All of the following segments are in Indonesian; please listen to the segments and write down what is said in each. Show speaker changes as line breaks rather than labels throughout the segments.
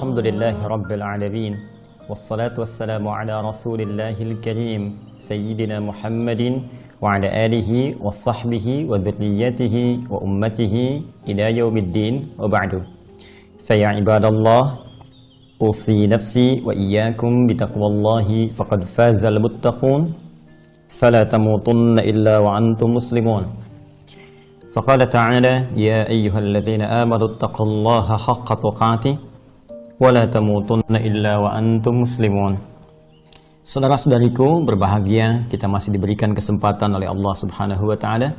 Alhamdulillahi Rabbil Alamin. Wassalatu wassalamu ala Rasulillahil Karim Sayyidina Muhammadin wa ala alihi wa sahbihi wa dhurriyyatihi wa ummatihi ila yaumiddin wa ba'du. Faya ibadallah, usi nafsi wa iyyakum bitaqwallahi faqad fazal muttaqun fala tamutunna illa wa antum muslimun. Faqala ta'ala ya ayyuhalladzina amanu ittaqullaha haqqa tuqatih wala tamutunna illa wa antum muslimun. Saudara-saudariku berbahagia, kita masih diberikan kesempatan oleh Allah Subhanahu wa taala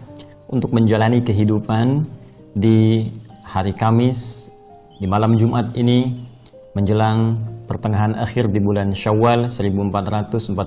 untuk menjalani kehidupan di hari Kamis, di malam Jumat ini menjelang pertengahan akhir di bulan Syawal 1441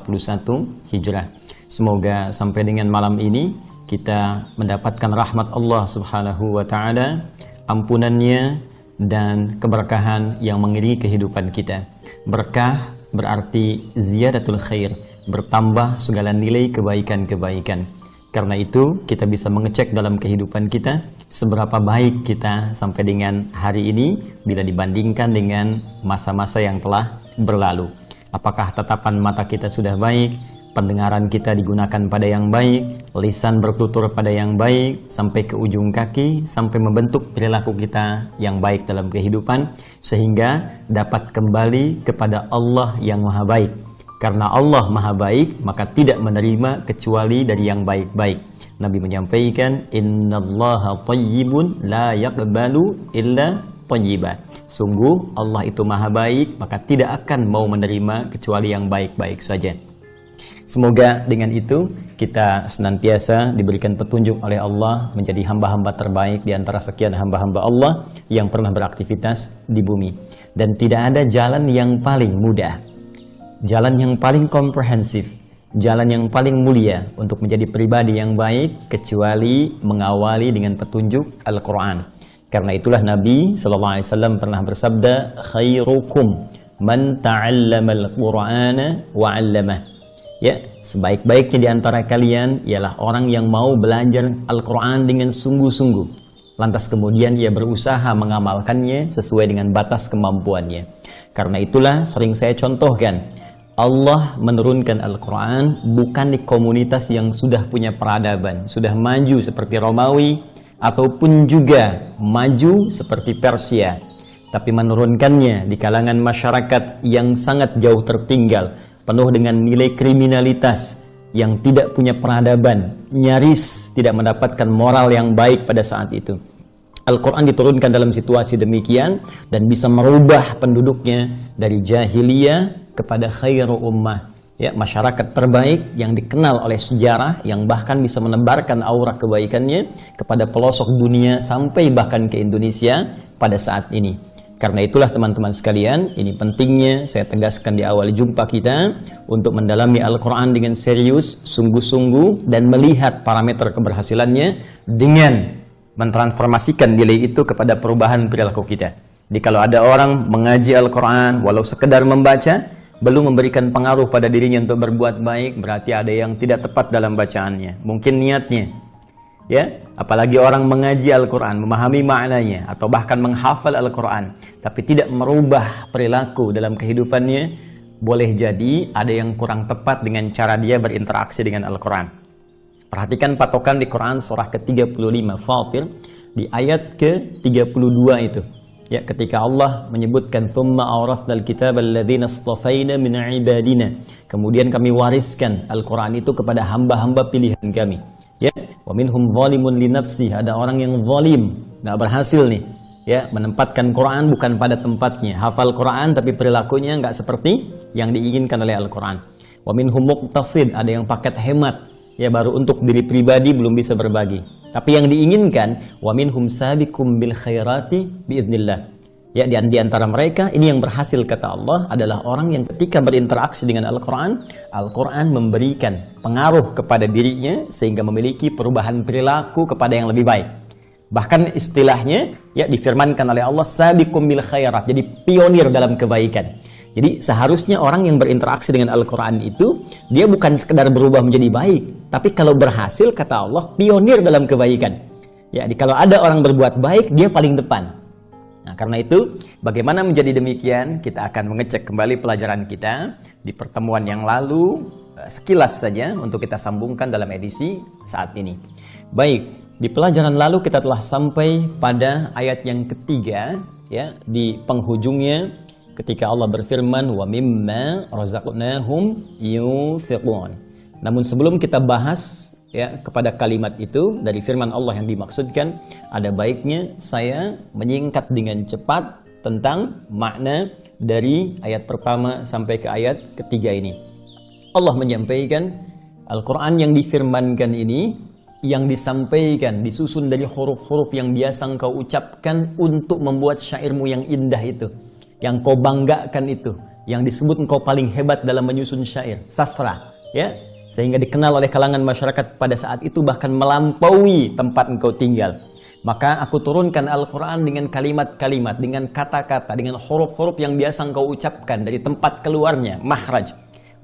Hijrah. Semoga sampai dengan malam ini kita mendapatkan rahmat Allah Subhanahu wa taala, ampunannya dan keberkahan yang mengiringi kehidupan kita. Berkah berarti ziyadatul khair, bertambah segala nilai kebaikan-kebaikan. Karena itu kita bisa mengecek dalam kehidupan kita seberapa baik kita sampai dengan hari ini bila dibandingkan dengan masa-masa yang telah berlalu. Apakah tatapan mata kita sudah baik, pendengaran kita digunakan pada yang baik, lisan bertutur pada yang baik, sampai ke ujung kaki, sampai membentuk perilaku kita yang baik dalam kehidupan, sehingga dapat kembali kepada Allah yang maha baik. Karena Allah maha baik, maka tidak menerima kecuali dari yang baik-baik. Nabi menyampaikan, innallaha thayyibun la yaqbalu illa thayyiba. Sungguh Allah itu maha baik, maka tidak akan mau menerima kecuali yang baik-baik saja. Semoga dengan itu kita senantiasa diberikan petunjuk oleh Allah menjadi hamba-hamba terbaik di antara sekian hamba-hamba Allah yang pernah beraktivitas di bumi. Dan tidak ada jalan yang paling mudah, jalan yang paling komprehensif, jalan yang paling mulia untuk menjadi pribadi yang baik kecuali mengawali dengan petunjuk Al-Quran. Karena itulah Nabi SAW pernah bersabda, khairukum man ta'allamal Qur'ana wa 'allamah. Ya, sebaik-baiknya di antara kalian ialah orang yang mau belajar Al-Quran dengan sungguh-sungguh, lantas kemudian ia berusaha mengamalkannya sesuai dengan batas kemampuannya. Karena itulah sering saya contohkan, Allah menurunkan Al-Quran bukan di komunitas yang sudah punya peradaban, sudah maju seperti Romawi, ataupun juga maju seperti Persia, tapi menurunkannya di kalangan masyarakat yang sangat jauh tertinggal, penuh dengan nilai kriminalitas, yang tidak punya peradaban, nyaris tidak mendapatkan moral yang baik pada saat itu. Al-Quran diturunkan dalam situasi demikian dan bisa merubah penduduknya dari jahiliyah kepada khairu ummah, ya, masyarakat terbaik yang dikenal oleh sejarah, yang bahkan bisa menebarkan aura kebaikannya kepada pelosok dunia sampai bahkan ke Indonesia pada saat ini. Karena itulah teman-teman sekalian, ini pentingnya saya tegaskan di awal jumpa kita untuk mendalami Al-Quran dengan serius, sungguh-sungguh, dan melihat parameter keberhasilannya dengan mentransformasikan nilai itu kepada perubahan perilaku kita. Jadi kalau ada orang mengaji Al-Quran, walau sekedar membaca, belum memberikan pengaruh pada dirinya untuk berbuat baik, berarti ada yang tidak tepat dalam bacaannya. Mungkin niatnya, ya, apalagi orang mengaji Al-Quran, memahami maknanya, atau bahkan menghafal Al-Quran, tapi tidak merubah perilaku dalam kehidupannya, boleh jadi ada yang kurang tepat dengan cara dia berinteraksi dengan Al-Quran. Perhatikan patokan di Quran surah ke-35 Fatir di ayat ke-32 itu. Ya, ketika Allah menyebutkan thumma awrathnal kitaba alladzina istafaina min ibadina, kemudian kami wariskan Al-Quran itu kepada hamba-hamba pilihan kami. Ya, wa minhum zalimun li nafsihi, ada orang yang zalim, nggak berhasil nih, ya, menempatkan Quran bukan pada tempatnya, hafal Quran tapi perilakunya nggak seperti yang diinginkan oleh Al-Quran. Wa minhum muqtasid, ada yang paket hemat, ya, baru untuk diri pribadi belum bisa berbagi. Tapi yang diinginkan, wa minhum sabiqum bil khairati biidznillah. Ya, di antara mereka ini yang berhasil kata Allah adalah orang yang ketika berinteraksi dengan Al-Quran, Al-Quran memberikan pengaruh kepada dirinya sehingga memiliki perubahan perilaku kepada yang lebih baik. Bahkan istilahnya, ya, difirmankan oleh Allah sabiqum bil khairat, jadi pionir dalam kebaikan. Jadi seharusnya orang yang berinteraksi dengan Al-Quran itu, dia bukan sekedar berubah menjadi baik, tapi kalau berhasil kata Allah pionir dalam kebaikan. Ya, jadi kalau ada orang berbuat baik, dia paling depan. Nah, karena itu, bagaimana menjadi demikian? Kita akan mengecek kembali pelajaran kita di pertemuan yang lalu, sekilas saja untuk kita sambungkan dalam edisi saat ini. Baik, di pelajaran lalu kita telah sampai pada ayat yang ketiga, ya, di penghujungnya ketika Allah berfirman, wa mimma razaqnahum yunfiqun. Namun sebelum kita bahas, ya, kepada kalimat itu dari firman Allah yang dimaksudkan, ada baiknya saya menyingkat dengan cepat tentang makna dari ayat pertama sampai ke ayat ketiga ini. Allah menyampaikan Al-Quran yang difirmankan ini, yang disampaikan, disusun dari huruf-huruf yang biasa engkau ucapkan untuk membuat syairmu yang indah itu, yang kau banggakan itu, yang disebut engkau paling hebat dalam menyusun syair, sastra, ya, sehingga dikenal oleh kalangan masyarakat pada saat itu bahkan melampaui tempat engkau tinggal. Maka aku turunkan Al-Quran dengan kalimat-kalimat, dengan kata-kata, dengan huruf-huruf yang biasa engkau ucapkan dari tempat keluarnya, makhraj.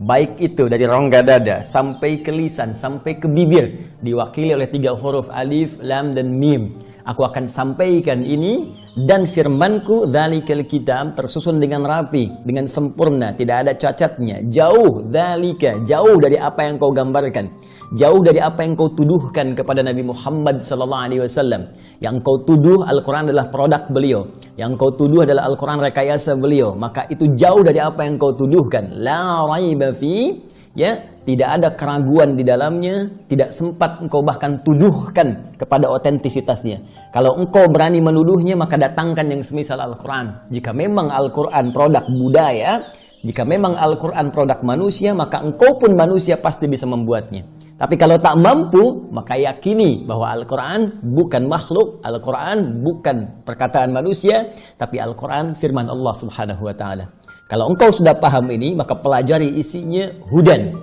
Baik itu dari rongga dada sampai ke lisan, sampai ke bibir, diwakili oleh 3 huruf alif, lam, dan mim. Aku akan sampaikan ini, dan firmanku dzalikal kitab tersusun dengan rapi, dengan sempurna, tidak ada cacatnya. Jauh dzalika, jauh dari apa yang kau gambarkan, jauh dari apa yang kau tuduhkan kepada Nabi Muhammad SAW. Yang kau tuduh Al-Quran adalah produk beliau, yang kau tuduh adalah Al-Quran rekayasa beliau, maka itu jauh dari apa yang kau tuduhkan. La raiba fi, ya, tidak ada keraguan di dalamnya, tidak sempat engkau bahkan tuduhkan kepada otentisitasnya. Kalau engkau berani menuduhnya, maka datangkan yang semisal Al-Quran. Jika memang Al-Quran produk budaya, jika memang Al-Quran produk manusia, maka engkau pun manusia pasti bisa membuatnya. Tapi kalau tak mampu, maka yakini bahwa Al-Quran bukan makhluk, Al-Quran bukan perkataan manusia, tapi Al-Quran firman Allah Subhanahu wa Ta'ala. Kalau engkau sudah paham ini, maka pelajari isinya hudan.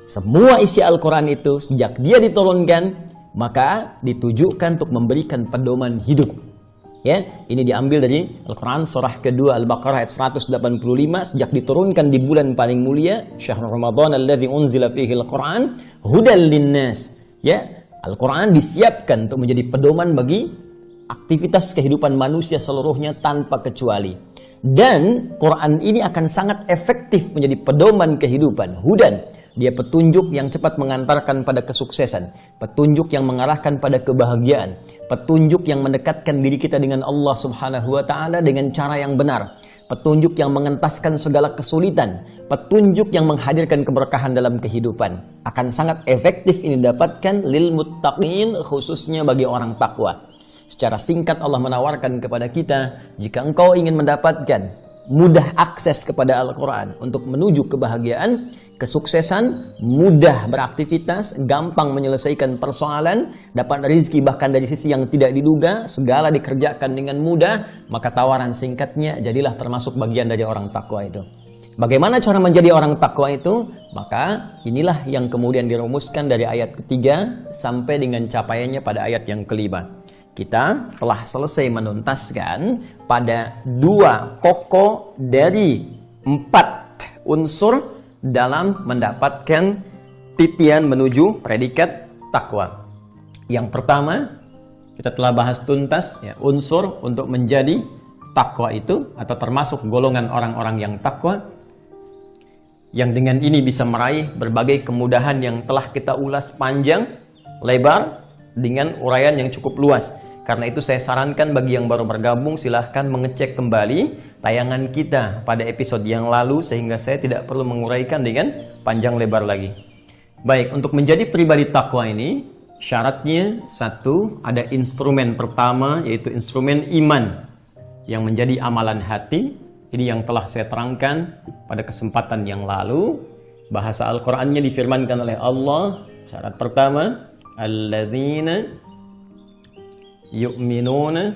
Semua isi Al-Quran itu sejak dia diturunkan, maka ditujukan untuk memberikan pedoman hidup. Ya, ini diambil dari Al-Quran surah kedua Al-Baqarah ayat 185. Sejak diturunkan di bulan paling mulia, Syahrul Ramadan alladzi unzila fihi Al-Quran hudal linnas. Ya, Al-Quran disiapkan untuk menjadi pedoman bagi aktivitas kehidupan manusia seluruhnya tanpa kecuali. Dan Quran ini akan sangat efektif menjadi pedoman kehidupan. Hudan, dia petunjuk yang cepat mengantarkan pada kesuksesan, petunjuk yang mengarahkan pada kebahagiaan, petunjuk yang mendekatkan diri kita dengan Allah Subhanahu wa Ta'ala dengan cara yang benar, petunjuk yang mengentaskan segala kesulitan, petunjuk yang menghadirkan keberkahan dalam kehidupan. Akan sangat efektif ini didapatkan lil muttaqin, khususnya bagi orang takwa. Secara singkat Allah menawarkan kepada kita, jika engkau ingin mendapatkan mudah akses kepada Al-Quran untuk menuju kebahagiaan, kesuksesan, mudah beraktivitas, gampang menyelesaikan persoalan, dapat rezeki bahkan dari sisi yang tidak diduga, segala dikerjakan dengan mudah, maka tawaran singkatnya, jadilah termasuk bagian dari orang takwa itu. Bagaimana cara menjadi orang takwa itu? Maka inilah yang kemudian dirumuskan dari ayat ketiga sampai dengan capaiannya pada ayat yang kelima. Kita telah selesai menuntaskan pada 2 pokok dari 4 unsur dalam mendapatkan titian menuju predikat takwa. Yang pertama, kita telah bahas tuntas, ya, unsur untuk menjadi takwa itu atau termasuk golongan orang-orang yang takwa, yang dengan ini bisa meraih berbagai kemudahan yang telah kita ulas panjang lebar dengan uraian yang cukup luas. Karena itu saya sarankan bagi yang baru bergabung, silahkan mengecek kembali tayangan kita pada episode yang lalu, sehingga saya tidak perlu menguraikan dengan panjang lebar lagi. Baik, untuk menjadi pribadi takwa ini, syaratnya 1, ada instrumen pertama, yaitu instrumen iman yang menjadi amalan hati. Ini yang telah saya terangkan pada kesempatan yang lalu. Bahasa Al-Qur'annya difirmankan oleh Allah, syarat pertama, alladzina yu'minuna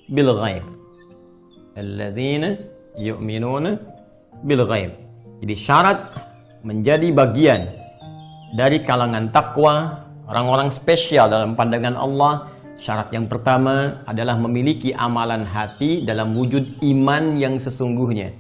bil ghaib. Alladzina yu'minuna bil ghaib. Jadi syarat menjadi bagian dari kalangan takwa, orang-orang spesial dalam pandangan Allah, syarat yang pertama adalah memiliki amalan hati dalam wujud iman yang sesungguhnya,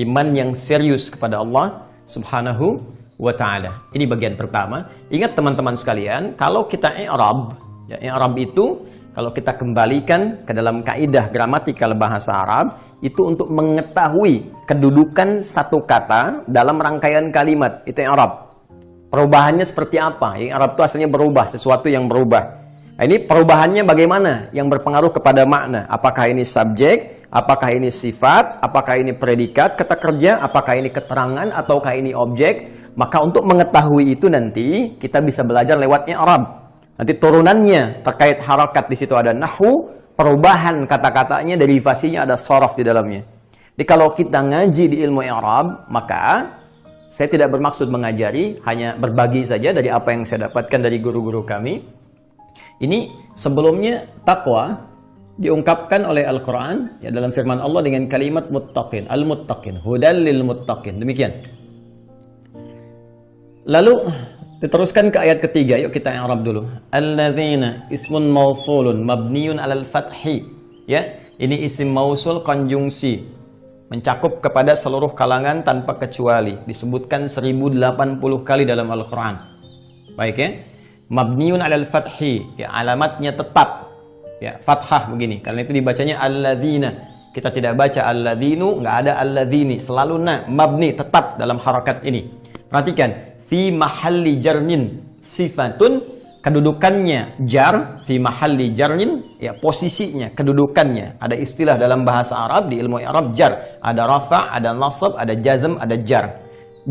iman yang serius kepada Allah Subhanahu wa Ta'ala. Ini bagian pertama. Ingat teman-teman sekalian, kalau kita i'rab, ya, i'rab itu kalau kita kembalikan ke dalam kaidah gramatikal bahasa Arab, itu untuk mengetahui kedudukan satu kata dalam rangkaian kalimat. Itu i'rab. Perubahannya seperti apa? I'rab itu asalnya berubah, sesuatu yang berubah. Nah, ini perubahannya bagaimana? Yang berpengaruh kepada makna. Apakah ini subjek? Apakah ini sifat? Apakah ini predikat, kata kerja? Apakah ini keterangan? Ataukah ini objek? Maka untuk mengetahui itu nanti, kita bisa belajar lewat i'rab. Nanti turunannya terkait harakat, di situ ada nahwu, perubahan kata-katanya, derivasinya ada shorof di dalamnya. Jadi kalau kita ngaji di ilmu i'rab, maka saya tidak bermaksud mengajari, hanya berbagi saja dari apa yang saya dapatkan dari guru-guru kami. Ini sebelumnya takwa diungkapkan oleh Al-Quran ya, dalam firman Allah dengan kalimat muttaqin, al-muttaqin, hudal lil muttaqin. Demikian. Lalu diteruskan ke ayat ketiga, yuk kita i'rab dulu. Alladzina ismun mausulun mabniun alal fathi. Ya, ini isim mausul konjungsi, mencakup kepada seluruh kalangan tanpa kecuali. Disebutkan 1080 kali dalam Al-Quran. Baik ya. Mabniun alal fathi, ya alamatnya tetap. Ya, fathah begini. Karena itu dibacanya alladzina. Kita tidak baca alladzinu, nggak ada alladzini, selalu mabni tetap dalam harakat ini. Perhatikan. Fi mahalli jarnin sifatun, kedudukannya jar, fi mahalli jarnin, ya posisinya, kedudukannya. Ada istilah dalam bahasa Arab, di ilmu Arab jar, ada rafa, ada nasab, ada jazm, ada jar.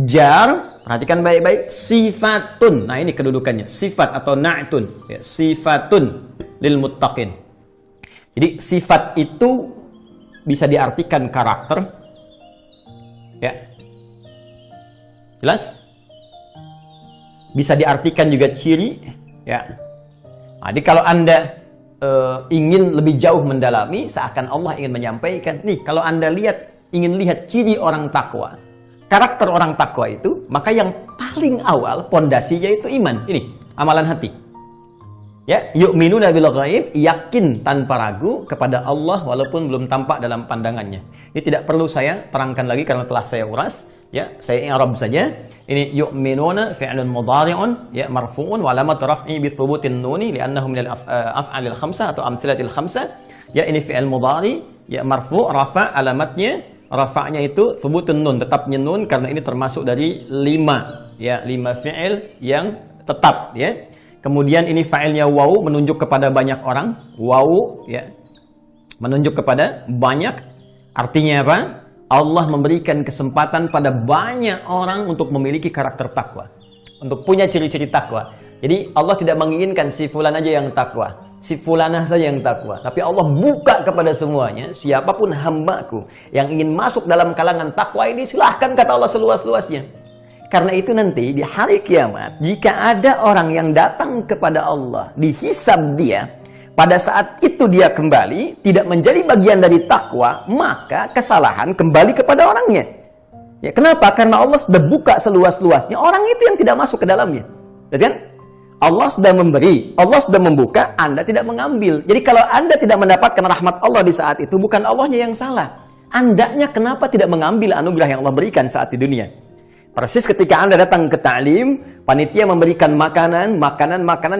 Jar, perhatikan baik-baik, sifatun. Nah, ini kedudukannya, sifat atau na'tun, ya, sifatun lil muttaqin. Jadi sifat itu bisa diartikan karakter. Ya. Jelas? Bisa diartikan juga ciri, ya. Nah, jadi kalau Anda ingin lebih jauh mendalami, seakan Allah ingin menyampaikan, nih kalau Anda ingin lihat ciri orang takwa, karakter orang takwa itu, maka yang paling awal pondasinya itu iman. Ini amalan hati. Ya, yu'minuna bil ghaib, yakin tanpa ragu kepada Allah walaupun belum tampak dalam pandangannya. Ini tidak perlu saya terangkan lagi karena telah saya uras. Ya, saya i'rab saja. Ini yu'minuna fi'lun mudhari'un ya marfu'un wa alamat raf'i bi thubutin nuni li'annahu min al-af'alil khamsah atau amthilatil khamsah. Ya, ini fi'il mudhari ya marfu', rafa' alamatnya, rafa'nya itu thubutun nun, tetapnya nun karena ini termasuk dari 5 fi'il yang tetap ya. Kemudian ini fa'ilnya waw, menunjuk kepada banyak orang. Waw ya, menunjuk kepada banyak. Artinya apa? Allah memberikan kesempatan pada banyak orang untuk memiliki karakter takwa, untuk punya ciri-ciri takwa. Jadi Allah tidak menginginkan si fulan aja yang takwa, si fulanah saja yang takwa, tapi Allah buka kepada semuanya. Siapapun hambaku yang ingin masuk dalam kalangan takwa ini, silahkan, kata Allah seluas-luasnya. Karena itu nanti di hari kiamat, jika ada orang yang datang kepada Allah, dihisab dia, pada saat itu dia kembali tidak menjadi bagian dari takwa, maka kesalahan kembali kepada orangnya. Ya, kenapa? Karena Allah sudah buka seluas-luasnya, orang itu yang tidak masuk ke dalamnya. Kan? Allah sudah memberi, Allah sudah membuka, Anda tidak mengambil. Jadi kalau Anda tidak mendapatkan rahmat Allah di saat itu, bukan Allahnya yang salah. Andanya kenapa tidak mengambil anugerah yang Allah berikan saat di dunia? Persis ketika Anda datang ke ta'lim, panitia memberikan makanan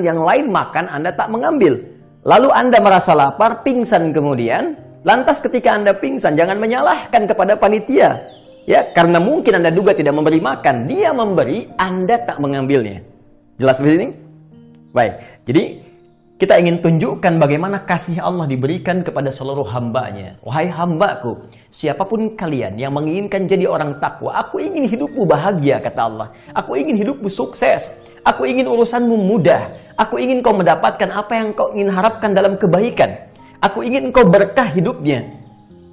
yang lain makan, Anda tak mengambil. Lalu Anda merasa lapar, pingsan kemudian. Lantas ketika Anda pingsan, jangan menyalahkan kepada panitia. Ya, karena mungkin Anda duga tidak memberi makan. Dia memberi, Anda tak mengambilnya. Jelas di sini? Baik. Jadi, kita ingin tunjukkan bagaimana kasih Allah diberikan kepada seluruh hambanya. Wahai hambaku, siapapun kalian yang menginginkan jadi orang takwa, aku ingin hidupmu bahagia, kata Allah. Aku ingin hidupmu sukses. Aku ingin urusanmu mudah. Aku ingin kau mendapatkan apa yang kau ingin harapkan dalam kebaikan. Aku ingin kau berkah hidupnya.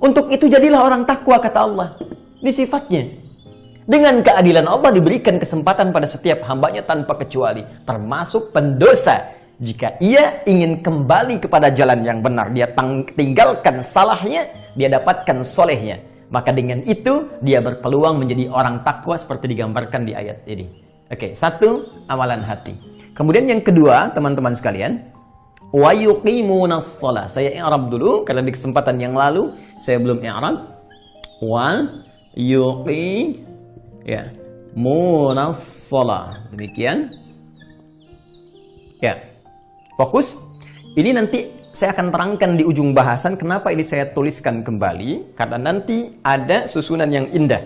Untuk itu jadilah orang takwa, kata Allah. Ini sifatnya. Dengan keadilan Allah diberikan kesempatan pada setiap hambanya tanpa kecuali. Termasuk pendosa. Jika ia ingin kembali kepada jalan yang benar, dia tinggalkan salahnya, dia dapatkan solehnya. Maka dengan itu, dia berpeluang menjadi orang takwa seperti digambarkan di ayat ini. Oke, satu, amalan hati. Kemudian yang kedua, teman-teman sekalian, wa yuqimunas shalah. Saya i'rab dulu karena di kesempatan yang lalu saya belum i'rab. Wa yuqimunas shalah. Demikian. Ya. Fokus. Ini nanti
saya akan terangkan di ujung bahasan kenapa ini saya tuliskan kembali, karena nanti ada susunan yang indah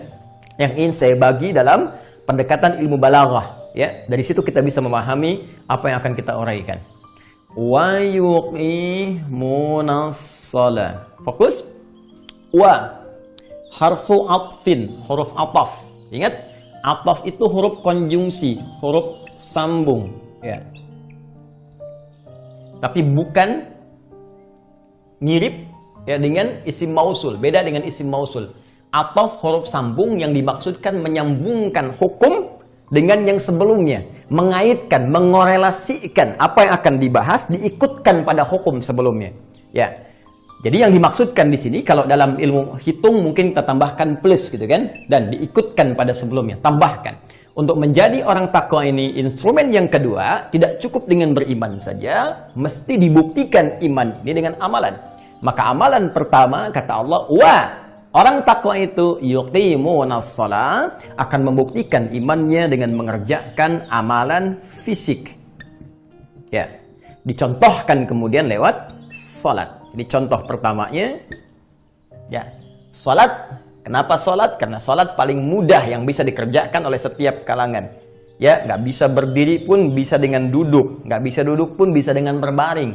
yang ingin saya bagi dalam pendekatan ilmu balaghah, ya. Dari situ kita bisa memahami apa yang akan kita uraikan. Wa yuqimunas shalah. Fokus. Wa harfu atfin, huruf ataf. Ingat, ataf itu huruf konjungsi, huruf sambung, ya. Tapi bukan mirip, ya, dengan isim mausul, beda dengan isim mausul. Ataf huruf sambung yang dimaksudkan menyambungkan hukum dengan yang sebelumnya, mengaitkan, mengorelasikan apa yang akan dibahas diikutkan pada hukum sebelumnya, ya. Jadi yang dimaksudkan di sini, kalau dalam ilmu hitung mungkin kita tambahkan plus gitu kan, dan diikutkan pada sebelumnya, tambahkan. Untuk menjadi orang takwa ini, instrumen yang kedua, tidak cukup dengan beriman saja, mesti dibuktikan iman ini dengan amalan. Maka amalan pertama, kata Allah, orang takwa itu yuqimunas shalah, akan membuktikan imannya dengan mengerjakan amalan fisik. Ya, dicontohkan kemudian lewat salat. Ini contoh pertamanya, ya, salat. Kenapa salat? Karena salat paling mudah yang bisa dikerjakan oleh setiap kalangan. Ya, nggak bisa berdiri pun bisa dengan duduk, nggak bisa duduk pun bisa dengan berbaring,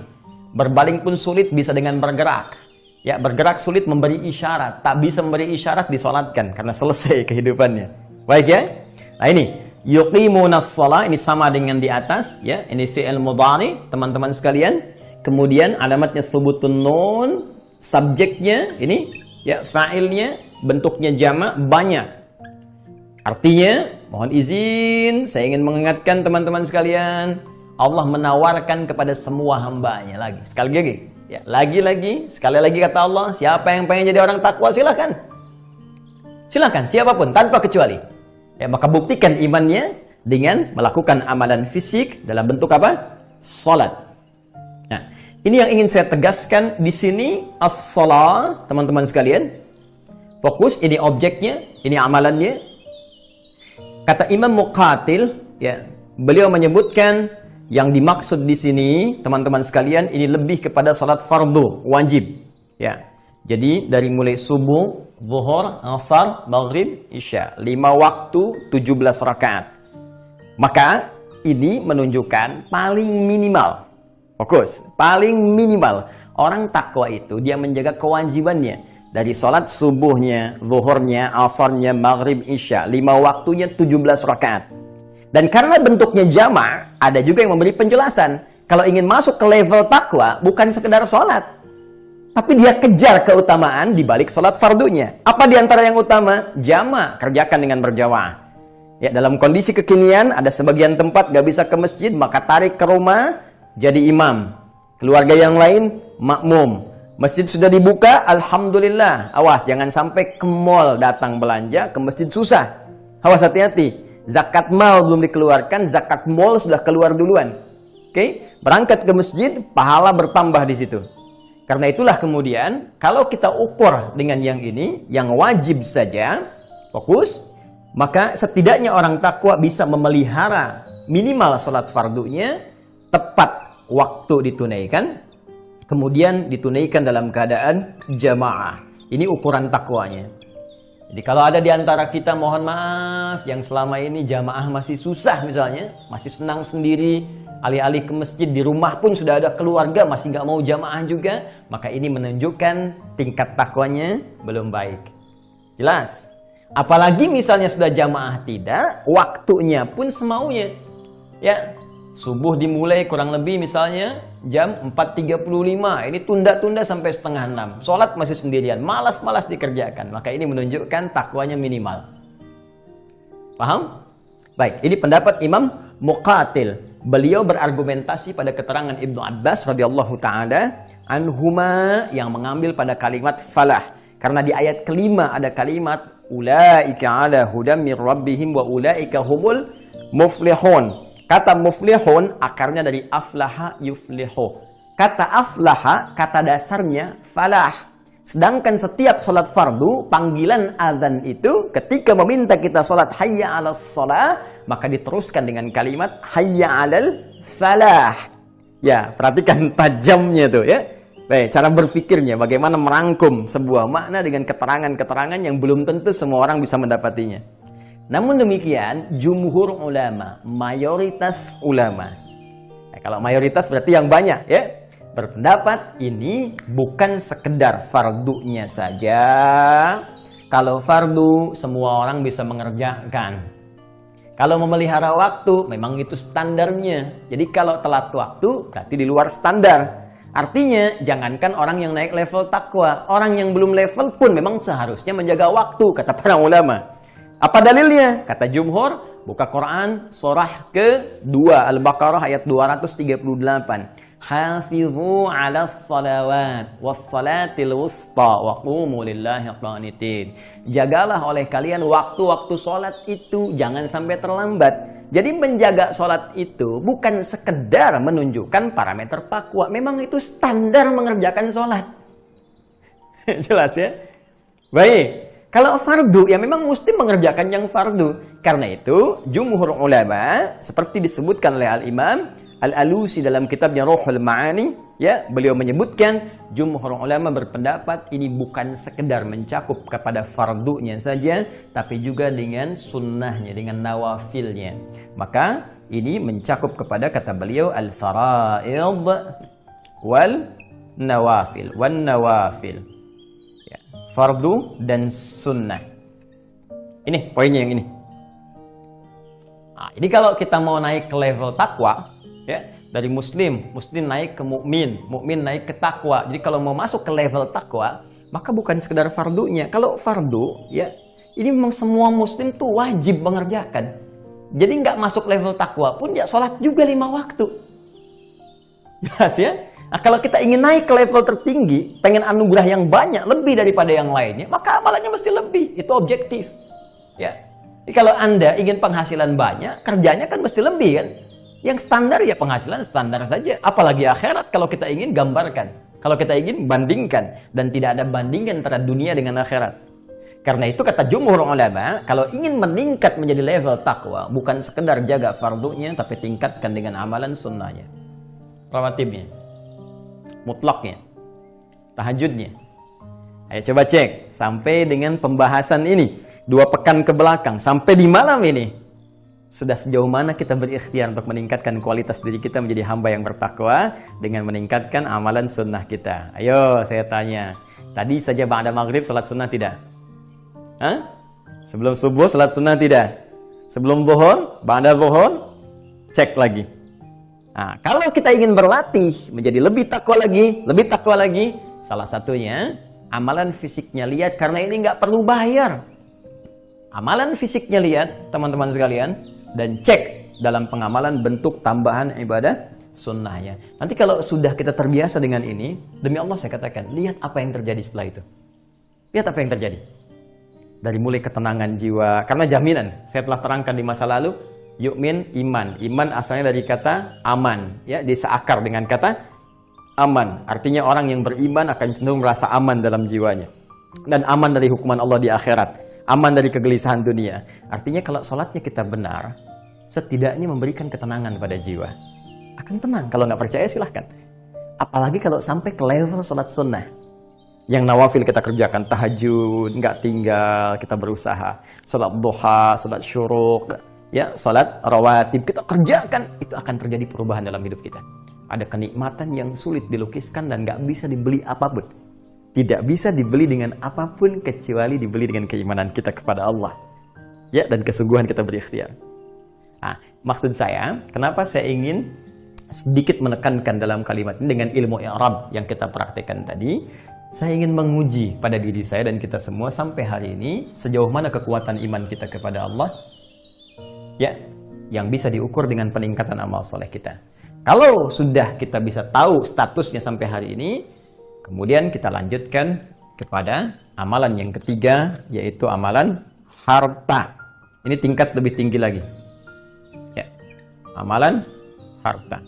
berbaring pun sulit bisa dengan bergerak. Ya, bergerak sulit memberi isyarat, tak bisa memberi isyarat disolatkan karena selesai kehidupannya. Baik ya. Nah ini yuqimunas shalah, ini sama dengan di atas, ya. Ini fi'il mudhari, teman-teman sekalian. Kemudian alamatnya thubutun nun, subjeknya ini, ya, fa'ilnya bentuknya jamak banyak. Artinya, mohon izin, saya ingin mengingatkan teman-teman sekalian, Allah menawarkan kepada semua hambanya lagi. Sekali lagi, ya, sekali lagi kata Allah, siapa yang pengen jadi orang takwa silahkan. Silahkan, siapapun, tanpa kecuali. Ya, maka buktikan imannya dengan melakukan amalan fisik dalam bentuk apa? Salat. Nah, ini yang ingin saya tegaskan di sini, as-shalah, teman-teman sekalian. Fokus, ini objeknya, ini amalannya. Kata Imam Muqatil, ya, beliau menyebutkan yang dimaksud di sini, teman-teman sekalian, ini lebih kepada salat fardu, wajib. Ya. Jadi dari mulai subuh, zuhur, asar, maghrib, isya, 5 waktu, 17 rakaat. Maka ini menunjukkan paling minimal. Fokus, paling minimal orang takwa itu dia menjaga kewajibannya dari salat subuhnya, zuhurnya, asarnya, maghrib, isya, 5 waktunya 17 rakaat. Dan karena bentuknya jamak, ada juga yang memberi penjelasan. Kalau ingin masuk ke level takwa, bukan sekedar sholat, tapi dia kejar keutamaan di balik sholat fardunya. Apa di antara yang utama? Jamak, kerjakan dengan berjamaah. Ya, dalam kondisi kekinian, ada sebagian tempat gak bisa ke masjid, maka tarik ke rumah, jadi imam. Keluarga yang lain, makmum. Masjid sudah dibuka, alhamdulillah. Awas, jangan sampai ke mall datang belanja, ke masjid susah. Awas, hati-hati. Zakat mal belum dikeluarkan, zakat mall sudah keluar duluan. Oke, berangkat ke masjid, pahala bertambah di situ. Karena itulah kemudian, kalau kita ukur dengan yang ini, yang wajib saja, fokus, maka setidaknya orang takwa bisa memelihara minimal sholat fardunya, tepat waktu ditunaikan, kemudian ditunaikan dalam keadaan jamaah. Ini ukuran takwanya. Jadi kalau ada di antara kita, mohon maaf, yang selama ini jamaah masih susah misalnya, masih senang sendiri, alih-alih ke masjid, di rumah pun sudah ada keluarga, masih nggak mau jamaah juga, maka ini menunjukkan tingkat takwanya belum baik. Jelas? Apalagi misalnya sudah jamaah tidak, waktunya pun semaunya. Ya, subuh dimulai kurang lebih misalnya jam 4.35, ini tunda-tunda sampai setengah 6. Sholat masih sendirian, malas-malas dikerjakan. Maka ini menunjukkan takwanya minimal. Paham? Baik, ini pendapat Imam Muqatil. Beliau berargumentasi pada keterangan Ibnu Abbas radhiyallahu ta'ala anhuma yang mengambil pada kalimat falah. Karena di ayat kelima ada kalimat ulaika ala hudam mir rabbihim wa ulaika humul muflihun. Kata muflihun akarnya dari aflaha yuflihu. Kata aflaha kata dasarnya falah. Sedangkan setiap sholat fardu panggilan azan itu ketika meminta kita sholat hayya 'alas shalah maka diteruskan dengan kalimat hayya 'alal falah. Ya, perhatikan tajamnya tuh ya. Baik, cara berpikirnya bagaimana merangkum sebuah makna dengan keterangan-keterangan yang belum tentu semua orang bisa mendapatinya. Namun demikian, jumhur ulama, mayoritas ulama. Nah, kalau mayoritas berarti yang banyak ya, berpendapat ini bukan sekedar fardunya saja. Kalau fardu semua orang bisa mengerjakan. Kalau memelihara waktu memang itu standarnya. Jadi kalau telat waktu berarti di luar standar. Artinya, jangankan orang yang naik level takwa, orang yang belum level pun memang seharusnya menjaga waktu, kata para ulama. Apa dalilnya? Kata jumhur, buka Quran, surah ke-2, Al-Baqarah ayat 238. Hafizu 'alas salawat was salatil wusta wa qumu lillahi qanitin. Jagalah oleh kalian waktu-waktu salat itu, jangan sampai terlambat. Jadi menjaga salat itu bukan sekedar menunjukkan parameter takwa, memang itu standar mengerjakan salat. Jelas ya? Baik. Kalau fardu ya memang mesti mengerjakan yang fardu. Karena itu jumhur ulama seperti disebutkan oleh Al-Imam Al-Alusi dalam kitabnya Ruhul Ma'ani, ya, beliau menyebutkan jumhur ulama berpendapat ini bukan sekedar mencakup kepada fardunya saja, tapi juga dengan sunnahnya, dengan nawafilnya. Maka ini mencakup kepada kata beliau al-fara'id wal nawafil, wan nawafil. Ya, fardu dan sunnah. Ini poinnya yang ini. Nah, ini kalau kita mau naik ke level takwa, ya, dari muslim naik ke mukmin naik ke takwa. Jadi kalau mau masuk ke level takwa, maka bukan sekedar fardunya. Kalau fardu, ya, ini memang semua muslim tuh wajib mengerjakan. Jadi nggak masuk level takwa pun ya sholat juga 5 waktu. Jelas ya? Nah, kalau kita ingin naik ke level tertinggi, pengen anugerah yang banyak, lebih daripada yang lainnya, maka amalannya mesti lebih. Itu objektif. Ya. Jadi kalau Anda ingin penghasilan banyak, kerjanya kan mesti lebih kan? Yang standar ya penghasilan standar saja. Apalagi akhirat kalau kita ingin gambarkan. Kalau kita ingin bandingkan. Dan tidak ada bandingan antara dunia dengan akhirat. Karena itu kata jumhur ulama, kalau ingin meningkat menjadi level takwa, bukan sekedar jaga fardunya, tapi tingkatkan dengan amalan sunnahnya. Rawatibnya. Mutlaknya. Tahajudnya. Ayo coba cek. Sampai dengan pembahasan ini. 2 pekan ke belakang. Sampai di malam ini. Sudah sejauh mana kita berikhtiar untuk meningkatkan kualitas diri kita menjadi hamba yang bertakwa dengan meningkatkan amalan sunnah kita. Ayo saya tanya. Tadi saja ba'da maghrib salat sunnah tidak? Hah? Sebelum subuh salat sunnah tidak? Sebelum zuhur, ba'da zuhur, cek lagi. Nah, kalau kita ingin berlatih menjadi lebih takwa lagi, salah satunya amalan fisiknya lihat, karena ini nggak perlu bayar. Amalan fisiknya lihat, teman-teman sekalian, dan cek dalam pengamalan bentuk tambahan ibadah sunnahnya. Nanti kalau sudah kita terbiasa dengan ini, demi Allah saya katakan, lihat apa yang terjadi setelah itu. Lihat apa yang terjadi. Dari mulai ketenangan jiwa, karena jaminan, saya telah terangkan di masa lalu, yu'min, iman. Iman asalnya dari kata aman, ya, diseakar dengan kata aman. Artinya orang yang beriman akan cenderung merasa aman dalam jiwanya. Dan aman dari hukuman Allah di akhirat. Aman dari kegelisahan dunia. Artinya kalau sholatnya kita benar, setidaknya memberikan ketenangan pada jiwa. Akan tenang. Kalau nggak percaya silahkan. Apalagi kalau sampai ke level sholat sunnah. Yang nawafil kita kerjakan. Tahajud, nggak tinggal, kita berusaha. Sholat duha, sholat syuruk, ya, sholat rawatib. Kita kerjakan. Itu akan terjadi perubahan dalam hidup kita. Ada kenikmatan yang sulit dilukiskan dan nggak bisa dibeli apapun. Tidak bisa dibeli dengan apapun kecuali dibeli dengan keimanan kita kepada Allah. Ya, dan kesungguhan kita berikhtiar. Nah, maksud saya, kenapa saya ingin sedikit menekankan dalam kalimat ini dengan ilmu i'rab yang kita praktekkan tadi. Saya ingin menguji pada diri saya dan kita semua sampai hari ini, sejauh mana kekuatan iman kita kepada Allah, ya, yang bisa diukur dengan peningkatan amal soleh kita. Kalau sudah kita bisa tahu statusnya sampai hari ini, kemudian kita lanjutkan kepada amalan yang ketiga, yaitu amalan harta. Ini tingkat lebih tinggi lagi. Ya, amalan harta.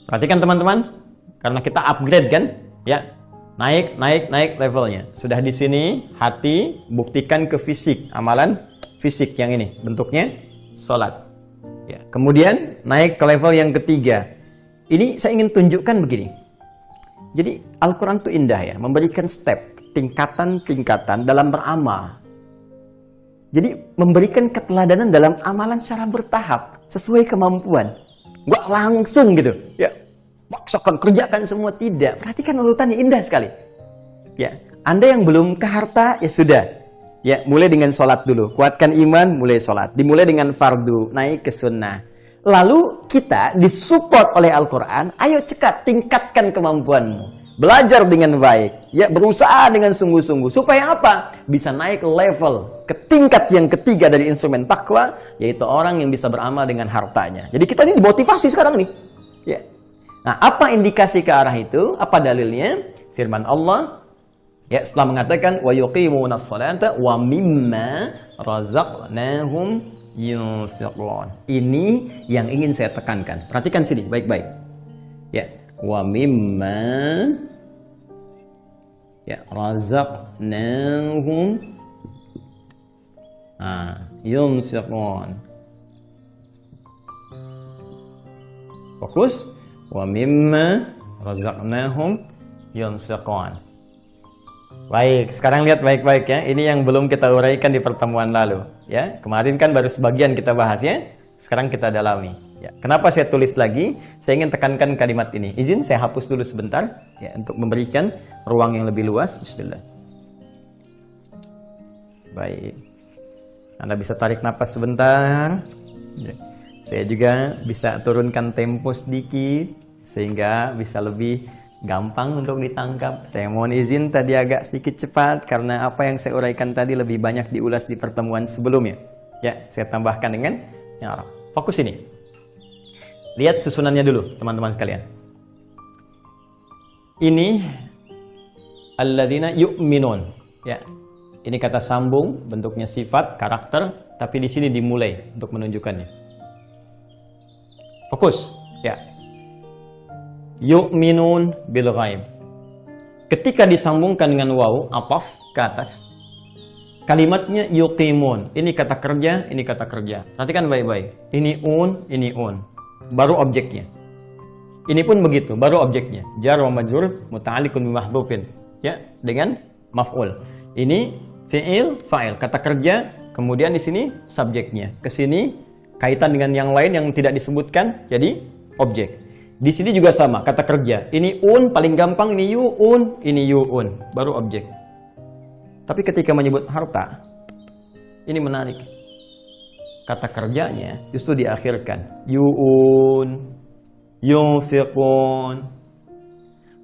Perhatikan teman-teman, karena kita upgrade kan, ya, naik levelnya. Sudah di sini hati, buktikan ke fisik, amalan fisik yang ini, bentuknya sholat. Ya, kemudian naik ke level yang ketiga. Ini saya ingin tunjukkan begini. Jadi Al-Quran itu indah ya, memberikan step, tingkatan-tingkatan dalam beramal. Jadi memberikan keteladanan dalam amalan secara bertahap, sesuai kemampuan. Nggak langsung gitu, ya paksakan, kerjakan semua, tidak. Perhatikan urutannya, indah sekali. Ya, Anda yang belum ke harta, ya sudah. Ya, mulai dengan sholat dulu. Kuatkan iman, mulai sholat. Dimulai dengan fardu, naik ke sunnah. Lalu kita disupport oleh Al-Quran, ayo cekat, tingkatkan kemampuanmu. Belajar dengan baik, ya berusaha dengan sungguh-sungguh. Supaya apa? Bisa naik level ke tingkat yang ketiga dari instrumen takwa, yaitu orang yang bisa beramal dengan hartanya. Jadi kita ini dimotivasi sekarang nih. Ya. Nah, apa indikasi ke arah itu? Apa dalilnya? Firman Allah, ya setelah mengatakan wa yuqimunas salata wa mimma razaqnahum yunfiqun. Ini yang ingin saya tekankan. Perhatikan sini baik-baik. Ya, wa mimma ya razaqnahum yunfiqun. Fokus. Wa mimma razaqnahum yunfiqun. Baik, sekarang lihat baik-baik ya. Ini yang belum kita uraikan di pertemuan lalu. Ya, kemarin kan baru sebagian kita bahas ya. Sekarang kita dalami. Ya, kenapa saya tulis lagi? Saya ingin tekankan kalimat ini. Izin saya hapus dulu sebentar ya untuk memberikan ruang yang lebih luas. Bismillah. Baik. Anda bisa tarik napas sebentar. Ya. Saya juga bisa turunkan tempo sedikit sehingga bisa lebih gampang untuk ditangkap. Saya mohon izin tadi agak sedikit cepat karena apa yang saya uraikan tadi lebih banyak diulas di pertemuan sebelumnya. Ya, saya tambahkan dengan yang Arab. Fokus ini. Lihat susunannya dulu, teman-teman sekalian. Ini alladzina yu'minun. Ya. Ini kata sambung, bentuknya sifat, karakter, tapi di sini dimulai untuk menunjukkannya. Fokus. Ya. Yu'minun bil ghaib. Ketika disambungkan dengan waw, ataf ke atas, kalimatnya yuqimun. Ini kata kerja, ini kata kerja. Perhatikan baik-baik. Ini un. Baru objeknya. Ini pun begitu, baru objeknya. Jar wa majrur muta'alliqun bi mahdhufin. Ya, dengan maf'ul. Ini fi'il, fa'il, kata kerja, kemudian di sini subjeknya. Ke sini kaitan dengan yang lain yang tidak disebutkan, jadi objek. Di sini juga sama, kata kerja. Ini paling gampang, ini yu'un, baru objek. Tapi ketika menyebut harta, ini menarik. Kata kerjanya justru diakhirkan. Yu'un, yunfiqun.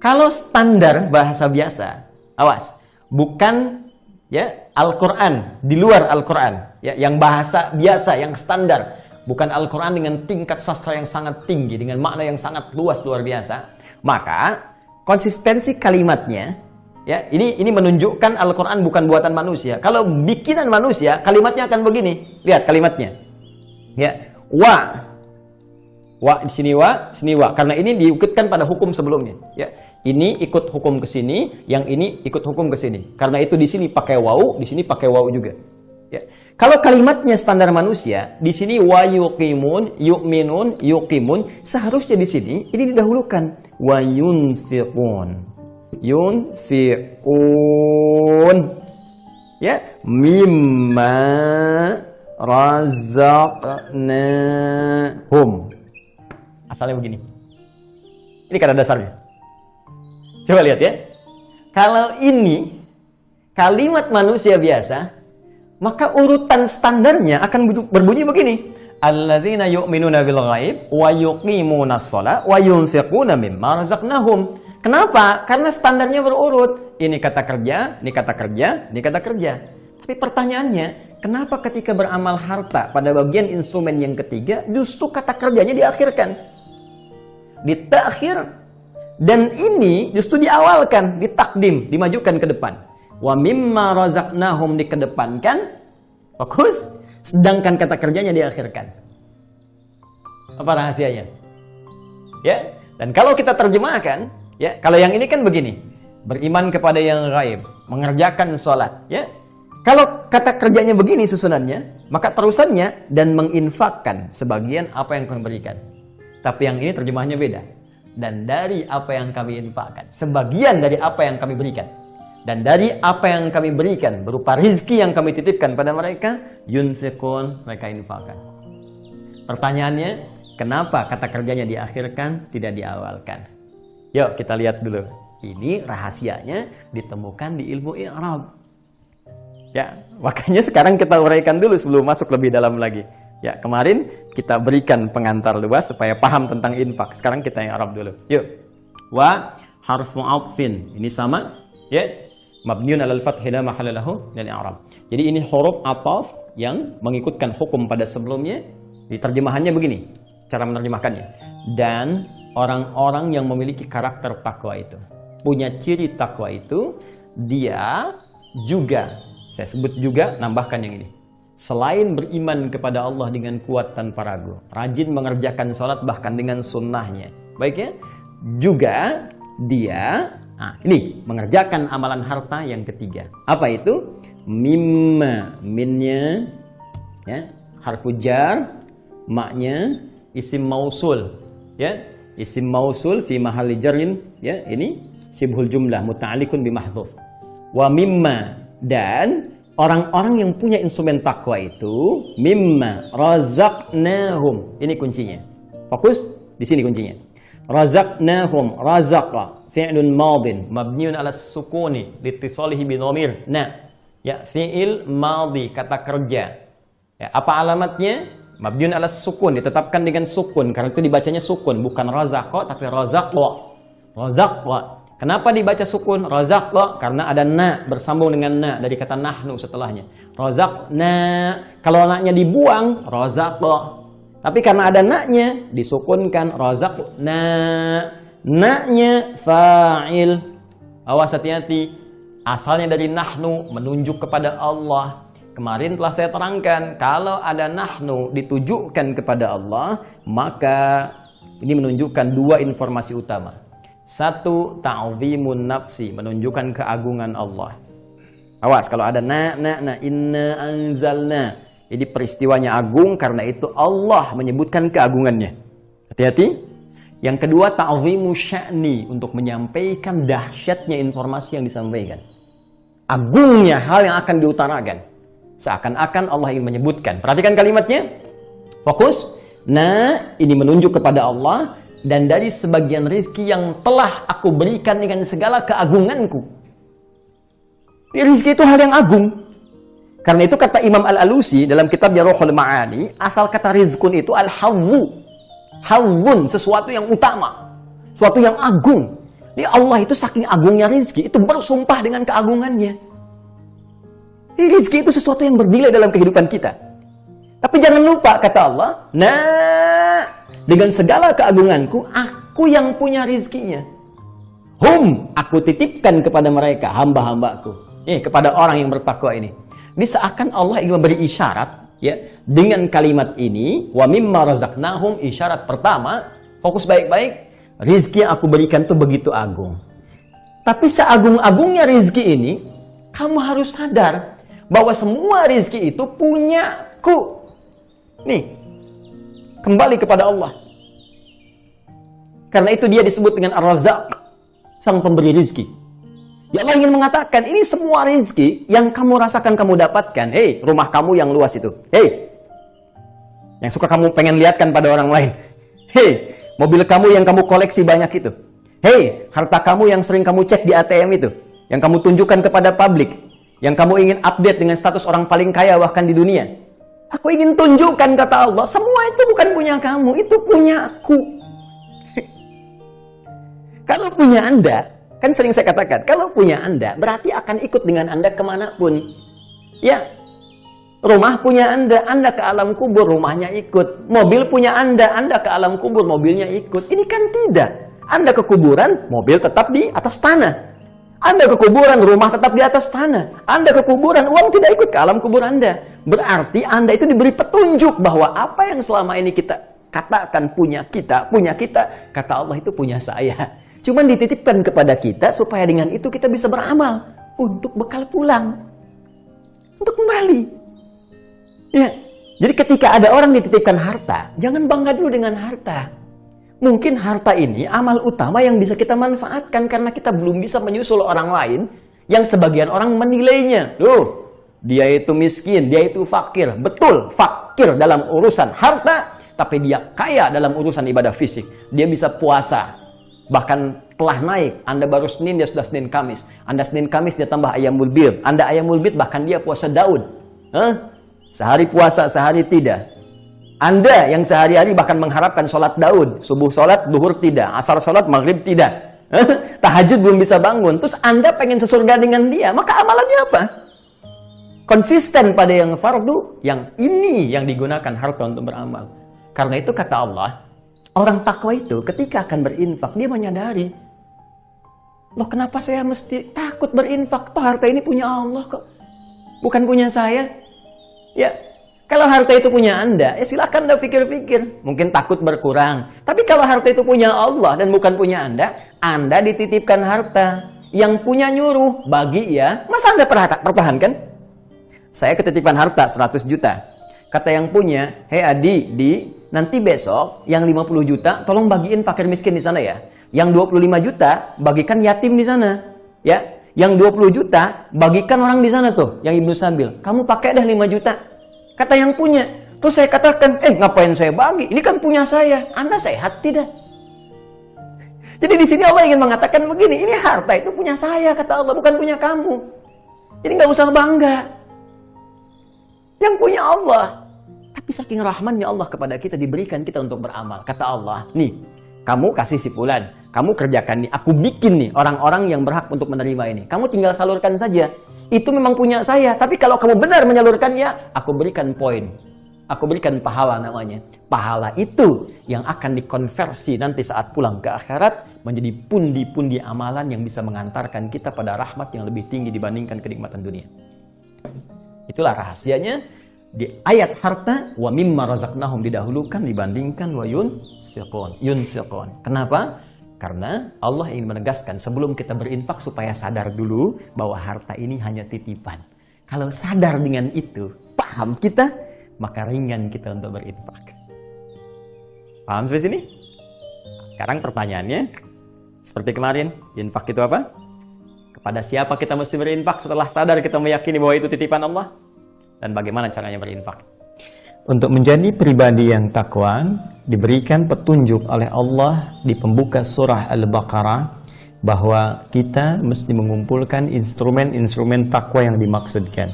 Kalau standar bahasa biasa, awas, bukan ya Al-Quran, di luar Al-Quran, ya, yang bahasa biasa, yang standar. Bukan Al-Quran dengan tingkat sastra yang sangat tinggi, dengan makna yang sangat luas, luar biasa. Maka, konsistensi kalimatnya, ya ini menunjukkan Al-Quran bukan buatan manusia. Kalau bikinan manusia, kalimatnya akan begini. Lihat kalimatnya. Ya, wa di sini wa. Karena ini diikutkan pada hukum sebelumnya. Ya, ini ikut hukum ke sini, yang ini ikut hukum ke sini. Karena itu di sini pakai waw, di sini pakai waw juga. Ya. Kalau kalimatnya standar manusia, di sini wa yuqimun, yu'minun, yuqimun, seharusnya di sini ini didahulukan wa yunfiqun. Yunfiqun. Ya, mimma razaqnahum. Asalnya begini. Ini kata dasarnya. Coba lihat ya. Kalau ini kalimat manusia biasa, maka urutan standarnya akan berbunyi begini. Alladzina yu'minuna bil ghaib wa yuqimunas shalah wa yunfiquna mimma razaqnahum. Kenapa? Karena standarnya berurut. Ini kata kerja, ini kata kerja, ini kata kerja. Tapi pertanyaannya, kenapa ketika beramal harta pada bagian instrumen yang ketiga justru kata kerjanya diakhirkan? Ditakhir. Dan ini justru diawalkan, ditakdim, dimajukan ke depan. Wa mimma razaqnahum dikedepankan, fokus, sedangkan kata kerjanya diakhirkan. Apa rahasianya? Ya, dan kalau kita terjemahkan, ya, kalau yang ini kan begini, beriman kepada yang gaib, mengerjakan sholat, ya. Kalau kata kerjanya begini susunannya, maka terusannya dan menginfakkan sebagian apa yang kau berikan. Tapi yang ini terjemahnya beda. dan dari apa yang kami infakkan. Sebagian dari apa yang kami berikan. Dan dari apa yang kami berikan berupa rizki yang kami titipkan pada mereka, yunfiqun, mereka infakkan. Pertanyaannya, kenapa kata kerjanya diakhirkan, tidak diawalkan? Yuk kita lihat dulu. Ini rahasianya ditemukan di ilmu i'rab. Ya, makanya sekarang kita uraikan dulu sebelum masuk lebih dalam lagi. Ya, kemarin kita berikan pengantar luas supaya paham tentang infak. Sekarang kita i'rab dulu. Yuk. Wa harfu 'atfin. Ini sama, ya. Mabniun 'alal fathi la mahalla lahu min i'rab. Jadi ini huruf ataf yang mengikutkan hukum pada sebelumnya. Di terjemahannya begini, cara menerjemahkannya. Dan orang-orang yang memiliki karakter takwa itu, punya ciri takwa itu, dia juga, saya sebut juga, nambahkan yang ini. Selain beriman kepada Allah dengan kuat tanpa ragu, rajin mengerjakan sholat bahkan dengan sunnahnya. Baiknya, juga dia, ini mengerjakan amalan harta yang ketiga. Apa itu? Mimma, minnya, ya, harfu jar, maknya isim mausul, ya, isim mausul fi mahalli jarrin, ya, ini sibhul jumlah muta'alliqun bi mahdhuf. Wa mimma, dan orang-orang yang punya instrumen takwa itu mimma razaqnahum. Ini kuncinya. Fokus di sini kuncinya. Razaqnahum, razaqa fi'lun madin mabniun 'ala sukuni litisalihi bi dhamir. Nah, ya, fi'il madhi, kata kerja. Ya, apa alamatnya? Mabniun 'ala sukun, ditetapkan dengan sukun karena itu dibacanya sukun, bukan razaqa tapi razaqwa. Razaqwa. Kenapa dibaca sukun? Razaqwa karena ada na bersambung dengan na dari kata nahnu setelahnya. Razaqna. Kalau na-nya dibuang, razaqwa. Tapi karena ada na-nya disukunkan, razaqna. Na-nya fa'il. Awas, hati-hati. Asalnya dari nahnu menunjuk kepada Allah. Kemarin telah saya terangkan, kalau ada nahnu ditujukan kepada Allah, maka ini menunjukkan dua informasi utama. Satu, ta'zimun nafsi, menunjukkan keagungan Allah. Awas, kalau ada na, inna anzalna. Jadi peristiwanya agung karena itu Allah menyebutkan keagungannya. Hati-hati. Yang kedua, ta'zimu sya'ni, untuk menyampaikan dahsyatnya informasi yang disampaikan. Agungnya hal yang akan diutarakan. Seakan-akan Allah ingin menyebutkan. Perhatikan kalimatnya. Fokus. Nah, ini menunjuk kepada Allah. Dan dari sebagian rezeki yang telah aku berikan dengan segala keagunganku. Rezeki itu hal yang agung. Karena itu kata Imam Al-Alusi dalam kitabnya Ruhul Ma'ani, asal kata rizkun itu al-hawwu. Hawwun, sesuatu yang utama. Sesuatu yang agung. Ini Allah itu saking agungnya rezeki, itu bersumpah dengan keagungannya. Rizki itu sesuatu yang bernilai dalam kehidupan kita. Tapi jangan lupa, kata Allah, nah, dengan segala keagunganku, aku yang punya rizkinya. Aku titipkan kepada mereka, hamba-hambaku. Kepada orang yang bertakwa ini. Ini seakan Allah ingin memberi isyarat, ya, dengan kalimat ini, wa mimma razaqnahum, isyarat pertama, fokus baik-baik, rizki yang aku berikan itu begitu agung. Tapi seagung-agungnya rizki ini, kamu harus sadar bahwa semua rizki itu punyaku. Nih, kembali kepada Allah. Karena itu dia disebut dengan Ar-Razzaq, sang pemberi rizki. Ya, Allah ingin mengatakan, ini semua rizki yang kamu rasakan, kamu dapatkan. Hei, rumah kamu yang luas itu. Hei, yang suka kamu pengen lihatkan pada orang lain. Hei, mobil kamu yang kamu koleksi banyak itu. Hei, harta kamu yang sering kamu cek di ATM itu. Yang kamu tunjukkan kepada publik. Yang kamu ingin update dengan status orang paling kaya bahkan di dunia. Aku ingin tunjukkan, kata Allah, semua itu bukan punya kamu, itu punya aku. Kalau punya Anda, kan sering saya katakan, kalau punya Anda, berarti akan ikut dengan Anda kemanapun. Ya, rumah punya Anda ke alam kubur, rumahnya ikut. Mobil punya Anda ke alam kubur, mobilnya ikut. Ini kan tidak. Anda ke kuburan, mobil tetap di atas tanah. Anda ke kuburan, rumah tetap di atas tanah. Anda ke kuburan, uang tidak ikut ke alam kubur Anda. Berarti Anda itu diberi petunjuk bahwa apa yang selama ini kita katakan punya kita, kata Allah itu punya saya. Cuman dititipkan kepada kita supaya dengan itu kita bisa beramal untuk bekal pulang. Untuk kembali. Ya. Jadi ketika ada orang dititipkan harta, jangan bangga dulu dengan harta. Mungkin harta ini amal utama yang bisa kita manfaatkan karena kita belum bisa menyusul orang lain yang sebagian orang menilainya. Loh, dia itu miskin, dia itu fakir. Betul, fakir dalam urusan harta, tapi dia kaya dalam urusan ibadah fisik. Dia bisa puasa. Bahkan telah naik. Anda baru Senin, dia sudah Senin Kamis. Anda Senin Kamis, dia tambah Ayyamul Bid. Anda Ayyamul Bid, bahkan dia puasa Daud. Sehari puasa, sehari tidak. Anda yang sehari-hari bahkan mengharapkan sholat Daud. Subuh sholat, duhur tidak. Asar sholat, maghrib tidak. Tahajud belum bisa bangun. Terus Anda pengen sesurga dengan dia. Maka amalannya apa? Konsisten pada yang fardu. Yang ini yang digunakan harta untuk beramal. Karena itu kata Allah, orang takwa itu ketika akan berinfak, dia menyadari, loh kenapa saya mesti takut berinfak? Toh harta ini punya Allah kok. Bukan punya saya. Ya, kalau harta itu punya Anda, ya silakan Anda pikir-pikir. Mungkin takut berkurang. Tapi kalau harta itu punya Allah dan bukan punya Anda dititipkan harta. Yang punya nyuruh, bagi ya. Masa Anda pertahankan? Saya ketitipan harta 100 juta. Kata yang punya, hei Adi, nanti besok yang 50 juta tolong bagiin fakir miskin di sana ya. Yang 25 juta bagikan yatim di sana. Ya. Yang 20 juta bagikan orang di sana tuh, yang Ibnu Sabil. Kamu pakai dah 5 juta. Kata yang punya. Terus saya katakan, ngapain saya bagi? Ini kan punya saya. Anda sehat tidak? Jadi di sini Allah ingin mengatakan begini, ini harta itu punya saya, kata Allah, bukan punya kamu. Jadi nggak usah bangga. Yang punya Allah. Tapi saking rahmannya Allah kepada kita, diberikan kita untuk beramal. Kata Allah, nih, kamu kasih si fulan, kamu kerjakan nih, aku bikin nih orang-orang yang berhak untuk menerima ini. Kamu tinggal salurkan saja. Itu memang punya saya, tapi kalau kamu benar menyalurkannya, aku berikan poin. Aku berikan pahala namanya. Pahala itu yang akan dikonversi nanti saat pulang ke akhirat menjadi pundi-pundi amalan yang bisa mengantarkan kita pada rahmat yang lebih tinggi dibandingkan kenikmatan dunia. Itulah rahasianya di ayat harta, wa mimma razaqnahum didahulukan dibandingkan wa yunfiqun. Kenapa? Karena Allah ingin menegaskan sebelum kita berinfak supaya sadar dulu bahwa harta ini hanya titipan. Kalau sadar dengan itu, paham kita, maka ringan kita untuk berinfak. Paham sampai sini? Sekarang pertanyaannya, seperti kemarin, infak itu apa? Kepada siapa kita mesti berinfak setelah sadar kita meyakini bahwa itu titipan Allah? Dan bagaimana caranya berinfak?
Untuk menjadi pribadi yang takwa, diberikan petunjuk oleh Allah di pembuka surah Al-Baqarah bahwa kita mesti mengumpulkan instrumen-instrumen takwa yang dimaksudkan.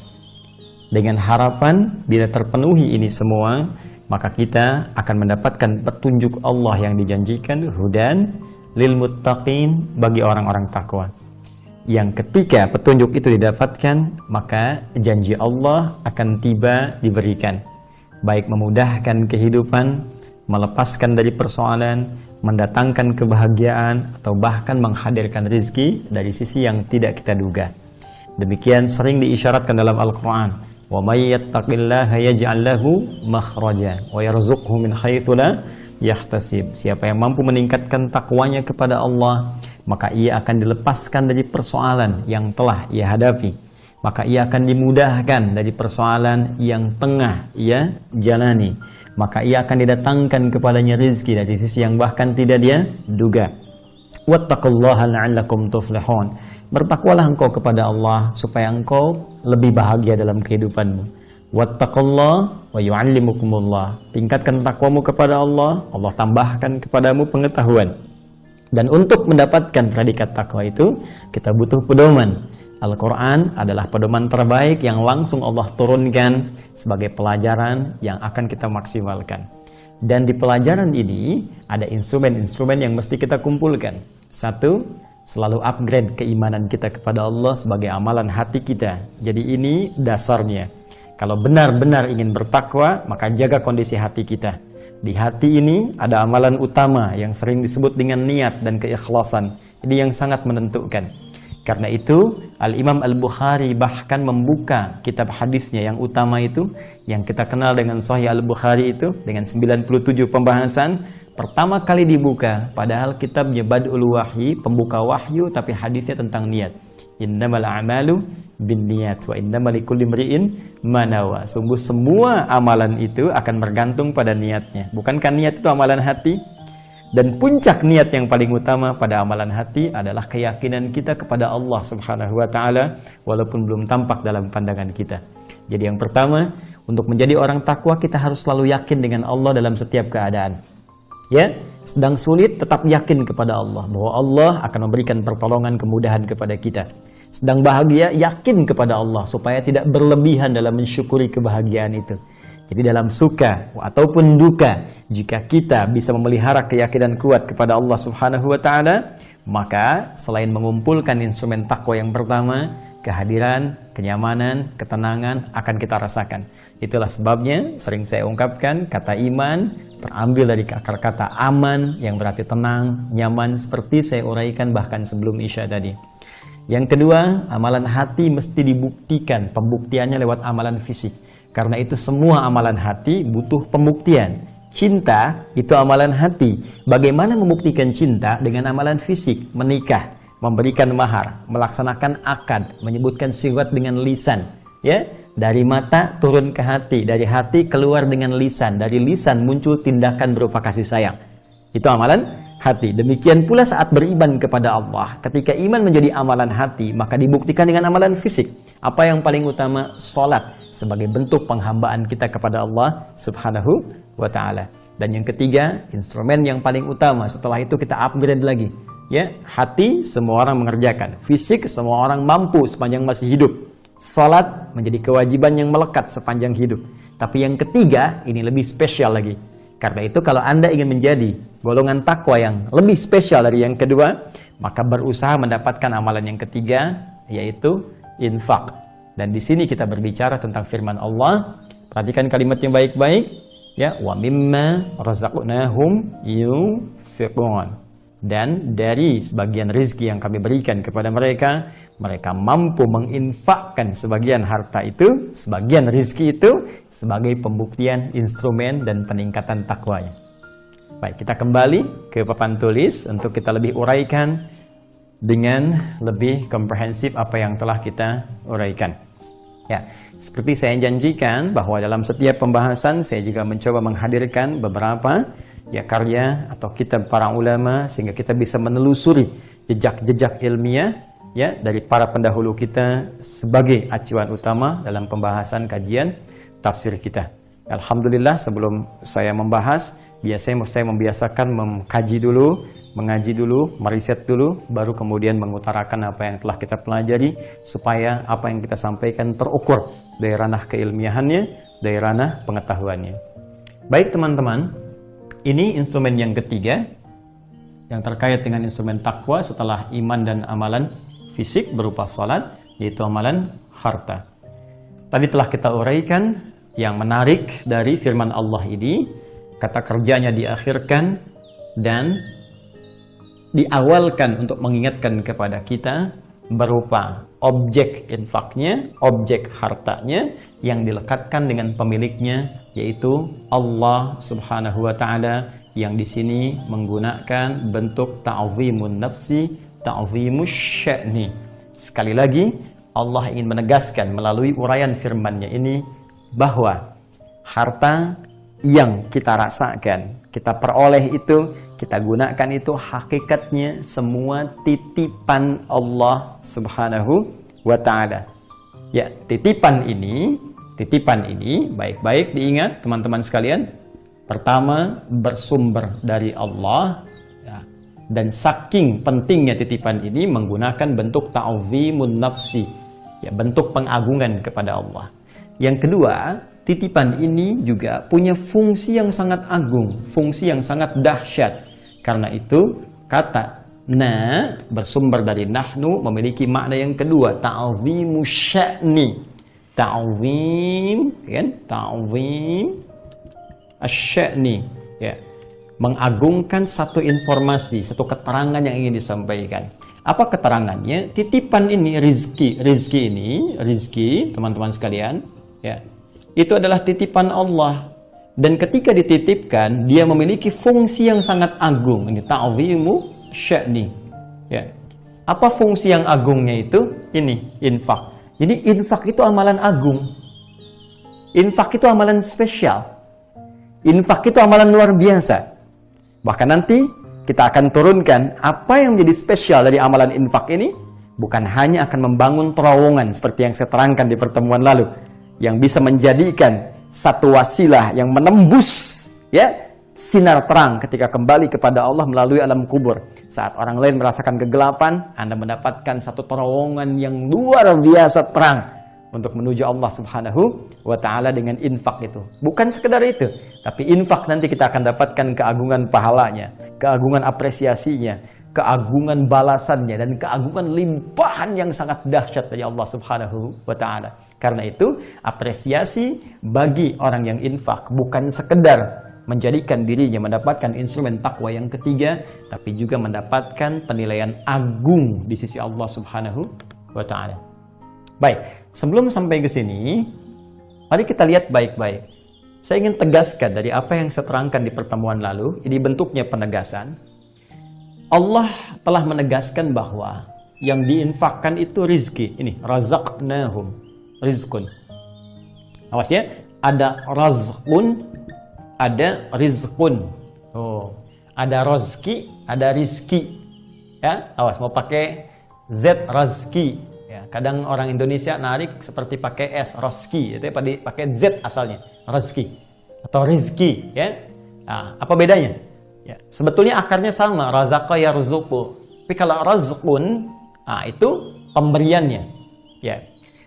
Dengan harapan bila terpenuhi ini semua, maka kita akan mendapatkan petunjuk Allah yang dijanjikan, hudan lil muttaqin, bagi orang-orang takwa. Yang ketika petunjuk itu didapatkan, maka janji Allah akan tiba diberikan. Baik memudahkan kehidupan, melepaskan dari persoalan, mendatangkan kebahagiaan, atau bahkan menghadirkan rizki dari sisi yang tidak kita duga. Demikian sering diisyaratkan dalam Al-Quran. Wa may yattaqillaha yaj'al lahu makhraja wa yarzuqhu min haitsu la yahtasib. Siapa yang mampu meningkatkan takwanya kepada Allah, maka ia akan dilepaskan dari persoalan yang telah ia hadapi. Maka ia akan dimudahkan dari persoalan yang tengah ia jalani. Maka ia akan didatangkan kepadanya rezeki dari sisi yang bahkan tidak dia duga. Wattaqullaha la'allakum tuflihun. Bertakwalah engkau kepada Allah supaya engkau lebih bahagia dalam kehidupanmu. Wattaqullaha wa yu'allimukumullah. Tingkatkan takwamu kepada Allah, Allah tambahkan kepadamu pengetahuan. Dan untuk mendapatkan predikat takwa itu, kita butuh pedoman. Al-Quran adalah pedoman terbaik yang langsung Allah turunkan sebagai pelajaran yang akan kita maksimalkan. Dan di pelajaran ini ada instrumen-instrumen yang mesti kita kumpulkan. Satu, selalu upgrade keimanan kita kepada Allah sebagai amalan hati kita. Jadi ini dasarnya. Kalau benar-benar ingin bertakwa, maka jaga kondisi hati kita. Di hati ini ada amalan utama yang sering disebut dengan niat dan keikhlasan. Ini yang sangat menentukan. Karena itu, Al-Imam Al-Bukhari bahkan membuka kitab hadisnya yang utama itu, yang kita kenal dengan Sahih Al-Bukhari itu, dengan 97 pembahasan, pertama kali dibuka, padahal kitabnya Bad'ul Wahyi, pembuka wahyu, tapi hadisnya tentang niat. Innamal a'malu binniyat wa innamal likulli imri'in ma nawa. Sungguh semua amalan itu akan bergantung pada niatnya. Bukankah niat itu amalan hati? Dan puncak niat yang paling utama pada amalan hati adalah keyakinan kita kepada Allah Subhanahu wa taala walaupun belum tampak dalam pandangan kita. Jadi yang pertama, untuk menjadi orang takwa kita harus selalu yakin dengan Allah dalam setiap keadaan. Ya, sedang sulit tetap yakin kepada Allah bahwa Allah akan memberikan pertolongan kemudahan kepada kita. Sedang bahagia yakin kepada Allah supaya tidak berlebihan dalam mensyukuri kebahagiaan itu. Jadi dalam suka ataupun duka, jika kita bisa memelihara keyakinan kuat kepada Allah Subhanahu wa taala, maka selain mengumpulkan instrumen takwa yang pertama, kehadiran, kenyamanan, ketenangan akan kita rasakan. Itulah sebabnya sering saya ungkapkan kata iman terambil dari akar kata aman yang berarti tenang, nyaman, seperti saya uraikan bahkan sebelum Isya tadi. Yang kedua, amalan hati mesti dibuktikan, pembuktiannya lewat amalan fisik. Karena itu semua amalan hati butuh pembuktian. Cinta itu amalan hati. Bagaimana membuktikan cinta? Dengan amalan fisik, menikah, memberikan mahar, melaksanakan akad, menyebutkan siwat dengan lisan. Ya, dari mata turun ke hati, dari hati keluar dengan lisan, dari lisan muncul tindakan berupa kasih sayang. Itu amalan hati. Demikian pula saat beriman kepada Allah. Ketika iman menjadi amalan hati, maka dibuktikan dengan amalan fisik. Apa yang paling utama? Salat sebagai bentuk penghambaan kita kepada Allah Subhanahu wa taala. Dan yang ketiga, instrumen yang paling utama, setelah itu kita upgrade lagi. Ya, hati semua orang mengerjakan, fisik semua orang mampu sepanjang masih hidup. Salat menjadi kewajiban yang melekat sepanjang hidup. Tapi yang ketiga, ini lebih spesial lagi. Karena itu kalau Anda ingin menjadi golongan takwa yang lebih spesial dari yang kedua, maka berusaha mendapatkan amalan yang ketiga, yaitu infak. Dan di sini kita berbicara tentang firman Allah. Perhatikan kalimat yang baik-baik, ya, wa mimma razaqnahum yunfiqun. Dan dari sebagian rizki yang kami berikan kepada mereka, mereka mampu menginfakkan sebagian harta itu, sebagian rizki itu sebagai pembuktian instrumen dan peningkatan takwanya. Baik, kita kembali ke papan tulis untuk kita lebih uraikan dengan lebih komprehensif apa yang telah kita uraikan. Ya, seperti saya janjikan bahwa dalam setiap pembahasan saya juga mencoba menghadirkan beberapa karya atau kitab para ulama sehingga kita bisa menelusuri jejak-jejak ilmiah ya dari para pendahulu kita sebagai acuan utama dalam pembahasan kajian tafsir kita. Alhamdulillah, sebelum saya membahas, biasanya saya membiasakan mengkaji dulu, mengaji dulu, meriset dulu, baru kemudian mengutarakan apa yang telah kita pelajari supaya apa yang kita sampaikan terukur dari ranah keilmiahannya, dari ranah pengetahuannya. Baik teman-teman, ini instrumen yang ketiga yang terkait dengan instrumen takwa setelah iman dan amalan fisik berupa salat, yaitu amalan harta. Tadi telah kita uraikan yang menarik dari firman Allah ini, kata kerjanya diakhirkan dan diawalkan untuk mengingatkan kepada kita berupa objek infaknya, objek hartanya yang dilekatkan dengan pemiliknya, yaitu Allah Subhanahu wa taala, yang di sini menggunakan bentuk ta'zimun nafsi, ta'zimus sya'ni. Sekali lagi Allah ingin menegaskan melalui uraian firman-Nya ini bahwa harta yang kita rasakan, kita peroleh itu, kita gunakan itu, hakikatnya semua titipan Allah Subhanahu wa ta'ala. Ya, titipan ini baik-baik diingat teman-teman sekalian. Pertama, bersumber dari Allah ya. Dan saking pentingnya titipan ini menggunakan bentuk ta'zimun nafsi, ya, bentuk pengagungan kepada Allah. Yang kedua, titipan ini juga punya fungsi yang sangat agung, fungsi yang sangat dahsyat. Karena itu, kata na bersumber dari nahnu memiliki makna yang kedua, ta'zimu sya'ni. Ta'zim, kan? Ta'zim asy-sya'ni, ya. Mengagungkan satu informasi, satu keterangan yang ingin disampaikan. Apa keterangannya? Titipan ini, rizki teman-teman sekalian, ya, itu adalah titipan Allah. Dan ketika dititipkan, dia memiliki fungsi yang sangat agung. Ini ta'zimu sya'ni. Ya. Apa fungsi yang agungnya itu? Ini, infak. Jadi infak itu amalan agung. Infak itu amalan spesial. Infak itu amalan luar biasa.
Bahkan nanti kita akan turunkan apa yang menjadi spesial dari amalan infak ini, bukan hanya akan membangun terowongan seperti yang saya terangkan di pertemuan lalu, yang bisa menjadikan satu wasilah yang menembus ya sinar terang ketika kembali kepada Allah melalui alam kubur. Saat orang lain merasakan kegelapan, Anda mendapatkan satu terowongan yang luar biasa terang untuk menuju Allah Subhanahu wa Ta'ala dengan infak itu. Bukan sekedar itu, tapi infak nanti kita akan dapatkan keagungan pahalanya, keagungan apresiasinya, keagungan balasannya, dan keagungan limpahan yang sangat dahsyat dari Allah Subhanahu wa Ta'ala. Karena itu, apresiasi bagi orang yang infak bukan sekedar menjadikan dirinya mendapatkan instrumen takwa yang ketiga, tapi juga mendapatkan penilaian agung di sisi Allah Subhanahu wa Ta'ala. Baik, sebelum sampai ke sini, mari kita lihat baik-baik. Saya ingin tegaskan dari apa yang saya terangkan di pertemuan lalu, ini bentuknya penegasan. Allah telah menegaskan bahwa yang diinfakkan itu rizki. Ini, razaqnahum, rizkun. Awas ya, ada razqun, ada rizqun. Oh, ada rozki, ada rizki. Ya, awas mau pakai Z razki. Ya, kadang orang Indonesia narik seperti pakai S, rozki, itu pakai Z asalnya, rezeki atau rizki, ya. Nah, apa bedanya? Ya, sebetulnya akarnya sama, razaqa yarzuqu. Tapi kalau razqun, nah itu pemberiannya. Ya.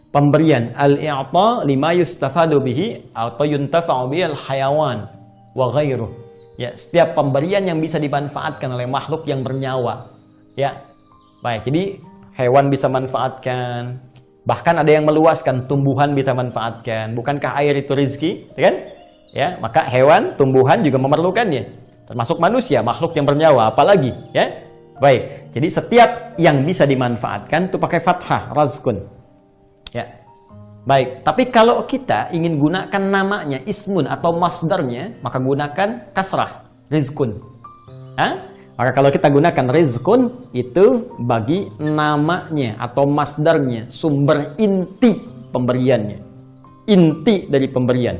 Pemberian al-i'ta lima yustafadu bihi atau yuntafa'u bihi al-hayawan wa ghairuh. Ya, setiap pemberian yang bisa dimanfaatkan oleh makhluk yang bernyawa. Ya. Baik, jadi hewan bisa manfaatkan, bahkan ada yang meluaskan, tumbuhan bisa manfaatkan. Bukankah air itu rizki, kan? Ya, maka hewan, tumbuhan juga memerlukannya, termasuk manusia, makhluk yang bernyawa, apalagi, ya. Baik, jadi setiap yang bisa dimanfaatkan itu pakai fathah, razkun. Ya, baik. Tapi kalau kita ingin gunakan namanya, ismun atau masdarnya, maka gunakan kasrah, rizkun. Hah? Maka kalau kita gunakan rizkun, itu bagi namanya atau masdarnya, sumber inti pemberiannya. Inti dari pemberian.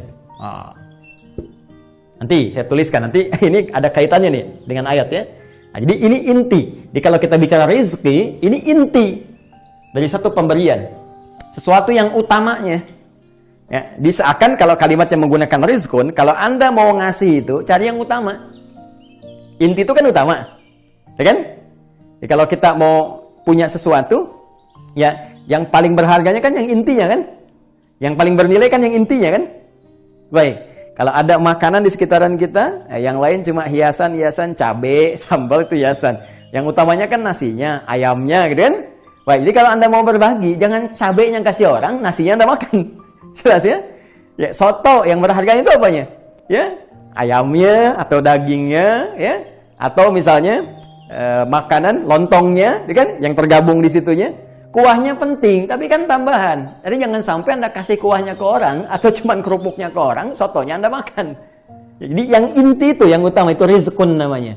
Nanti saya tuliskan, nanti ini ada kaitannya nih dengan ayat ya. Nah, jadi ini inti. Jadi kalau kita bicara rizki, ini inti dari satu pemberian. Sesuatu yang utamanya. Ya, diseakan kalau kalimatnya menggunakan rizkun, kalau Anda mau ngasih itu, cari yang utama. Inti itu kan utama, ya kan? Jadi kalau kita mau punya sesuatu, ya yang paling berharganya kan yang intinya kan? Yang paling bernilai kan yang intinya kan? Baik, kalau ada makanan di sekitaran kita, yang lain cuma hiasan-hiasan, cabai, sambal itu hiasan. Yang utamanya kan nasinya, ayamnya, gitu kan? Baik, jadi kalau Anda mau berbagi, jangan cabainya kasih orang, nasinya Anda makan. Jelas ya? Ya, soto yang berharganya itu apanya? Ya, ayamnya atau dagingnya, ya, atau misalnya makanan lontongnya, kan, yang tergabung di situnya. Kuahnya penting, tapi kan tambahan. Jadi jangan sampai Anda kasih kuahnya ke orang atau cuman kerupuknya ke orang, sotonya Anda makan. Jadi yang inti itu, yang utama itu rizkun namanya.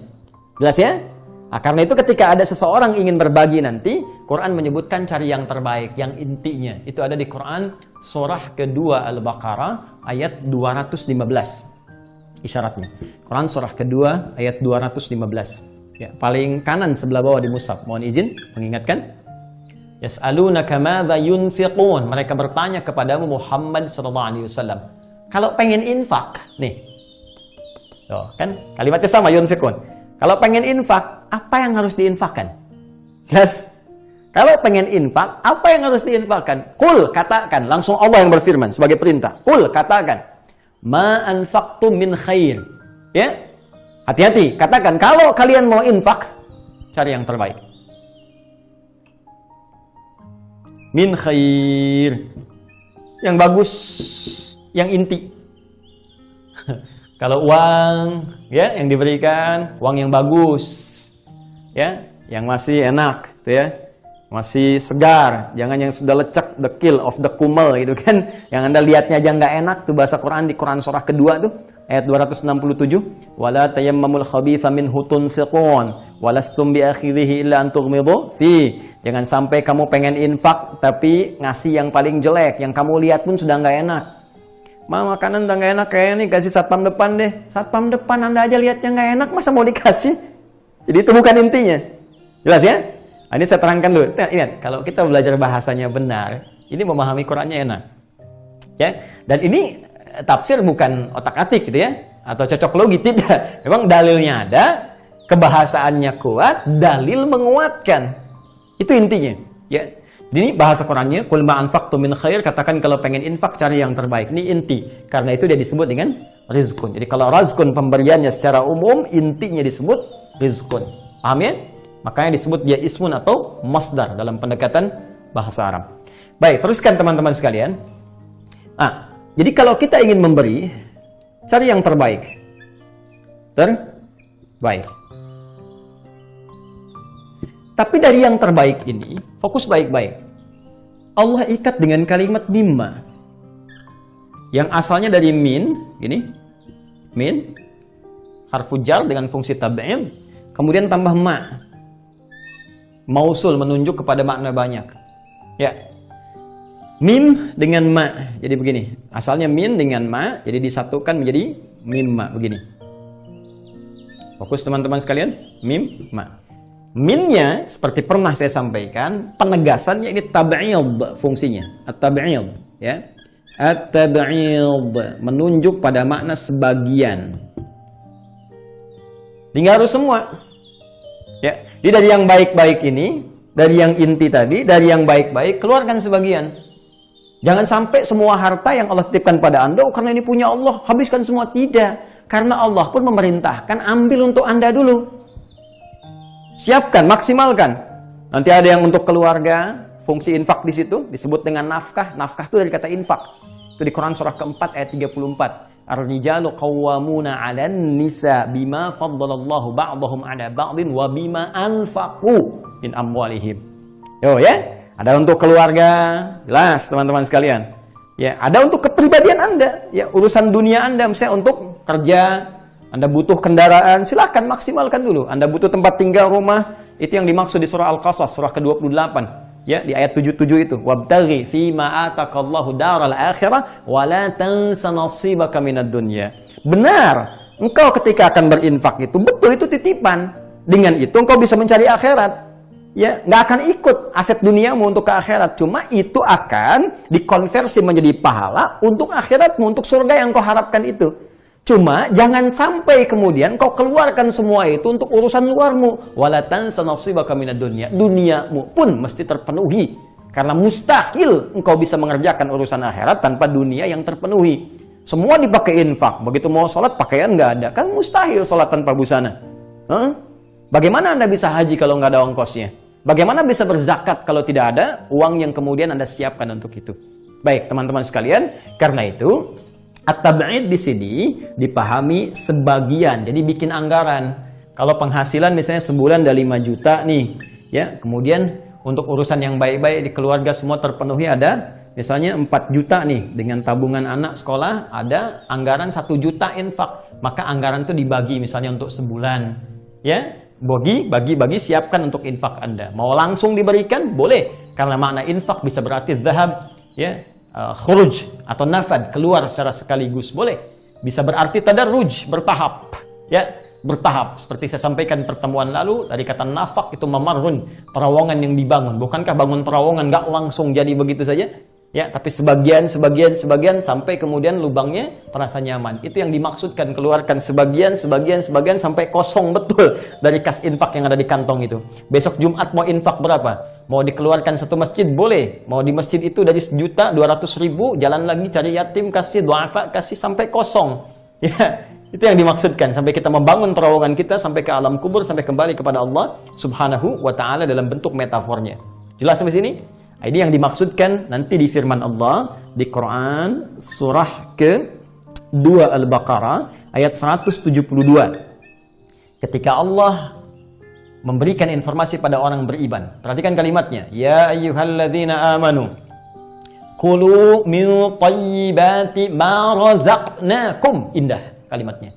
Jelas ya? Nah, karena itu ketika ada seseorang ingin berbagi nanti, Quran menyebutkan cari yang terbaik, yang intinya. Itu ada di Quran surah kedua Al-Baqarah ayat 215. Isyaratnya. Quran surah kedua ayat 215. Ya, paling kanan sebelah bawah di mushaf. Mohon izin mengingatkan. Yas'alunaka madza yunfiqun. Mereka bertanya kepadamu Muhammad sallallahu alaihi wasallam. Kalau pengen infak, nih. Tuh, kan kalimatnya sama yunfiqun. Kalau pengen infak, apa yang harus diinfakkan? Jelas. Kalau pengen infak, apa yang harus diinfakkan? Qul, katakan. Langsung Allah yang berfirman sebagai perintah. Qul, katakan. Ma anfaqtum min khair. Ya. Hati-hati, katakan kalau kalian mau infak, cari yang terbaik. Min khair. Yang bagus, yang inti. Kalau uang, ya, yang diberikan, uang yang bagus. Ya, yang masih enak, gitu ya. Masih segar, jangan yang sudah lecek, the kill of the kumel gitu kan. Yang Anda lihatnya aja nggak enak, tuh bahasa Quran di Quran surah kedua tuh ayat 267. Wala tayammamul khabitha minhu tunfiqun walastum biakhirihi illa an tughmidu fi. Jangan sampai kamu pengen infak tapi ngasih yang paling jelek, yang kamu lihat pun sudah nggak enak. Makanan udah nggak enak kayak ini, kasih satpam depan deh. Satpam depan Anda aja lihatnya nggak enak, masa mau dikasih? Jadi itu bukan intinya. Jelas ya? Nah, ini saya terangkan dulu. Nah, ingat, kalau kita belajar bahasanya benar, ini memahami Qur'annya enak. Ya, dan ini tafsir bukan otak-atik gitu ya, atau cocok logi, tidak. Memang dalilnya ada, kebahasaannya kuat, dalil menguatkan. Itu intinya, ya. Jadi ini bahasa Qur'annya, qul ma anfaqtum min khair, katakan kalau pengen infak cari yang terbaik. Ini inti. Karena itu dia disebut dengan rizqun. Jadi kalau rizqun pemberiannya secara umum, intinya disebut rizqun. Paham ya? Makanya disebut dia ismun atau masdar dalam pendekatan bahasa Arab. Baik, teruskan teman-teman sekalian. Nah, jadi kalau kita ingin memberi, cari yang terbaik. Terbaik. Tapi dari yang terbaik ini, fokus baik-baik. Allah ikat dengan kalimat mimma. Yang asalnya dari min, gini. Min, harfu jar dengan fungsi tab'id, kemudian tambah ma. Mausul menunjuk kepada makna banyak. Ya. Mim dengan ma. Jadi begini, asalnya min dengan ma, jadi disatukan menjadi mimma, begini. Fokus teman-teman sekalian, mim, ma. Minnya, seperti pernah saya sampaikan, penegasannya ini tab'id fungsinya. At-tab'id, ya. At-tab'id, menunjuk pada makna sebagian. Nggak harus semua. Ya. Jadi dari yang baik-baik ini, dari yang inti tadi, dari yang baik-baik, keluarkan sebagian. Jangan sampai semua harta yang Allah titipkan pada Anda, karena ini punya Allah, habiskan semua. Tidak. Karena Allah pun memerintahkan, ambil untuk Anda dulu. Siapkan, maksimalkan. Nanti ada yang untuk keluarga, fungsi infak di situ disebut dengan nafkah. Nafkah itu dari kata infak. Itu di Quran surah keempat ayat 34. Ar-rijalu qawwamuna 'alan nisa bima faddalallahu ba'dahum 'ala ba'din wa bima anfaqu min amwalihim. Yo ya, ada untuk keluarga, jelas teman-teman sekalian. Ya, ada untuk kepribadian Anda, ya urusan dunia Anda, misalnya untuk kerja, Anda butuh kendaraan, silahkan maksimalkan dulu. Anda butuh tempat tinggal, rumah, itu yang dimaksud di surah Al-Qasas, surah ke-28. Ya, di ayat 77 itu. Wabtaghi fima ataqallahu daral akhirah wa la tansa nasibaka minad dunya. Benar, engkau ketika akan berinfak itu, betul itu titipan. Dengan itu engkau bisa mencari akhirat. Ya, nggak akan ikut aset duniamu untuk ke akhirat. Cuma itu akan dikonversi menjadi pahala untuk akhiratmu, untuk surga yang kau harapkan itu. Cuma jangan sampai kemudian kau keluarkan semua itu untuk urusan luarmu. Wala tansa nasibaka minad dunya. Duniamu pun mesti terpenuhi. Karena mustahil engkau bisa mengerjakan urusan akhirat tanpa dunia yang terpenuhi. Semua dipakai infak. Begitu mau sholat pakaian nggak ada. Kan mustahil sholat tanpa busana. Bagaimana Anda bisa haji kalau nggak ada ongkosnya? Bagaimana bisa berzakat kalau tidak ada uang yang kemudian Anda siapkan untuk itu? Baik teman-teman sekalian, karena itu at-tab'id di sini dipahami sebagian. Jadi bikin anggaran. Kalau penghasilan misalnya sebulan ada 5 juta nih, ya. Kemudian untuk urusan yang baik-baik di keluarga semua terpenuhi, ada misalnya 4 juta nih dengan tabungan anak sekolah, ada anggaran 1 juta infak. Maka anggaran itu dibagi misalnya untuk sebulan, ya. Bagi siapkan untuk infak Anda. Mau langsung diberikan boleh, karena makna infak bisa berarti zahab, ya. Khuruj atau nafad, keluar secara sekaligus boleh. Bisa berarti tadarruj, bertahap, ya, bertahap. Seperti saya sampaikan pertemuan lalu, dari kata nafak itu mamarrun, terowongan yang dibangun. Bukankah bangun terowongan nggak langsung jadi begitu saja? Ya, tapi sebagian sampai kemudian lubangnya terasa nyaman. Itu yang dimaksudkan, keluarkan sebagian sampai kosong betul dari kas infak yang ada di kantong itu. Besok Jumat mau infak berapa? Mau dikeluarkan satu masjid boleh. Mau di masjid itu dari 1.200.000, jalan lagi cari yatim, kasih du'afa, kasih sampai kosong. Ya, itu yang dimaksudkan, sampai kita membangun terowongan kita sampai ke alam kubur, sampai kembali kepada Allah Subhanahu wa taala dalam bentuk metafornya. Jelas sampai sini? Ini yang dimaksudkan nanti di firman Allah di Quran surah ke-2 Al-Baqarah ayat 172. Ketika Allah memberikan informasi pada orang beriman. Perhatikan kalimatnya. Ya ayyuhalladzina amanu kulu min thayyibati ma razaqnakum. Indah kalimatnya.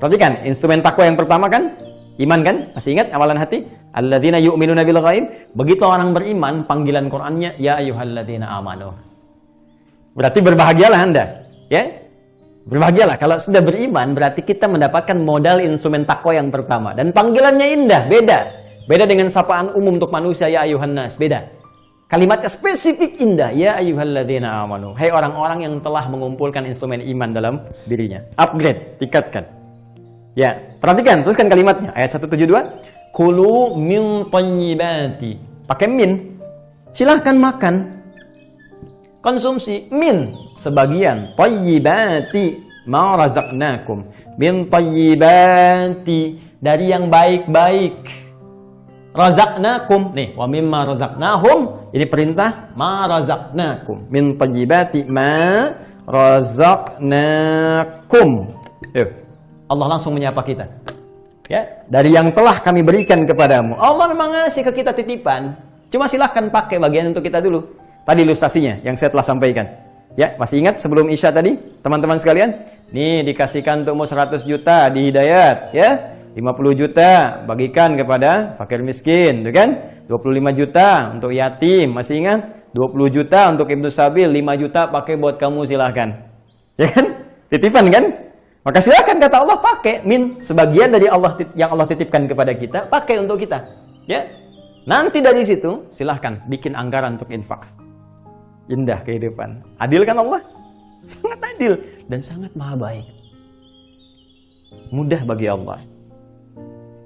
Perhatikan, instrumen takwa yang pertama kan iman kan? Masih ingat amalan hati? Alladzina yu'minuna bil ghaib. Begitu orang beriman, panggilan Qur'annya ya ayyuhalladzina amanu. Berarti berbahagialah Anda. Ya, berbahagialah kalau sudah beriman, berarti kita mendapatkan modal instrumen takwa yang pertama. Dan panggilannya indah, beda. Beda dengan sapaan umum untuk manusia, ya ayuhan nas, beda. Kalimatnya spesifik indah, ya ayyuhalladzina amanu. Hai orang-orang yang telah mengumpulkan instrumen iman dalam dirinya. Upgrade, tingkatkan. Ya, perhatikan, teruskan kalimatnya. Ayat 172. Kulu min thayyibati. Pakai min. Silahkan makan. Konsumsi min sebagian. Thayyibati ma razaqnakum. Min thayyibati, dari yang baik-baik. Razaqnakum. Nih, wa mimma razaqnahum. Ini perintah ma razaqnakum. Min thayyibati ma razaqnakum. Yuk. Allah langsung menyapa kita. Ya, dari yang telah kami berikan kepadamu. Allah memang ngasih ke kita titipan. Cuma silahkan pakai bagian untuk kita dulu. Tadi ilustrasinya yang saya telah sampaikan. Ya, masih ingat sebelum Isya tadi, teman-teman sekalian? Nih, dikasihkan untukmu 100 juta di Hidayat, ya. 50 juta bagikan kepada fakir miskin, kan? 25 juta untuk yatim, masih ingat? 20 juta untuk Ibnu Sabil, 5 juta pakai buat kamu, silahkan. Ya kan? Titipan kan? Maka silakan kata Allah, pakai min sebagian dari Allah yang Allah titipkan kepada kita, pakai untuk kita. Ya. Nanti dari situ silahkan bikin anggaran untuk infak. Indah kehidupan. Adil kan Allah? Sangat adil dan sangat maha baik. Mudah bagi Allah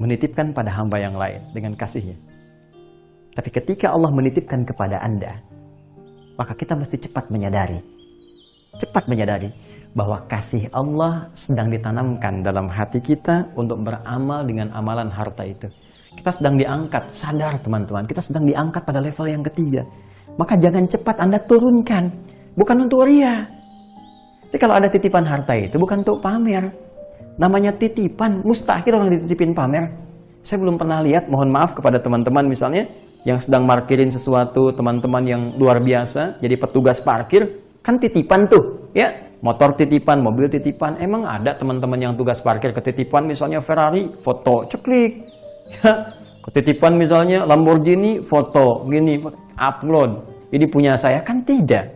menitipkan pada hamba yang lain dengan kasihnya. Tapi ketika Allah menitipkan kepada Anda, maka kita mesti cepat menyadari bahwa kasih Allah sedang ditanamkan dalam hati kita untuk beramal dengan amalan harta itu. Kita sedang diangkat, sadar teman-teman, kita sedang diangkat pada level yang ketiga. Maka jangan cepat Anda turunkan, bukan untuk ria. Jadi kalau ada titipan harta itu bukan untuk pamer. Namanya titipan, mustahil orang dititipin pamer. Saya belum pernah lihat, mohon maaf kepada teman-teman misalnya, yang sedang parkirin sesuatu, teman-teman yang luar biasa, jadi petugas parkir, kan titipan tuh, ya. Motor titipan, mobil titipan. Emang ada teman-teman yang tugas parkir ketitipan misalnya Ferrari, foto, ceklik. Ya, ketitipan misalnya Lamborghini, foto, gini, upload. Ini punya saya, kan tidak.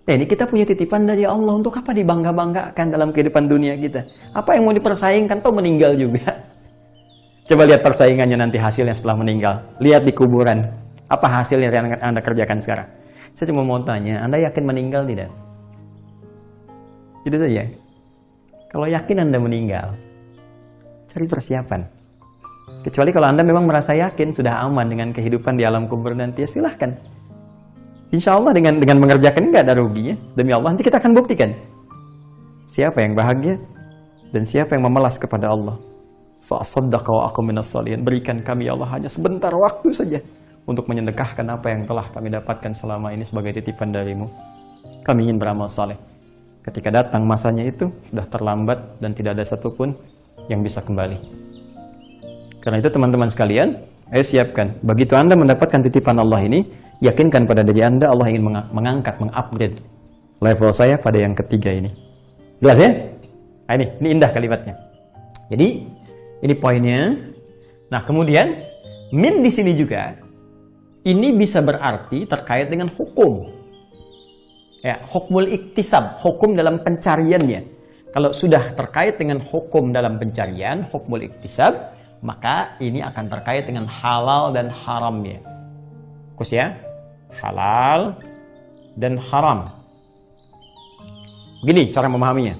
Nah, ini kita punya titipan dari Allah. Untuk apa dibangga-banggakan dalam kehidupan dunia kita? Apa yang mau dipersaingkan? Toh meninggal juga. Coba lihat persaingannya nanti hasilnya setelah meninggal. Lihat di kuburan. Apa hasilnya yang Anda kerjakan sekarang? Saya cuma mau tanya, Anda yakin meninggal tidak? Itu saja. Kalau yakin Anda meninggal, cari persiapan. Kecuali kalau Anda memang merasa yakin sudah aman dengan kehidupan di alam kubur nanti, ya silahkan. Insya Allah dengan mengerjakan ini nggak ada ruginya. Demi Allah, nanti kita akan buktikan siapa yang bahagia dan siapa yang memelas kepada Allah. Fa'asaddaqa wa aku minas shalihin. Berikan kami ya Allah hanya sebentar waktu saja untuk menyedekahkan apa yang telah kami dapatkan selama ini sebagai titipan darimu. Kami ingin beramal saleh. Ketika datang masanya itu, sudah terlambat dan tidak ada satupun yang bisa kembali. Karena itu teman-teman sekalian, ayo siapkan. Begitu Anda mendapatkan titipan Allah ini, yakinkan pada diri Anda, Allah ingin mengangkat, mengupgrade level saya pada yang ketiga ini. Jelas ya? Nah, ini indah kalimatnya. Jadi, ini poinnya. Nah, kemudian, min di sini juga, ini bisa berarti terkait dengan hukum. Ya, hukmul iktisab, hukum dalam pencariannya. Kalau sudah terkait dengan hukum dalam pencarian, hukmul iktisab, maka ini akan terkait dengan halal dan haramnya. Fokus ya, halal dan haram. Begini cara memahaminya.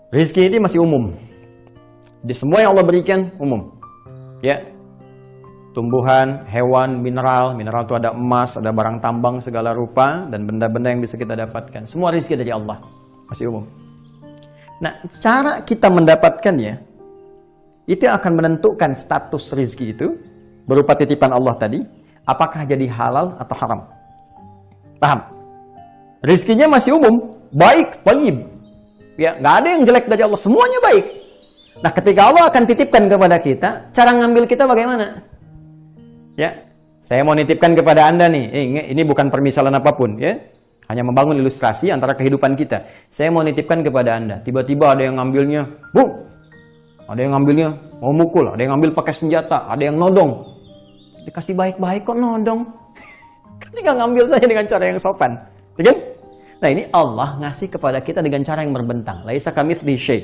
Rizki ini masih umum. Di semua yang Allah berikan umum. Ya. Tumbuhan, hewan, mineral itu ada emas, ada barang tambang segala rupa, dan benda-benda yang bisa kita dapatkan. Semua rezeki dari Allah, masih umum. Nah, cara kita mendapatkannya, itu akan menentukan status rezeki itu, berupa titipan Allah tadi, apakah jadi halal atau haram. Paham? Rezekinya masih umum, baik, thayyib. Ya, nggak ada yang jelek dari Allah, semuanya baik. Nah, ketika Allah akan titipkan kepada kita, cara ngambil kita bagaimana? Ya, saya mau nitipkan kepada Anda nih, ini bukan permisalan apapun, ya. Hanya membangun ilustrasi antara kehidupan kita. Saya mau nitipkan kepada Anda, tiba-tiba ada yang ngambilnya, ada yang ngambilnya mau mukul, ada yang ngambil pakai senjata, ada yang nodong. Dikasih baik-baik kok nodong. Kan tinggal ngambil saja dengan cara yang sopan, ya kan? Nah ini Allah ngasih kepada kita dengan cara yang berbentang. Laisa kamitslihi syai'.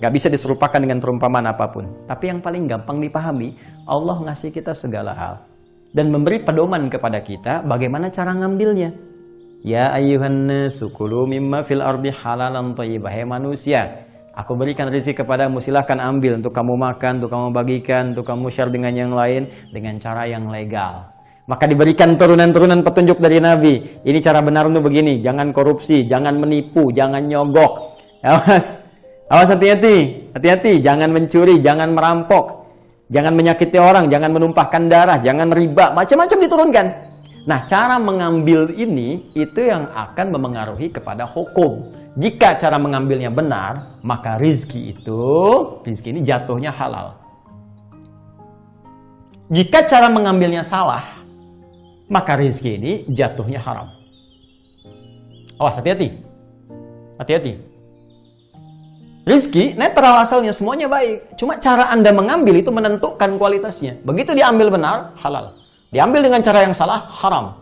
Gak bisa diserupakan dengan perumpamaan apapun. Tapi yang paling gampang dipahami, Allah ngasih kita segala hal. Dan memberi pedoman kepada kita bagaimana cara ngambilnya. Ya ayyuhan nasu kulu mimma fil ardi halalan thayyibah. Hai manusia, aku berikan rezeki kepadamu, silahkan ambil untuk kamu makan, untuk kamu bagikan, untuk kamu share dengan yang lain dengan cara yang legal. Maka diberikan turunan-turunan petunjuk dari Nabi. Ini cara benar untuk begini, jangan korupsi, jangan menipu, jangan nyogok. Awas, awas hati-hati, hati-hati, jangan mencuri, jangan merampok, jangan menyakiti orang, jangan menumpahkan darah, jangan riba, macam-macam diturunkan. Nah, cara mengambil ini itu yang akan memengaruhi kepada hukum. Jika cara mengambilnya benar, maka rizki ini jatuhnya halal. Jika cara mengambilnya salah, maka rizki ini jatuhnya haram. Awas, hati-hati. Hati-hati. Rizki netral asalnya, semuanya baik. Cuma cara Anda mengambil itu menentukan kualitasnya. Begitu diambil benar, halal. Diambil dengan cara yang salah, haram.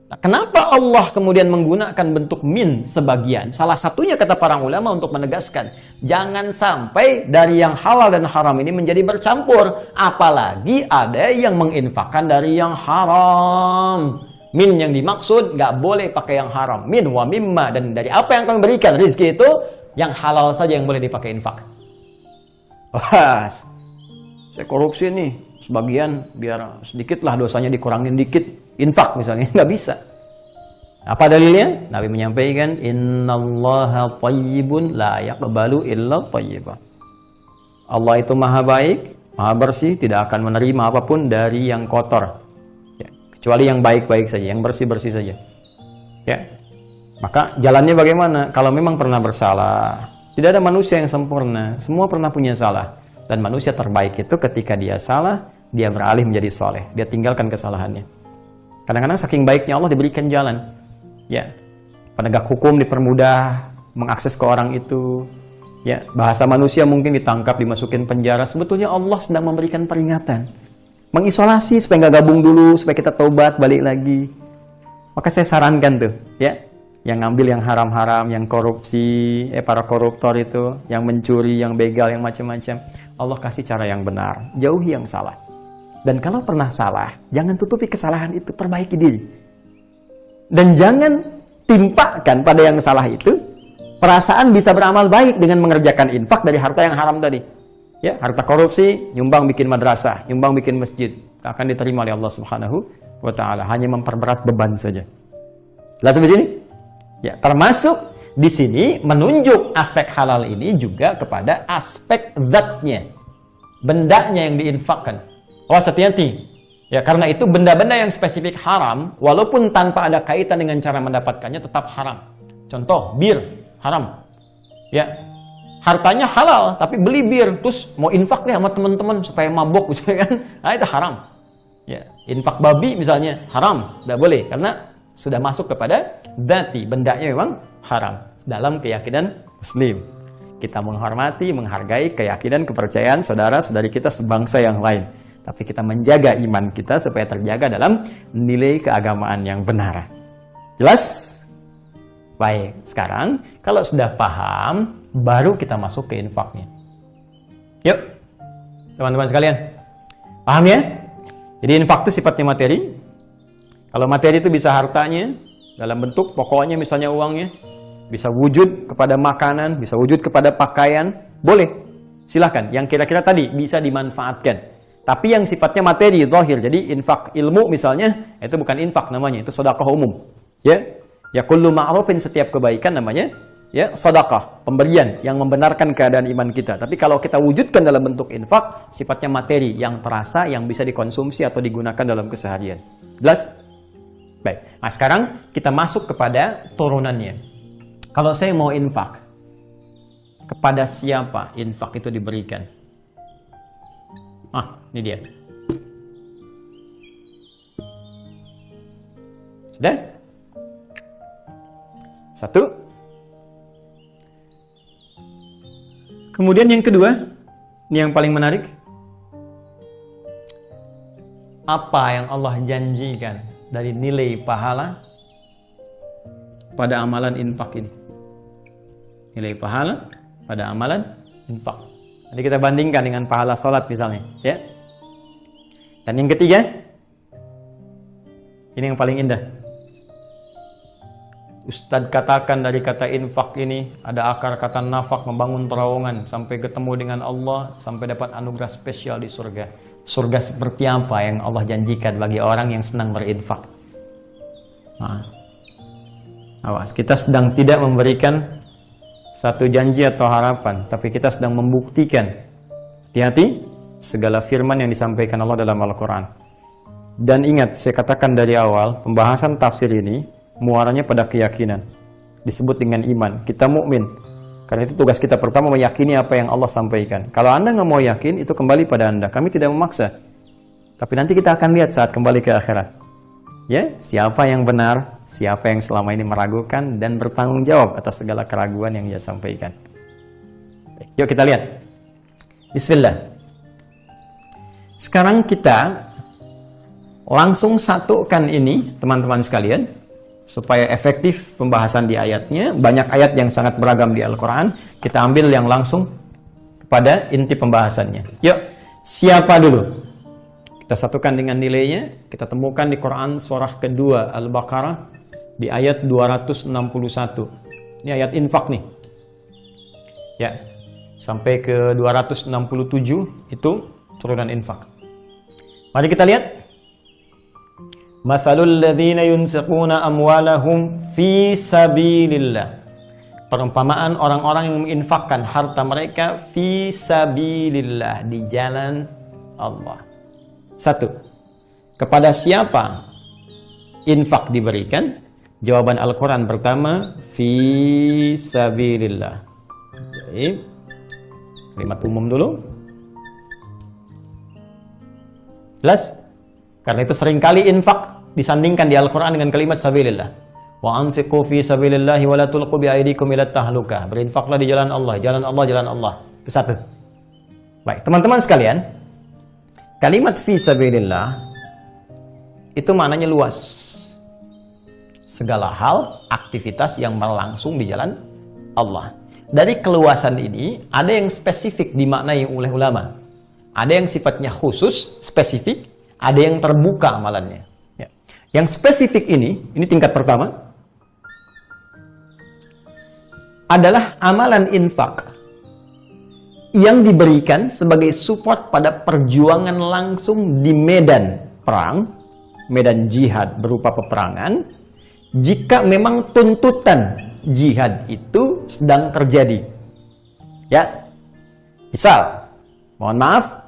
Nah, kenapa Allah kemudian menggunakan bentuk min sebagian? Salah satunya kata para ulama untuk menegaskan, jangan sampai dari yang halal dan haram ini menjadi bercampur. Apalagi ada yang menginfakkan dari yang haram. Min yang dimaksud nggak boleh pakai yang haram. Min wa mimma, dan dari apa yang kami berikan rezeki itu yang halal saja yang boleh dipakai infak. Wah, saya korupsi nih, sebagian biar sedikit lah dosanya dikurangin dikit. Infak misalnya, nggak bisa. Apa dalilnya? Nabi menyampaikan, innallaha thayyibun la yaqbalu illa thayyiba. Allah itu maha baik, maha bersih, tidak akan menerima apapun dari yang kotor. Ya, kecuali yang baik-baik saja, yang bersih-bersih saja. Ya. Maka jalannya bagaimana? Kalau memang pernah bersalah, tidak ada manusia yang sempurna, semua pernah punya salah. Dan manusia terbaik itu ketika dia salah, dia beralih menjadi soleh, dia tinggalkan kesalahannya. Kadang-kadang saking baiknya Allah diberikan jalan. Ya, penegak hukum dipermudah mengakses ke orang itu. Ya, bahasa manusia mungkin ditangkap, dimasukin penjara. Sebetulnya Allah sedang memberikan peringatan, mengisolasi supaya nggak gabung dulu, supaya kita taubat balik lagi. Maka saya sarankan tuh, ya, yang ngambil yang haram-haram, yang korupsi, para koruptor itu, yang mencuri, yang begal, yang macam-macam. Allah kasih cara yang benar, jauhi yang salah. Dan kalau pernah salah, jangan tutupi kesalahan itu, perbaiki diri. Dan jangan timpakan pada yang salah itu perasaan bisa beramal baik dengan mengerjakan infak dari harta yang haram tadi. Ya, harta korupsi, nyumbang bikin madrasah, nyumbang bikin masjid, akan diterima oleh Allah Subhanahu wa taala, hanya memperberat beban saja. Jelas sampai sini? Ya, termasuk di sini menunjuk aspek halal ini juga kepada aspek zatnya, bendanya yang diinfakkan. Oh, hati-hati. Ya, karena itu benda-benda yang spesifik haram, walaupun tanpa ada kaitan dengan cara mendapatkannya, tetap haram. Contoh, bir, haram. Ya, hartanya halal, tapi beli bir, terus mau infak deh sama teman-teman supaya mabok, gitu kan? Nah, itu haram. Ya, infak babi misalnya, haram. Tidak boleh, karena sudah masuk kepada dzati, bendanya memang haram. Dalam keyakinan Muslim, kita menghormati, menghargai keyakinan, kepercayaan saudara-saudari kita sebangsa yang lain. Tapi kita menjaga iman kita supaya terjaga dalam nilai keagamaan yang benar. Jelas? Baik, sekarang kalau sudah paham, baru kita masuk ke infaknya. Yuk, teman-teman sekalian. Paham ya? Jadi infak itu sifatnya materi. Kalau materi itu bisa hartanya, dalam bentuk pokoknya misalnya uangnya, bisa wujud kepada makanan, bisa wujud kepada pakaian, boleh. Silahkan, yang kira-kira tadi bisa dimanfaatkan. Tapi yang sifatnya materi, zahir. Jadi infak ilmu misalnya, itu bukan infak namanya, itu sedekah umum. Ya, ya kullu ma'rufin, setiap kebaikan namanya ya sedekah, pemberian yang membenarkan keadaan iman kita. Tapi kalau kita wujudkan dalam bentuk infak, sifatnya materi yang terasa, yang bisa dikonsumsi atau digunakan dalam keseharian. Jelas? Baik. Nah, sekarang kita masuk kepada turunannya. Kalau saya mau infak, kepada siapa infak itu diberikan? Ini dia. Sudah? Satu. Kemudian yang kedua, ini yang paling menarik. Apa yang Allah janjikan dari nilai pahala pada amalan infak ini. Nilai pahala pada amalan infak. Nanti kita bandingkan dengan pahala sholat misalnya, ya. Dan yang ketiga, ini yang paling indah. Ustadz katakan dari kata infak ini ada akar kata nafak, membangun terowongan sampai ketemu dengan Allah, sampai dapat anugerah spesial di surga. Surga seperti apa yang Allah janjikan bagi orang yang senang berinfak? Nah, awas, kita sedang tidak memberikan satu janji atau harapan, tapi kita sedang membuktikan. Hati-hati segala firman yang disampaikan Allah dalam Al-Quran. Dan ingat, saya katakan dari awal, pembahasan tafsir ini muaranya pada keyakinan. Disebut dengan iman. Kita mukmin. Karena itu tugas kita pertama meyakini apa yang Allah sampaikan. Kalau Anda nggak mau yakin, itu kembali pada Anda. Kami tidak memaksa. Tapi nanti kita akan lihat saat kembali ke akhirat. Ya, siapa yang benar, siapa yang selama ini meragukan dan bertanggung jawab atas segala keraguan yang dia sampaikan. Yuk kita lihat. Bismillah. Sekarang kita langsung satukan ini, teman-teman sekalian, supaya efektif pembahasan di ayatnya. Banyak ayat yang sangat beragam di Al-Quran. Kita ambil yang langsung kepada inti pembahasannya. Yuk, siapa dulu? Kita satukan dengan nilainya. Kita temukan di Quran surah kedua Al-Baqarah di ayat 261. Ini ayat infak nih. Ya, sampai ke 267 itu turunan infak. Mari kita lihat. Mathalul ladzina yunfiquna amwalahum fi sabilillah. Perumpamaan orang-orang yang menginfakkan harta mereka fi sabilillah, di jalan Allah. Satu, kepada siapa infak diberikan? Jawaban Al-Quran pertama, fi sabilillah. Baik, kalimat umum dulu. Jelas? Karena itu seringkali infak disandingkan di Al-Quran dengan kalimat sabilillah. Wa anfiqu fi sabilillahi wa la tulqu bi aydikum ila tahlukah. Berinfaklah di jalan Allah, jalan Allah, jalan Allah. Itu satu. Baik, teman-teman sekalian, kalimat fi sabilillah itu maknanya luas. Segala hal, aktivitas yang berlangsung di jalan Allah. Dari keluasan ini, ada yang spesifik dimaknai oleh ulama. Ada yang sifatnya khusus, spesifik, ada yang terbuka amalannya. Ya. Yang spesifik ini tingkat pertama, adalah amalan infak yang diberikan sebagai support pada perjuangan langsung di medan perang, medan jihad berupa peperangan, jika memang tuntutan jihad itu sedang terjadi. Ya, misal, mohon maaf,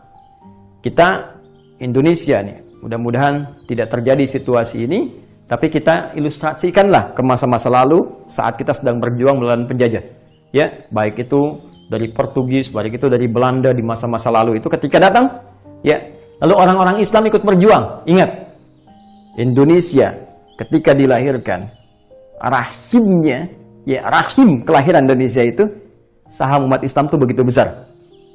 kita Indonesia nih, mudah-mudahan tidak terjadi situasi ini, tapi kita ilustrasikanlah ke masa-masa lalu saat kita sedang berjuang melawan penjajah. Ya, baik itu dari Portugis, baik itu dari Belanda di masa-masa lalu itu ketika datang, ya, lalu orang-orang Islam ikut berjuang. Ingat, Indonesia ketika dilahirkan, rahimnya, ya, rahim kelahiran Indonesia itu, saham umat Islam itu begitu besar.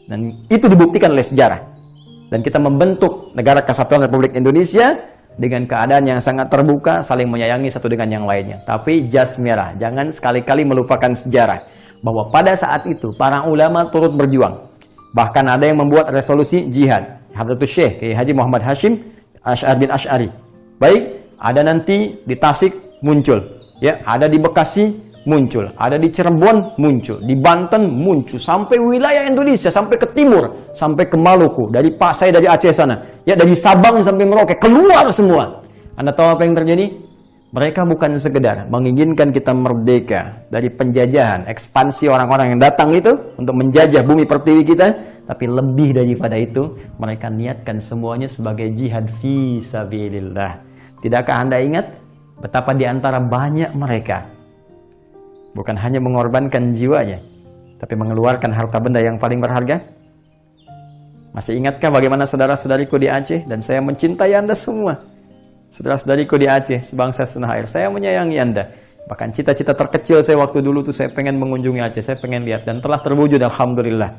Dan itu dibuktikan oleh sejarah. Dan kita membentuk Negara Kesatuan Republik Indonesia dengan keadaan yang sangat terbuka, saling menyayangi satu dengan yang lainnya. Tapi jas merah, jangan sekali-kali melupakan sejarah bahwa pada saat itu para ulama turut berjuang. Bahkan ada yang membuat resolusi jihad. Hadratus Syekh Kiai Haji Muhammad Hashim Asy'ari bin Asy'ari. Baik, ada nanti di Tasik muncul, ya, ada di Bekasi muncul, ada di Cirebon muncul, di Banten muncul, sampai wilayah Indonesia, sampai ke timur, sampai ke Maluku, dari Pasai, dari Aceh sana, ya, dari Sabang sampai Merauke, keluar semua. Anda tahu apa yang terjadi? Mereka bukan sekedar menginginkan kita merdeka dari penjajahan, ekspansi orang-orang yang datang itu untuk menjajah bumi pertiwi kita, tapi lebih daripada itu, mereka niatkan semuanya sebagai jihad fi sabilillah. Tidakkah Anda ingat betapa di antara banyak mereka bukan hanya mengorbankan jiwanya, tapi mengeluarkan harta benda yang paling berharga? Masih ingatkah bagaimana saudara-saudariku di Aceh? Dan saya mencintai Anda semua. Saudara-saudariku di Aceh, sebangsa setanah air, saya menyayangi Anda. Bahkan cita-cita terkecil saya waktu dulu tuh, saya pengen mengunjungi Aceh, saya pengen lihat, dan telah terwujud, alhamdulillah.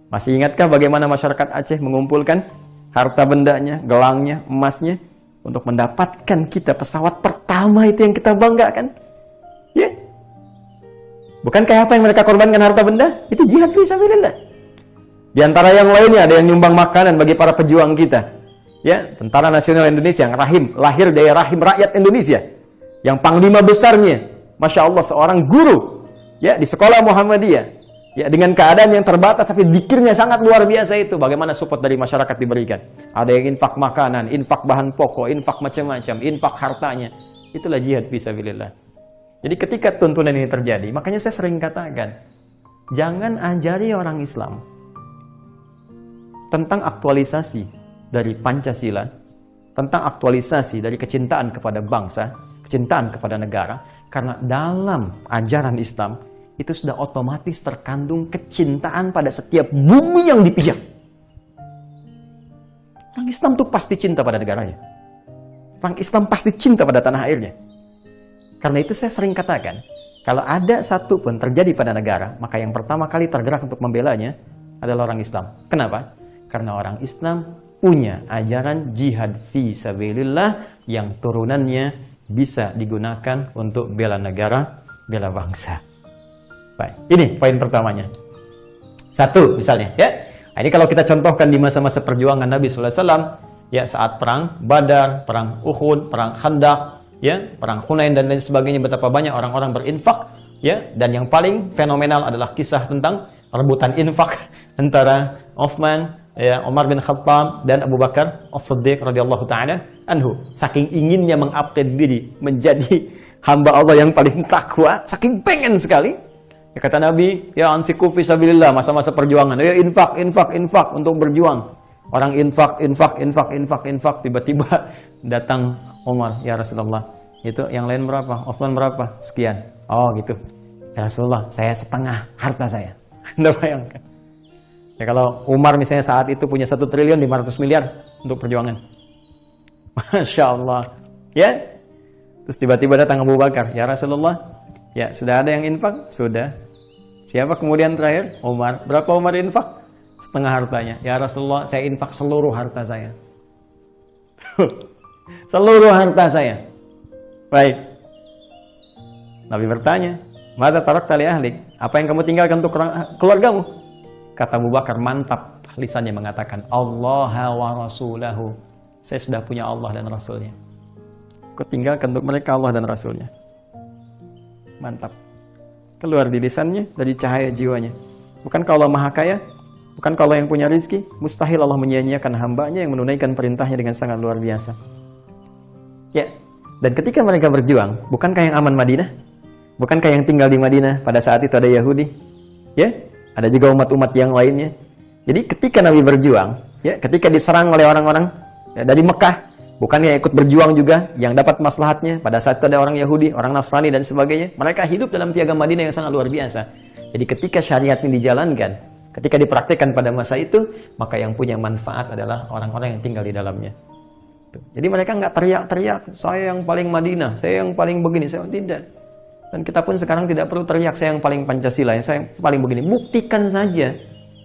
Masih ingatkah bagaimana masyarakat Aceh mengumpulkan harta bendanya, gelangnya, emasnya, untuk mendapatkan kita pesawat pertama itu yang kita banggakan? Ya, Bukankah apa yang mereka korbankan harta benda? Itu jihad fisabilillah. Di antara yang lainnya ada yang nyumbang makanan bagi para pejuang kita. Ya, Tentara Nasional Indonesia yang lahir dari rahim rakyat Indonesia. Yang panglima besarnya, Masya Allah, seorang guru ya di sekolah Muhammadiyah. Ya, dengan keadaan yang terbatas tapi zikirnya sangat luar biasa itu. Bagaimana support dari masyarakat diberikan. Ada yang infak makanan, infak bahan pokok, infak macam-macam, infak hartanya. Itulah jihad fisabilillah. Jadi ketika tuntunan ini terjadi, makanya saya sering katakan, jangan ajari orang Islam tentang aktualisasi dari Pancasila, tentang aktualisasi dari kecintaan kepada bangsa, kecintaan kepada negara, karena dalam ajaran Islam itu sudah otomatis terkandung kecintaan pada setiap bumi yang dipijak. Orang Islam tuh pasti cinta pada negaranya. Orang Islam pasti cinta pada tanah airnya. Karena itu saya sering katakan, kalau ada satu pun terjadi pada negara, maka yang pertama kali tergerak untuk membelanya adalah orang Islam. Kenapa? Karena orang Islam punya ajaran jihad fi sabilillah yang turunannya bisa digunakan untuk bela negara, bela bangsa. Baik, ini poin pertamanya. Satu misalnya, ya. Nah, ini kalau kita contohkan di masa-masa perjuangan Nabi SAW, ya saat perang Badar, perang Uhud, perang Khandaq, ya, perang Hunain dan lain sebagainya, betapa banyak orang-orang berinfak, ya. Dan yang paling fenomenal adalah kisah tentang rebutan infak antara Uthman, ya, Umar bin Khattab dan Abu Bakar As-Siddiq radhiyallahu taala anhu. Saking inginnya mengupgrade diri menjadi hamba Allah yang paling takwa, saking pengen sekali. Ya, kata Nabi, ya anfiqu fi sabilillah, masa-masa perjuangan. Ya infak untuk berjuang. Orang infak, tiba-tiba datang Umar, ya Rasulullah. Itu yang lain berapa? Utsman berapa? Sekian. Oh, gitu. Ya Rasulullah, saya setengah harta saya. Anda bayangkan. Ya kalau Umar misalnya saat itu punya 1 triliun 500 miliar untuk perjuangan. Masya Allah. Ya. Terus tiba-tiba datang Abu Bakar. Ya Rasulullah. Ya, sudah ada yang infak? Sudah. Siapa kemudian terakhir? Umar. Berapa Umar infak? Setengah hartanya. Ya Rasulullah, saya infak seluruh harta saya. Seluruh harta saya. Baik. Nabi bertanya, "Mada tarakta li ahlik?" Apa yang kamu tinggalkan untuk keluargamu? Kata Abu Bakar, mantap lisannya mengatakan, Allah wa rasulahu. Saya sudah punya Allah dan Rasulnya. Aku tinggalkan untuk mereka Allah dan Rasulnya. Mantap. Keluar di lisannya dari cahaya jiwanya. Bukankah Allah Maha Kaya? Bukankah Allah yang punya rizki? Mustahil Allah menyia-nyiakan hambanya yang menunaikan perintahnya dengan sangat luar biasa. Ya. Dan ketika mereka berjuang, bukankah yang aman Madinah? Bukankah yang tinggal di Madinah pada saat itu ada Yahudi? Ya. Ada juga umat-umat yang lainnya. Jadi ketika Nabi berjuang, ya, ketika diserang oleh orang-orang ya, dari Mekah, bukannya ikut berjuang juga yang dapat maslahatnya. Pada saat itu ada orang Yahudi, orang Nasrani dan sebagainya. Mereka hidup dalam piagam Madinah yang sangat luar biasa. Jadi ketika syariat ini dijalankan, ketika dipraktikkan pada masa itu, maka yang punya manfaat adalah orang-orang yang tinggal di dalamnya. Jadi mereka nggak teriak-teriak, saya yang paling Madinah, saya yang paling begini, saya tidak. Dan kita pun sekarang tidak perlu teriak, saya yang paling Pancasila, saya yang paling begini. Buktikan saja.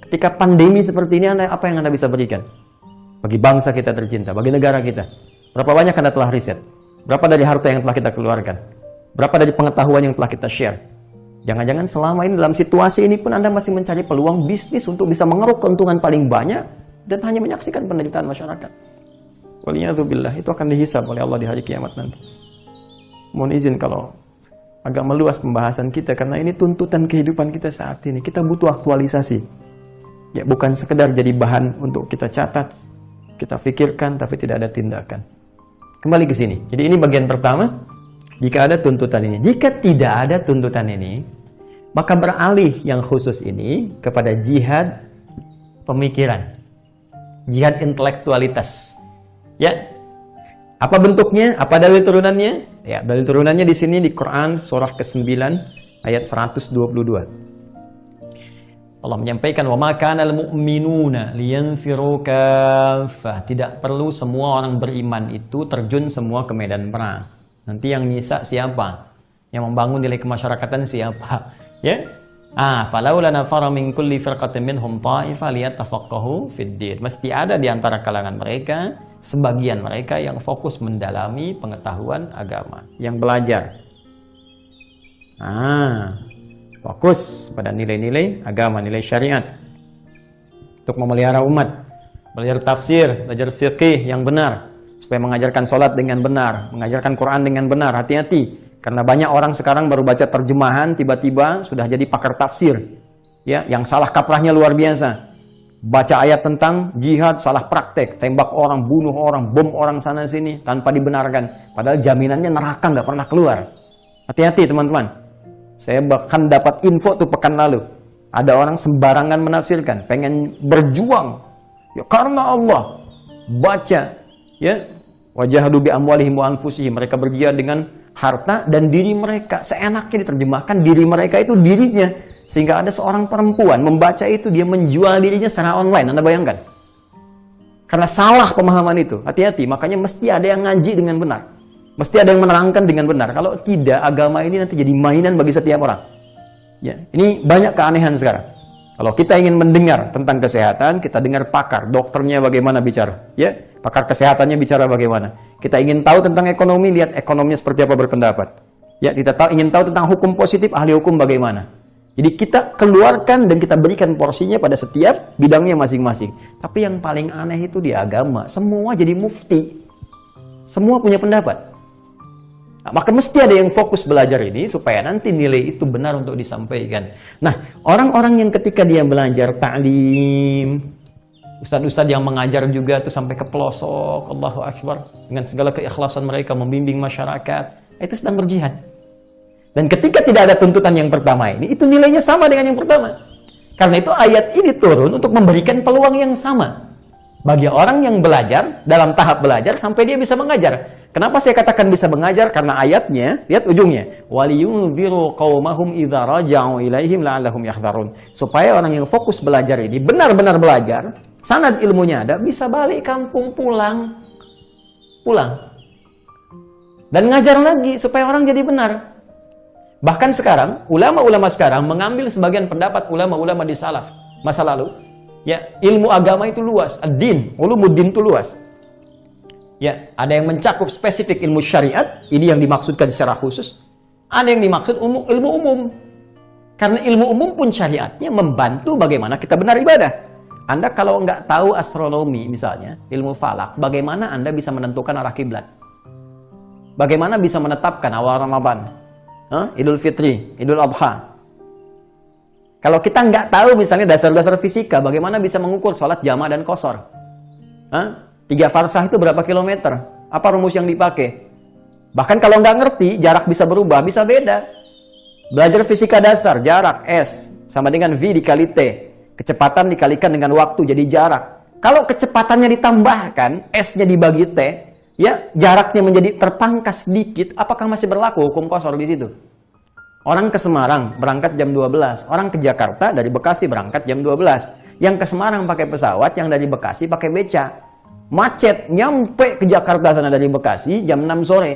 Ketika pandemi seperti ini, apa yang Anda bisa berikan? Bagi bangsa kita tercinta, bagi negara kita. Berapa banyak Anda telah riset? Berapa dari harta yang telah kita keluarkan? Berapa dari pengetahuan yang telah kita share? Jangan-jangan selama ini dalam situasi ini pun Anda masih mencari peluang bisnis untuk bisa mengeruk keuntungan paling banyak dan hanya menyaksikan penderitaan masyarakat. Waliyadzubillah, itu akan dihisab oleh Allah di hari kiamat nanti. Mohon izin kalau agak meluas pembahasan kita karena ini tuntutan kehidupan kita saat ini. Kita butuh aktualisasi. Ya, bukan sekedar jadi bahan untuk kita catat, kita pikirkan tapi tidak ada tindakan. Kembali ke sini. Jadi ini bagian pertama. Jika ada tuntutan ini, jika tidak ada tuntutan ini, maka beralih yang khusus ini kepada jihad pemikiran. Jihad intelektualitas. Ya. Apa bentuknya? Apa dalil turunannya? Ya, dalil turunannya di sini di Quran surah ke-9 ayat 122. Allah menyampaikan wa ma kana al-mu'minuna liyanfiru kaffah. Tidak perlu semua orang beriman itu terjun semua ke medan perang. Nanti yang nyisa siapa? Yang membangun nilai kemasyarakatan siapa? Ya? Falaula nafara min kulli firqatin minhum ta'ifah liyatafaqahu fid din. Mesti ada di antara kalangan mereka sebagian mereka yang fokus mendalami pengetahuan agama, yang belajar. Fokus pada nilai-nilai agama, nilai syariat. Untuk memelihara umat, belajar tafsir, belajar fikih yang benar, supaya mengajarkan sholat dengan benar, mengajarkan Quran dengan benar. Hati-hati, karena banyak orang sekarang baru baca terjemahan, tiba-tiba sudah jadi pakar tafsir. Ya, yang salah kaprahnya luar biasa. Baca ayat tentang jihad, salah praktek, tembak orang, bunuh orang, bom orang sana sini tanpa dibenarkan. Padahal jaminannya neraka nggak pernah keluar. Hati-hati teman-teman. Saya bahkan dapat info tuh pekan lalu. Ada orang sembarangan menafsirkan, pengen berjuang. Ya karena Allah. Baca, ya. Wajahadu bi amwalihim wa anfusihim. Mereka berjihad dengan harta dan diri mereka. Seenaknya diterjemahkan diri mereka itu dirinya. Sehingga ada seorang perempuan membaca itu, dia menjual dirinya secara online. Anda bayangkan? Karena salah pemahaman itu. Hati-hati, makanya mesti ada yang ngaji dengan benar. Mesti ada yang menerangkan dengan benar. Kalau tidak, agama ini nanti jadi mainan bagi setiap orang. Ya, ini banyak keanehan sekarang. Kalau kita ingin mendengar tentang kesehatan, kita dengar pakar, dokternya bagaimana bicara. Ya, pakar kesehatannya bicara bagaimana. Kita ingin tahu tentang ekonomi, lihat ekonominya seperti apa berpendapat. Ya, kita ingin tahu tentang hukum positif, ahli hukum bagaimana. Jadi kita keluarkan dan kita berikan porsinya pada setiap bidangnya masing-masing. Tapi yang paling aneh itu di agama, semua jadi mufti. Semua punya pendapat. Nah, maka mesti ada yang fokus belajar ini supaya nanti nilai itu benar untuk disampaikan. Nah, orang-orang yang ketika dia belajar ta'lim, ustadz-ustadz yang mengajar juga tuh sampai ke pelosok, Allahu Akbar, dengan segala keikhlasan mereka membimbing masyarakat, itu sedang berjihad. Dan ketika tidak ada tuntutan yang pertama ini, itu nilainya sama dengan yang pertama. Karena itu ayat ini turun untuk memberikan peluang yang sama bagi orang yang belajar, dalam tahap belajar sampai dia bisa mengajar. Kenapa saya katakan bisa mengajar? Karena ayatnya, lihat ujungnya, waliyunziru qaumahum idza raja'u ilaihim la'allahum yahdharun. Supaya orang yang fokus belajar ini benar-benar belajar, sanad ilmunya ada, bisa balik kampung pulang. Dan ngajar lagi supaya orang jadi benar. Bahkan sekarang, ulama-ulama sekarang mengambil sebagian pendapat ulama-ulama di salaf masa lalu. Ya, ilmu agama itu luas, ad-din, ulumuddin itu luas. Ya, ada yang mencakup spesifik ilmu syariat, ini yang dimaksudkan secara khusus. Ada yang dimaksud ilmu umum. Karena ilmu umum pun syariatnya membantu bagaimana kita benar ibadah. Anda kalau nggak tahu astronomi misalnya, ilmu falak, bagaimana Anda bisa menentukan arah kiblat? Bagaimana bisa menetapkan awal Ramadan? Idul Fitri, Idul Adha. Kalau kita nggak tahu misalnya dasar-dasar fisika, bagaimana bisa mengukur sholat jama' dan qashar? 3 farsah itu berapa kilometer? Apa rumus yang dipakai? Bahkan kalau nggak ngerti, jarak bisa berubah, bisa beda. Belajar fisika dasar, jarak S sama dengan V dikali T. Kecepatan dikalikan dengan waktu, jadi jarak. Kalau kecepatannya ditambahkan, S-nya dibagi T, ya jaraknya menjadi terpangkas sedikit, apakah masih berlaku hukum qashar di situ? Orang ke Semarang berangkat jam 12, orang ke Jakarta dari Bekasi berangkat jam 12. Yang ke Semarang pakai pesawat, yang dari Bekasi pakai beca. Macet, nyampe ke Jakarta sana dari Bekasi jam 6 sore.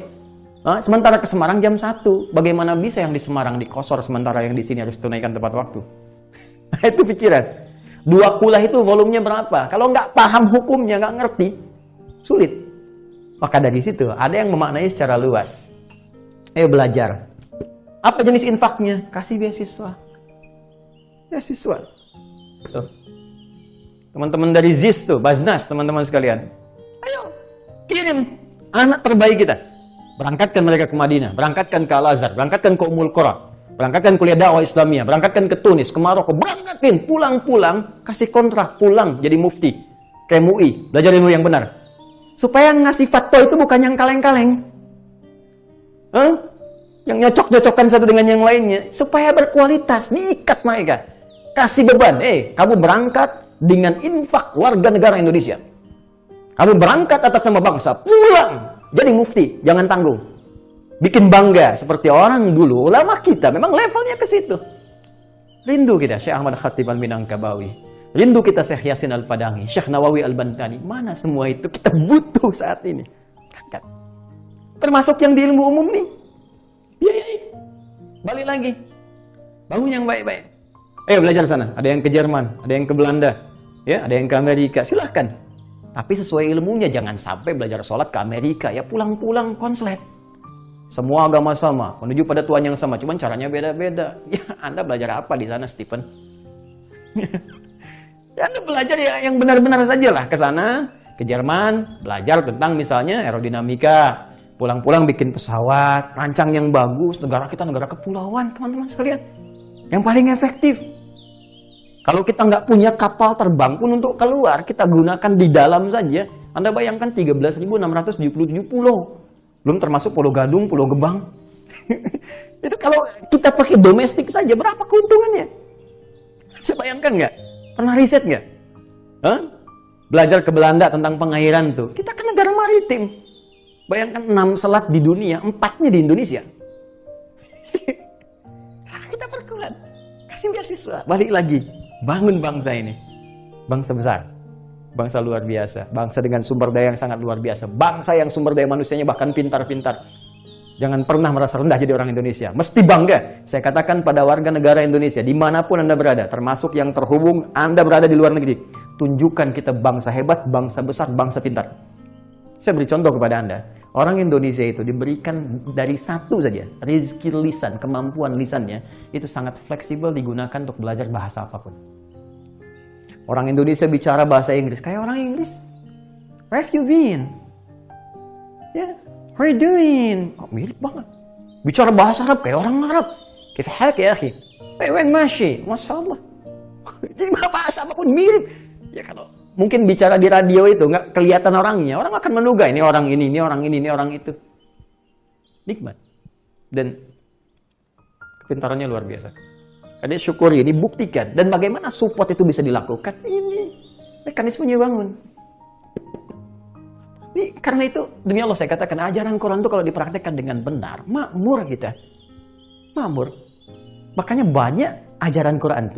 Sementara ke Semarang jam 1. Bagaimana bisa yang di Semarang di qashar sementara yang di sini harus tunaikan tepat waktu? Itu pikiran. 2 kulah itu volumenya berapa? Kalau nggak paham hukumnya, nggak ngerti, sulit. Maka dari situ ada yang memaknai secara luas. Ayo belajar. Apa jenis infaknya? Kasih beasiswa. Beasiswa. Tuh. Teman-teman dari ZIS tuh, Baznas, teman-teman sekalian. Ayo, kirim anak terbaik kita. Berangkatkan mereka ke Madinah, berangkatkan ke Al-Azhar, berangkatkan ke Ummul Qura, berangkatkan kuliah dakwah Islamiyah, berangkatkan ke Tunis, ke Maroko, berangkatin, pulang-pulang, kasih kontrak, pulang jadi mufti. Kayak MUI, belajar ilmu yang benar. Supaya ngasih fatwa itu bukan yang kaleng-kaleng. Yang nyocok-nyocokkan satu dengan yang lainnya, supaya berkualitas, diikat mereka. Kasih beban, kamu berangkat dengan infak warga negara Indonesia. Kamu berangkat atas nama bangsa, pulang jadi mufti, jangan tanggung. Bikin bangga, seperti orang dulu, ulama kita memang levelnya ke situ. Rindu kita Syekh Ahmad Khatib Al-Minangkabawi. Rindu kita Syekh Yasin Al-Fadangi, Syekh Nawawi Al-Bantani. Mana semua itu kita butuh saat ini. Berangkat. Termasuk yang di ilmu umum nih. Balik lagi. Bangun yang baik-baik. Ayo belajar sana. Ada yang ke Jerman, ada yang ke Belanda, ya, ada yang ke Amerika. Silahkan. Tapi sesuai ilmunya, jangan sampai belajar sholat ke Amerika. Ya pulang-pulang konslet. Semua agama sama, menuju pada Tuhan yang sama, cuman caranya beda-beda. Ya, Anda belajar apa di sana, Stephen? Ya, Anda belajar yang benar-benar saja lah ke sana, ke Jerman, belajar tentang misalnya aerodinamika. Pulang-pulang bikin pesawat, rancang yang bagus. Negara kita negara kepulauan, teman-teman sekalian. Yang paling efektif. Kalau kita nggak punya kapal terbang pun untuk keluar, kita gunakan di dalam saja. Anda bayangkan 13.677 pulau. Belum termasuk Pulau Gadung, Pulau Gebang. Itu kalau kita pakai domestik saja, berapa keuntungannya? Saya bayangkan nggak? Pernah riset nggak? Belajar ke Belanda tentang pengairan tuh. Kita kan negara maritim. Bayangkan 6 selat di dunia, 4-nya di Indonesia. Kita perkuat. Kasih beasiswa. Balik lagi. Bangun bangsa ini. Bangsa besar. Bangsa luar biasa. Bangsa dengan sumber daya yang sangat luar biasa. Bangsa yang sumber daya manusianya bahkan pintar-pintar. Jangan pernah merasa rendah jadi orang Indonesia. Mesti bangga. Saya katakan pada warga negara Indonesia, dimanapun Anda berada, termasuk yang terhubung Anda berada di luar negeri, tunjukkan kita bangsa hebat, bangsa besar, bangsa pintar. Saya beri contoh kepada Anda. Orang Indonesia itu diberikan dari satu saja, rezeki lisan, kemampuan lisannya, itu sangat fleksibel digunakan untuk belajar bahasa apapun. Orang Indonesia bicara bahasa Inggris, kayak orang Inggris. Where have you been? Yeah, how are you doing? Oh, mirip banget. Bicara bahasa Arab, kayak orang Arab. Kif halak ya akhi? Wen masih, Masya Allah. Jadi bahasa apapun mirip. Ya kalau mungkin bicara di radio itu nggak kelihatan orangnya, orang akan menduga ini orang ini orang ini orang itu. Nikmat. Dan kepintarannya luar biasa. Jadi syukuri, ini buktikan. Dan bagaimana support itu bisa dilakukan? Ini mekanismenya bangun. Ini karena itu demi Allah saya katakan ajaran Quran itu kalau dipraktekkan dengan benar, makmur kita. Makmur. Makanya banyak ajaran Quran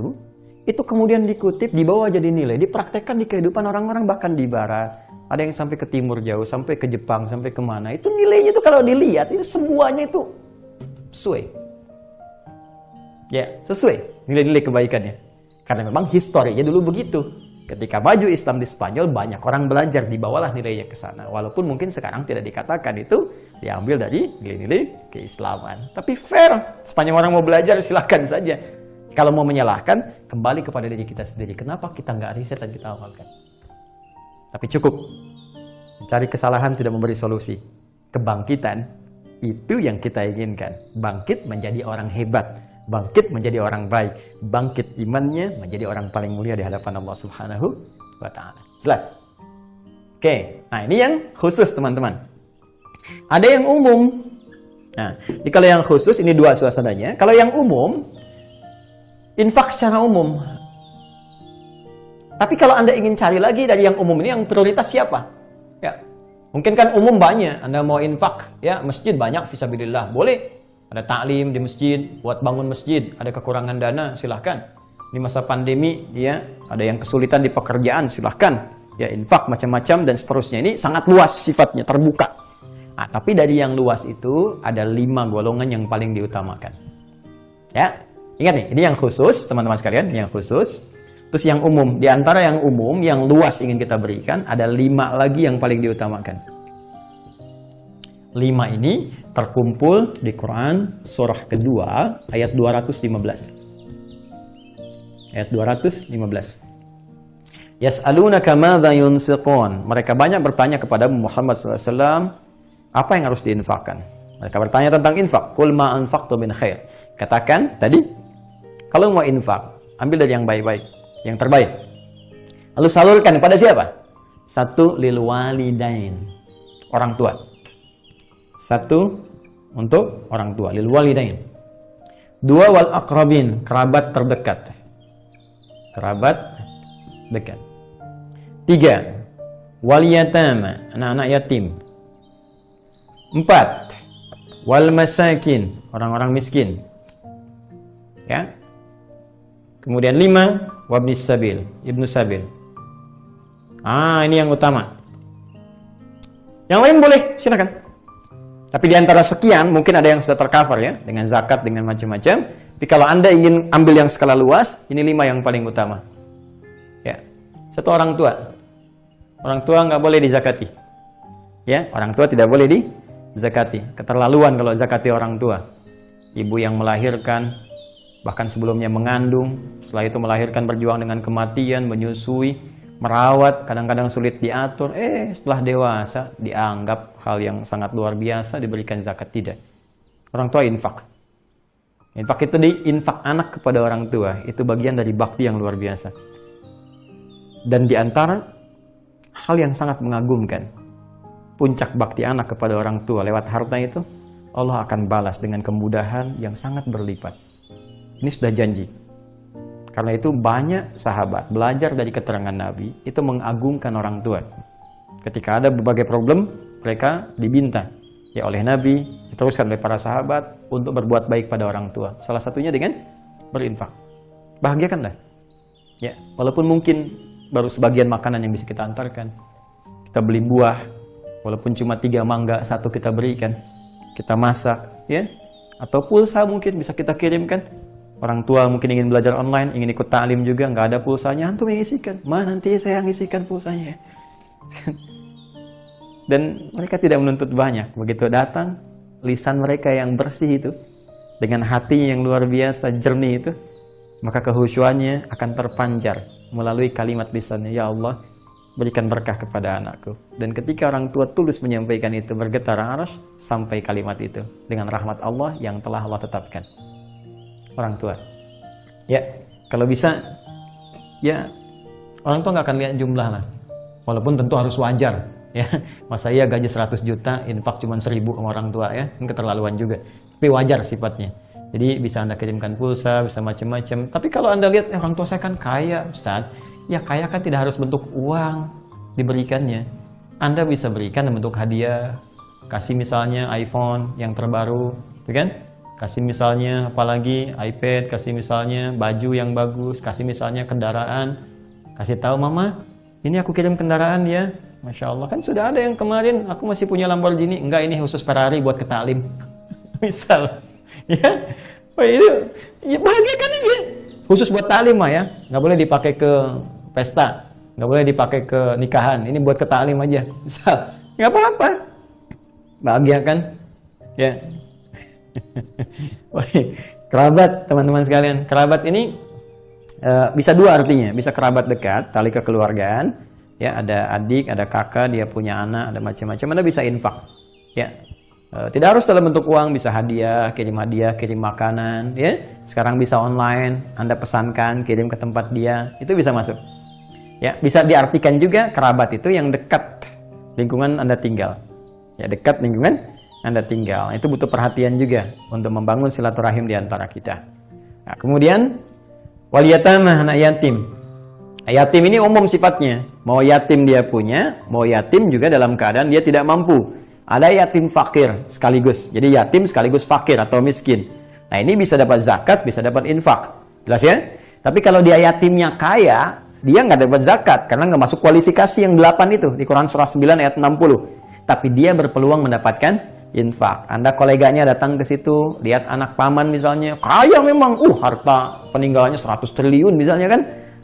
itu kemudian dikutip, dibawa jadi nilai, dipraktekkan di kehidupan orang-orang bahkan di barat. Ada yang sampai ke timur jauh, sampai ke Jepang, sampai kemana. Itu nilainya itu kalau dilihat, itu semuanya itu sesuai. Ya, sesuai nilai-nilai kebaikannya. Karena memang historinya dulu begitu. Ketika maju Islam di Spanyol, banyak orang belajar, dibawalah nilainya ke sana. Walaupun mungkin sekarang tidak dikatakan itu diambil dari nilai-nilai keislaman. Tapi fair, sepanjang orang mau belajar silakan saja. Kalau mau menyalahkan, kembali kepada diri kita sendiri. Kenapa kita nggak riset dan kita amalkan? Tapi cukup. Mencari kesalahan tidak memberi solusi. Kebangkitan, itu yang kita inginkan. Bangkit menjadi orang hebat. Bangkit menjadi orang baik. Bangkit imannya menjadi orang paling mulia di hadapan Allah Subhanahu wa Ta'ala. Jelas? Oke, nah ini yang khusus teman-teman. Ada yang umum. Nah, kalau yang khusus ini dua suasananya. Kalau yang umum, infak secara umum. Tapi kalau Anda ingin cari lagi dari yang umum ini, yang prioritas siapa? Ya, mungkin kan umum banyak. Anda mau infak, ya masjid banyak, fisabilillah, boleh. Ada taklim di masjid, buat bangun masjid, ada kekurangan dana, silahkan. Di masa pandemi, ya, ada yang kesulitan di pekerjaan, silahkan. Ya, infak macam-macam dan seterusnya. Ini sangat luas sifatnya, terbuka. Nah, tapi dari yang luas itu, ada 5 golongan yang paling diutamakan. Ya, ingat nih, ini yang khusus, teman-teman sekalian, yang khusus. Terus yang umum, di antara yang umum, yang luas ingin kita berikan, ada 5 lagi yang paling diutamakan. 5 ini terkumpul di Quran surah kedua ayat 215. Ayat 215. Yas'alunaka madza yunfiqun. Mereka banyak bertanya kepada Muhammad SAW, apa yang harus diinfakkan? Mereka bertanya tentang infak. Qul ma anfaqtu min khair. Katakan tadi, kalau mau infak, ambil dari yang baik-baik, yang terbaik. Lalu salurkan kepada siapa? 1 lil walidain, orang tua. 1 untuk orang tua, lil walidain. 2 wal aqrabin, kerabat terdekat. Kerabat dekat. 3 wal yatama, anak-anak yatim. 4 wal masakin, orang-orang miskin. Ya. Kemudian 5 wabnis sabil, ibnu sabil. Ini yang utama. Yang lain boleh, silakan. Tapi di antara sekian, mungkin ada yang sudah tercover ya, dengan zakat, dengan macam-macam. Tapi kalau Anda ingin ambil yang skala luas, ini 5 yang paling utama. Ya, 1 orang tua. Orang tua nggak boleh dizakati. Ya, orang tua tidak boleh zakati. Keterlaluan kalau zakati orang tua. Ibu yang melahirkan, bahkan sebelumnya mengandung, setelah itu melahirkan berjuang dengan kematian, menyusui, merawat, kadang-kadang sulit diatur. Setelah dewasa dianggap hal yang sangat luar biasa, diberikan zakat. Tidak. Orang tua infak. Infak itu infak anak kepada orang tua. Itu bagian dari bakti yang luar biasa. Dan di antara hal yang sangat mengagumkan, puncak bakti anak kepada orang tua lewat harta itu, Allah akan balas dengan kemudahan yang sangat berlipat. Ini sudah janji. Karena itu banyak sahabat belajar dari keterangan Nabi, itu mengagungkan orang tua. Ketika ada berbagai problem, mereka diminta ya oleh Nabi, diteruskan oleh para sahabat untuk berbuat baik pada orang tua. Salah satunya dengan berinfak. Bahagiakanlah. Ya, walaupun mungkin baru sebagian makanan yang bisa kita antarkan. Kita beli buah, walaupun cuma 3 mangga, 1 kita berikan. Kita masak, ya. Atau pulsa mungkin bisa kita kirimkan. Orang tua mungkin ingin belajar online, ingin ikut ta'lim juga, nggak ada pulsanya, antum yang isikan. Nanti saya yang isikan pulsanya. Dan mereka tidak menuntut banyak. Begitu datang, lisan mereka yang bersih itu, dengan hati yang luar biasa jernih itu, maka kehusyuannya akan terpancar melalui kalimat lisannya. Ya Allah, berikan berkah kepada anakku. Dan ketika orang tua tulus menyampaikan itu, bergetar arsy sampai kalimat itu dengan rahmat Allah yang telah Allah tetapkan. Orang tua, ya, kalau bisa, ya, orang tua nggak akan lihat jumlah lah. Walaupun tentu harus wajar, ya. Masa iya gaji 100 juta, infak cuma 1.000 sama orang tua, ya, ini keterlaluan juga. Tapi wajar sifatnya. Jadi bisa Anda kirimkan pulsa, bisa macam-macam. Tapi kalau Anda lihat, orang tua saya kan kaya, Ustaz. Ya kaya kan tidak harus bentuk uang diberikannya. Anda bisa berikan bentuk hadiah, kasih misalnya iPhone yang terbaru, kan? Kasih misalnya apalagi iPad, kasih misalnya baju yang bagus, kasih misalnya kendaraan. Kasih tahu Mama, ini aku kirim kendaraan ya. Masya Allah, kan sudah ada yang kemarin aku masih punya Lamborghini. Enggak, ini khusus Ferrari buat ke ta'lim. Misal, ya. Oh, itu ya bahagiakan aja. Khusus buat ta'lim mah ya. Nggak boleh dipakai ke pesta, nggak boleh dipakai ke nikahan. Ini buat ke ta'lim aja. Misal, nggak apa-apa. Bahagiakan. Ya. Kerabat, teman-teman sekalian, kerabat ini bisa dua artinya, bisa kerabat dekat, tali kekeluargaan, ya, ada adik, ada kakak, dia punya anak, ada macam-macam. Anda bisa infak, ya, tidak harus dalam bentuk uang, bisa hadiah, kirim makanan, ya. Sekarang bisa online, Anda pesankan, kirim ke tempat dia, itu bisa masuk, ya. Bisa diartikan juga kerabat itu yang dekat lingkungan Anda tinggal, ya, dekat lingkungan Anda tinggal. Itu butuh perhatian juga untuk membangun silaturahim di antara kita. Nah, kemudian wal yatamah, anak yatim. Yatim ini umum sifatnya. Mau yatim dia punya, mau yatim juga dalam keadaan dia tidak mampu. Ada yatim fakir sekaligus. Jadi yatim sekaligus fakir atau miskin. Nah, ini bisa dapat zakat, bisa dapat infak. Jelas ya? Tapi kalau dia yatimnya kaya, dia nggak dapat zakat karena nggak masuk kualifikasi yang 8 itu di Quran surah 9 ayat 60. Tapi dia berpeluang mendapatkan infak. Anda koleganya datang ke situ, lihat anak paman misalnya, kaya memang, harta peninggalannya 100 triliun misalnya kan.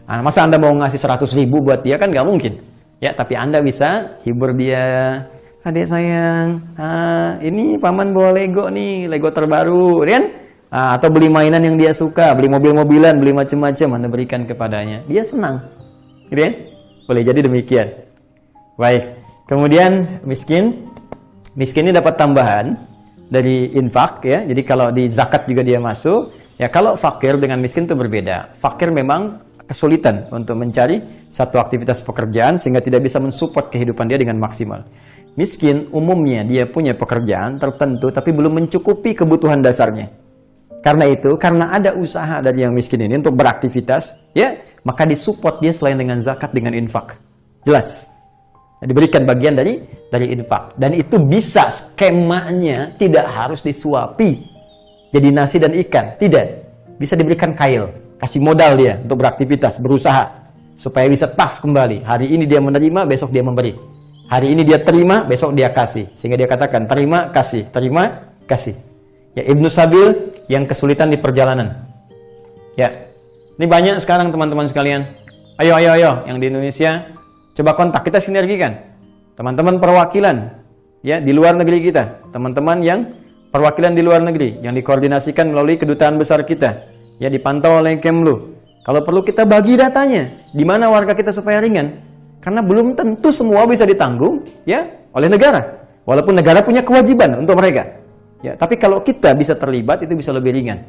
Nah, masa Anda mau ngasih 100.000 buat dia kan nggak mungkin. Ya, tapi Anda bisa hibur dia. Adik sayang, ini paman bawa Lego nih, Lego terbaru, kan? Atau beli mainan yang dia suka, beli mobil-mobilan, beli macam-macam, Anda berikan kepadanya. Dia senang. Gitu ya? Boleh jadi demikian. Baik. Kemudian miskin ini dapat tambahan dari infak, ya. Jadi kalau di zakat juga dia masuk. Ya, kalau fakir dengan miskin itu berbeda. Fakir memang kesulitan untuk mencari satu aktivitas pekerjaan sehingga tidak bisa mensupport kehidupan dia dengan maksimal. Miskin umumnya dia punya pekerjaan tertentu tapi belum mencukupi kebutuhan dasarnya. Karena itu, karena ada usaha dari yang miskin ini untuk beraktivitas, ya, maka disupport dia selain dengan zakat dengan infak. Jelas. Diberikan bagian dari infak. Dan itu bisa skemanya tidak harus disuapi jadi nasi dan ikan. Tidak. Bisa diberikan kail. Kasih modal dia untuk beraktivitas, berusaha. Supaya bisa tough kembali. Hari ini dia menerima, besok dia memberi. Hari ini dia terima, besok dia kasih. Sehingga dia katakan, terima, kasih. Terima, kasih. Ya, Ibnu Sabil yang kesulitan di perjalanan. Ya. Ini banyak sekarang teman-teman sekalian. Ayo. Yang di Indonesia, coba kontak, kita sinergikan. Teman-teman perwakilan, ya di luar negeri kita, teman-teman yang perwakilan di luar negeri yang dikoordinasikan melalui kedutaan besar kita, ya dipantau oleh Kemlu. Kalau perlu kita bagi datanya, di mana warga kita supaya ringan, karena belum tentu semua bisa ditanggung, ya oleh negara. Walaupun negara punya kewajiban untuk mereka, ya. Tapi kalau kita bisa terlibat, itu bisa lebih ringan.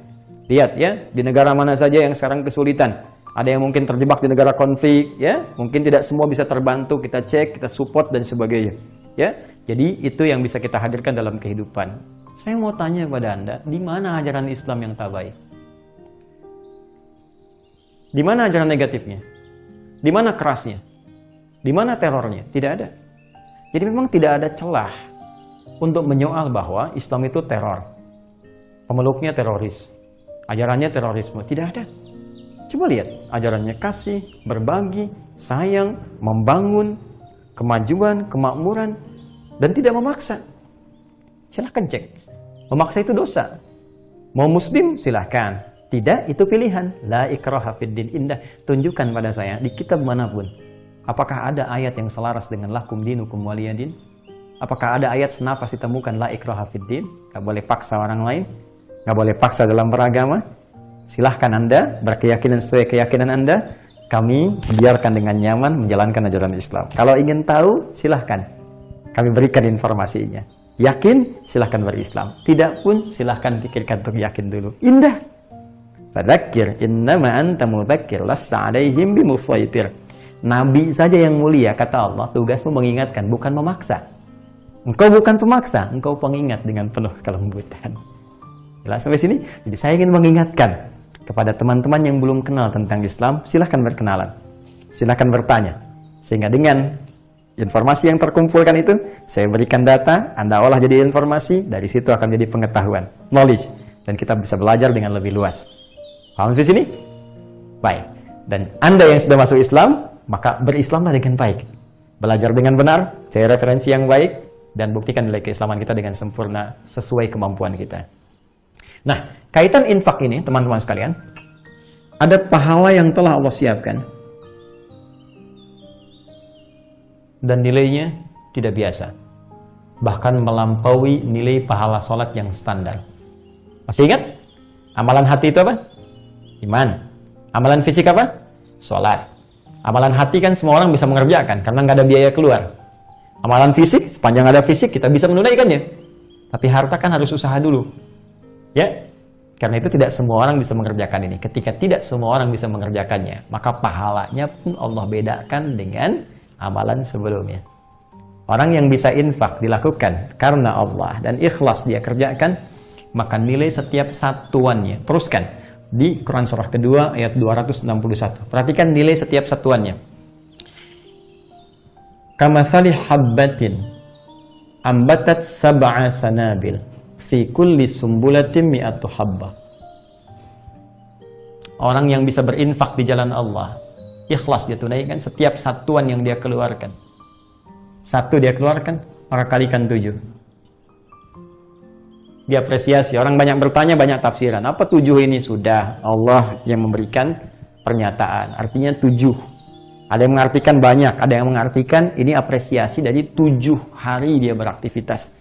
Lihat ya, di negara mana saja yang sekarang kesulitan. Ada yang mungkin terjebak di negara konflik, ya. Mungkin tidak semua bisa terbantu, kita cek, kita support dan sebagainya. Ya. Jadi itu yang bisa kita hadirkan dalam kehidupan. Saya mau tanya kepada Anda, di mana ajaran Islam yang tak baik? Di mana ajaran negatifnya? Di mana kerasnya? Di mana terornya? Tidak ada. Jadi memang tidak ada celah untuk menyoal bahwa Islam itu teror. Pemeluknya teroris. Ajarannya terorisme. Tidak ada. Coba lihat, ajarannya kasih, berbagi, sayang, membangun, kemajuan, kemakmuran, dan tidak memaksa. Silahkan cek. Memaksa itu dosa. Mau muslim, silahkan. Tidak, itu pilihan. La ikraha fiddin. Indah. Tunjukkan pada saya, di kitab manapun, apakah ada ayat yang selaras dengan lakum dinukum waliyadin? Apakah ada ayat senafas ditemukan la ikraha fiddin? Gak boleh paksa orang lain. Gak boleh paksa dalam beragama. Silahkan Anda berkeyakinan sesuai keyakinan Anda. Kami biarkan dengan nyaman menjalankan ajaran Islam. Kalau ingin tahu, silahkan. Kami berikan informasinya. Yakin, silahkan berislam. Tidak pun, silahkan pikirkan untuk yakin dulu. Indah. Fadzakir innama anta mudzakir lasta alaihim bimusaitir. Nabi saja yang mulia, kata Allah, tugasmu mengingatkan, bukan memaksa. Engkau bukan pemaksa, engkau pengingat dengan penuh kelembutan. Jelas sampai sini? Jadi saya ingin mengingatkan kepada teman-teman yang belum kenal tentang Islam, silahkan berkenalan, silahkan bertanya. Sehingga dengan informasi yang terkumpulkan itu, saya berikan data, Anda olah jadi informasi, dari situ akan jadi pengetahuan, knowledge, dan kita bisa belajar dengan lebih luas. Paham sampai sini? Baik. Dan Anda yang sudah masuk Islam, maka berislamlah dengan baik. Belajar dengan benar, cari referensi yang baik, dan buktikan nilai keislaman kita dengan sempurna sesuai kemampuan kita. Nah, kaitan infak ini, teman-teman sekalian, ada pahala yang telah Allah siapkan. Dan nilainya tidak biasa. Bahkan melampaui nilai pahala sholat yang standar. Masih ingat? Amalan hati itu apa? Iman. Amalan fisik apa? Sholat. Amalan hati kan semua orang bisa mengerjakan, karena nggak ada biaya keluar. Amalan fisik, sepanjang ada fisik, kita bisa menunaikannya. Tapi harta kan harus usaha dulu. Ya, karena itu tidak semua orang bisa mengerjakan ini. Ketika tidak semua orang bisa mengerjakannya, maka pahalanya pun Allah bedakan dengan amalan sebelumnya. Orang yang bisa infak dilakukan karena Allah dan ikhlas dia kerjakan, maka nilai setiap satuannya. Teruskan di Quran surah kedua ayat 261. Perhatikan nilai setiap satuannya. Kamathali habbatin ambatat sab'a sanabil fi kulli sumbulatin mi'atu habbah. Orang yang bisa berinfak di jalan Allah, ikhlas dia tunaikan setiap satuan yang dia keluarkan. Satu dia keluarkan, maka kalikan 7. Dia apresiasi. Orang banyak bertanya, banyak tafsiran. Apa 7 ini? Sudah Allah yang memberikan pernyataan. Artinya 7. Ada yang mengartikan banyak, ada yang mengartikan ini apresiasi dari 7 hari dia beraktivitas.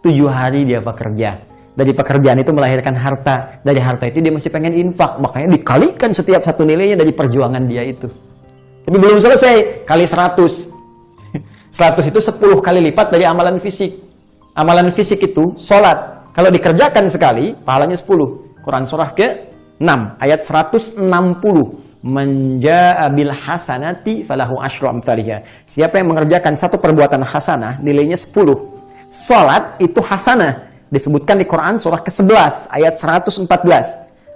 7 hari dia bekerja. Dari pekerjaan itu melahirkan harta. Dari harta itu dia masih pengen infak. Makanya dikalikan setiap satu nilainya dari perjuangan dia itu. Tapi belum selesai. Kali 100. 100 itu 10 kali lipat dari amalan fisik. Amalan fisik itu sholat. Kalau dikerjakan sekali, pahalanya 10. Quran surah ke-6 ayat 160. Menjaa bil hasanati falahu asyru amthaliha. Siapa yang mengerjakan satu perbuatan hasanah, nilainya 10. Salat itu hasanah. Disebutkan di Quran surah ke-11 ayat 114.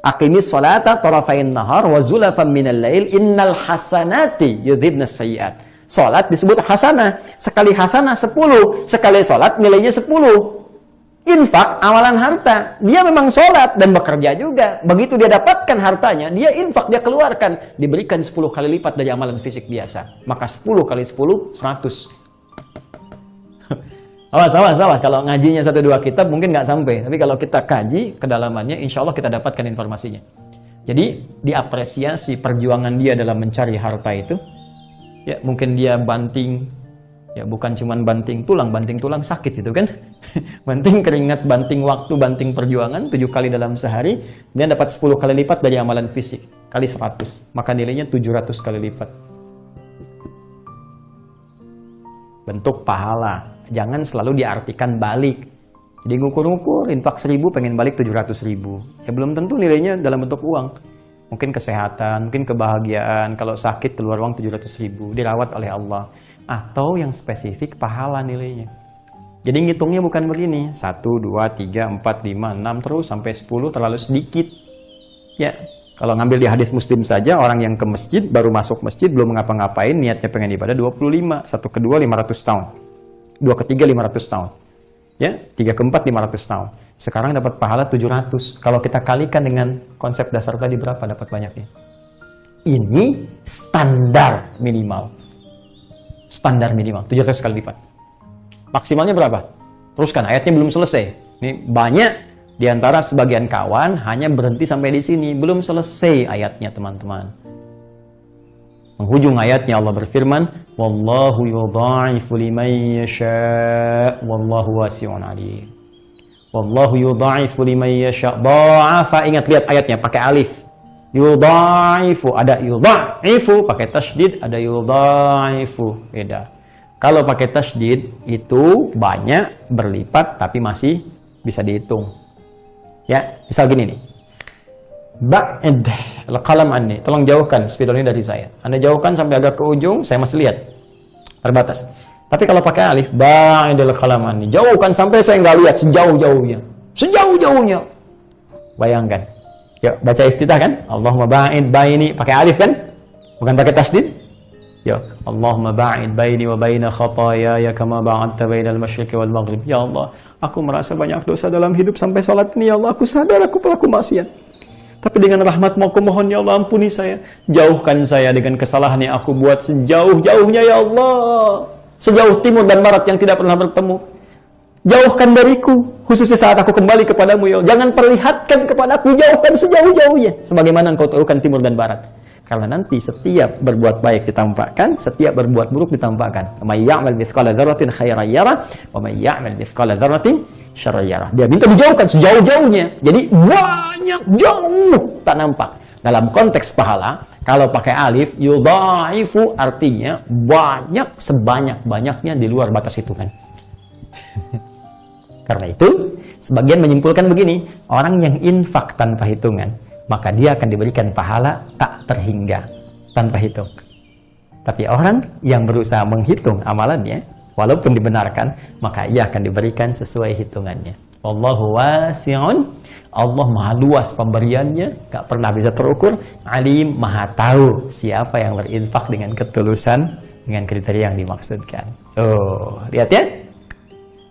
Aqimis sholata tarafain nahar wa zulafan minal lail innal hasanati yudhibnas sayyi'at. Salat disebut hasanah. Sekali hasanah 10, sekali salat nilainya 10. Infak amalan harta. Dia memang sholat dan bekerja juga. Begitu dia dapatkan hartanya, dia infak, dia keluarkan. Diberikan 10 kali lipat dari amalan fisik biasa. Maka 10 kali 10, 100. Awas. Kalau ngajinya 1-2 kitab mungkin nggak sampai. Tapi kalau kita kaji kedalamannya, insya Allah kita dapatkan informasinya. Jadi diapresiasi perjuangan dia dalam mencari harta itu. Ya, mungkin dia banting Ya bukan cuman banting tulang sakit itu kan. Banting keringat, banting waktu, banting perjuangan 7 kali dalam sehari, dia dapat 10 kali lipat dari amalan fisik, kali 100. Maka nilainya 700 kali lipat. Bentuk pahala. Jangan selalu diartikan balik. Jadi ngukur-ngukur, infak 1000 pengen balik 700.000. Ya belum tentu nilainya dalam bentuk uang. Mungkin kesehatan, mungkin kebahagiaan. Kalau sakit keluar uang 700.000, dirawat oleh Allah. Atau yang spesifik pahala nilainya. Jadi ngitungnya bukan begini, 1, 2, 3, 4, 5, 6 terus sampai 10 terlalu sedikit. Ya, kalau ngambil di hadis Muslim saja, orang yang ke masjid, baru masuk masjid, belum ngapa-ngapain, niatnya pengen ibadah 25, 1 ke 2 500 tahun, 2 ke 3 500 tahun, ya, 3 ke 4 500 tahun. Sekarang dapat pahala 700. Kalau kita kalikan dengan konsep dasar tadi berapa dapat banyaknya? Ini standar minimal. Standar minimal 700 kali lipat. Maksimalnya berapa? Teruskan, ayatnya belum selesai. Ini banyak di antara sebagian kawan hanya berhenti sampai di sini, belum selesai ayatnya teman-teman. Penghujung ayatnya Allah berfirman, "Wallahu yudha'ifu liman yasha' wallahu wasi'un 'alim." Wallahu yudha'ifu liman yasha'. Dha'afa, ingat lihat ayatnya pakai alif. Yudha'ifu, ada yudha'ifu pakai tasydid, ada yudha'ifu, beda. Kalau pakai tasydid itu banyak berlipat tapi masih bisa dihitung. Ya, misal gini nih. Ba'id al-qalam anni, tolong jauhkan spidol ini dari saya. Anda jauhkan sampai agak ke ujung, saya masih lihat. Terbatas. Tapi kalau pakai alif, ba'id al-qalam anni, jauhkan sampai saya nggak lihat sejauh-jauhnya. Sejauh-jauhnya. Bayangkan. Ya, baca iftitah kan? Allahumma ba'id baini, pakai alif kan? Bukan pakai tasdid. Ya, Allahumma ba'id baini wa baina khataaya kama ba'adta bainal masyriqi wal maghrib. Ya Allah, aku merasa banyak dosa dalam hidup sampai salat ini. Ya Allah, aku sadar aku pelaku maksiat. Tapi dengan rahmat-Mu aku mohon ya Allah ampuni saya. Jauhkan saya dengan kesalahan yang aku buat sejauh-jauhnya ya Allah. Sejauh timur dan barat yang tidak pernah bertemu. Jauhkan dariku, khususnya saat aku kembali kepadamu ya Allah. Jangan perlihatkan kepadaku, jauhkan sejauh-jauhnya. Sebagaimana engkau tahukan timur dan barat. Karena nanti setiap berbuat baik ditampakkan, setiap berbuat buruk ditampakkan. May ya'mal mithqala dzarratin khairan yarah, wa may ya'mal mithqala dzarratin syarran yarah. Dia minta dijauhkan sejauh-jauhnya. Jadi banyak jauh tak nampak. Dalam konteks pahala, kalau pakai alif, yudha'ifu artinya banyak sebanyak-banyaknya di luar batas hitungan. Karena itu, sebagian menyimpulkan begini, orang yang infak tanpa hitungan, maka dia akan diberikan pahala tak terhingga, tanpa hitung. Tapi orang yang berusaha menghitung amalannya, walaupun dibenarkan, maka ia akan diberikan sesuai hitungannya. Wallahu wasi'un, Allah maha luas pemberiannya, gak pernah bisa terukur. Alim, maha tahu siapa yang berinfak dengan ketulusan, dengan kriteria yang dimaksudkan. Oh, lihat ya.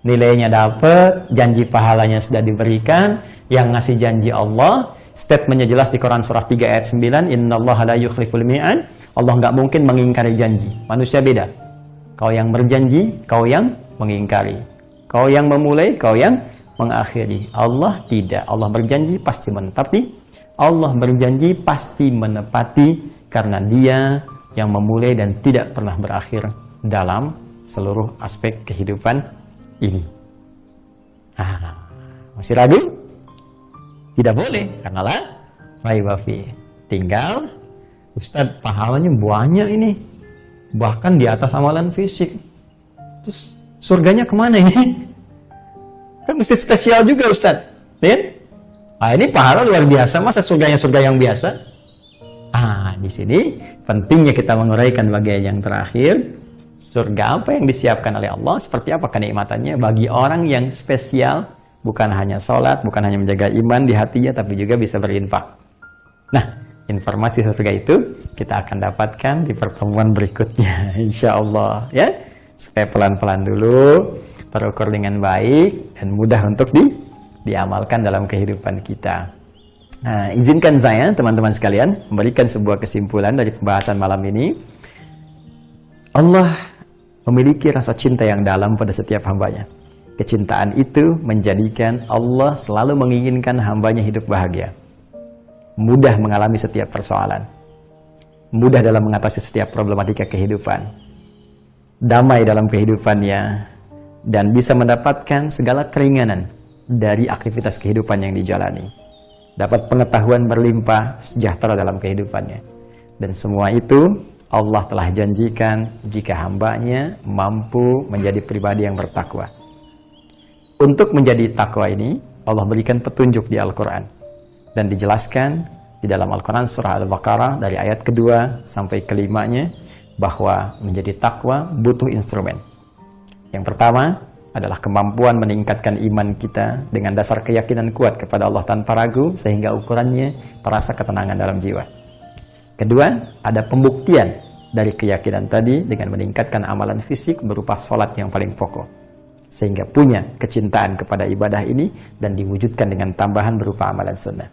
Nilainya dapat, janji pahalanya sudah diberikan, yang ngasih janji Allah, statementnya jelas di Quran surah 3 ayat 9, innallaha la yukhliful mi'ad, Allah nggak mungkin mengingkari janji. Manusia beda. Kau yang berjanji, kau yang mengingkari. Kau yang memulai, kau yang mengakhiri. Allah tidak. Allah berjanji pasti menepati. Allah berjanji pasti menepati karena Dia yang memulai dan tidak pernah berakhir dalam seluruh aspek kehidupan ini. Masih ragu? Tidak boleh, karena la raiba fi. Tinggal, Ustadz, pahalanya banyak ini, bahkan di atas amalan fisik. Terus surganya kemana ini? Kan mesti spesial juga Ustadz, ya? Ini pahala luar biasa, masa surganya surga yang biasa? Di sini pentingnya kita menguraikan bagian yang terakhir. Surga apa yang disiapkan oleh Allah, seperti apa kenikmatannya bagi orang yang spesial, bukan hanya sholat, bukan hanya menjaga iman di hatinya, tapi juga bisa berinfak. Nah, informasi surga itu kita akan dapatkan di pertemuan berikutnya, insya Allah, ya. Supaya pelan-pelan dulu, terukur dengan baik, dan mudah untuk diamalkan dalam kehidupan kita. Nah, izinkan saya, teman-teman sekalian, memberikan sebuah kesimpulan dari pembahasan malam ini. Allah memiliki rasa cinta yang dalam pada setiap hambanya. Kecintaan itu menjadikan Allah selalu menginginkan hambanya hidup bahagia. Mudah mengalami setiap persoalan. Mudah dalam mengatasi setiap problematika kehidupan.
damai dalam kehidupannya, dan bisa mendapatkan segala keringanan dari aktivitas kehidupan yang dijalani. Dapat pengetahuan berlimpah, sejahtera dalam kehidupannya. Dan semua itu Allah telah janjikan jika hambanya mampu menjadi pribadi yang bertakwa. Untuk menjadi takwa ini, Allah berikan petunjuk di Al-Quran. Dan dijelaskan di dalam Al-Quran surah Al-Baqarah dari ayat kedua sampai kelimanya, bahwa menjadi takwa butuh instrumen. Yang pertama adalah kemampuan meningkatkan iman kita dengan dasar keyakinan kuat kepada Allah tanpa ragu, sehingga ukurannya terasa ketenangan dalam jiwa. Kedua, ada pembuktian dari keyakinan tadi dengan meningkatkan amalan fisik berupa sholat yang paling pokok, sehingga punya kecintaan kepada ibadah ini dan diwujudkan dengan tambahan berupa amalan sunnah.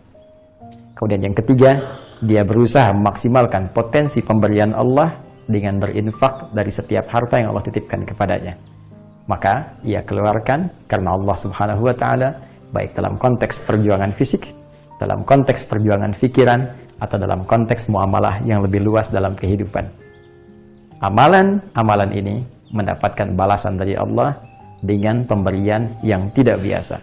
Kemudian yang ketiga, dia berusaha memaksimalkan potensi pemberian Allah dengan berinfak dari setiap harta yang Allah titipkan kepadanya. Maka ia keluarkan karena Allah Subhanahu wa Ta'ala, baik dalam konteks perjuangan fisik, dalam konteks perjuangan fikiran, atau dalam konteks muamalah yang lebih luas dalam kehidupan. Amalan-amalan ini mendapatkan balasan dari Allah dengan pemberian yang tidak biasa.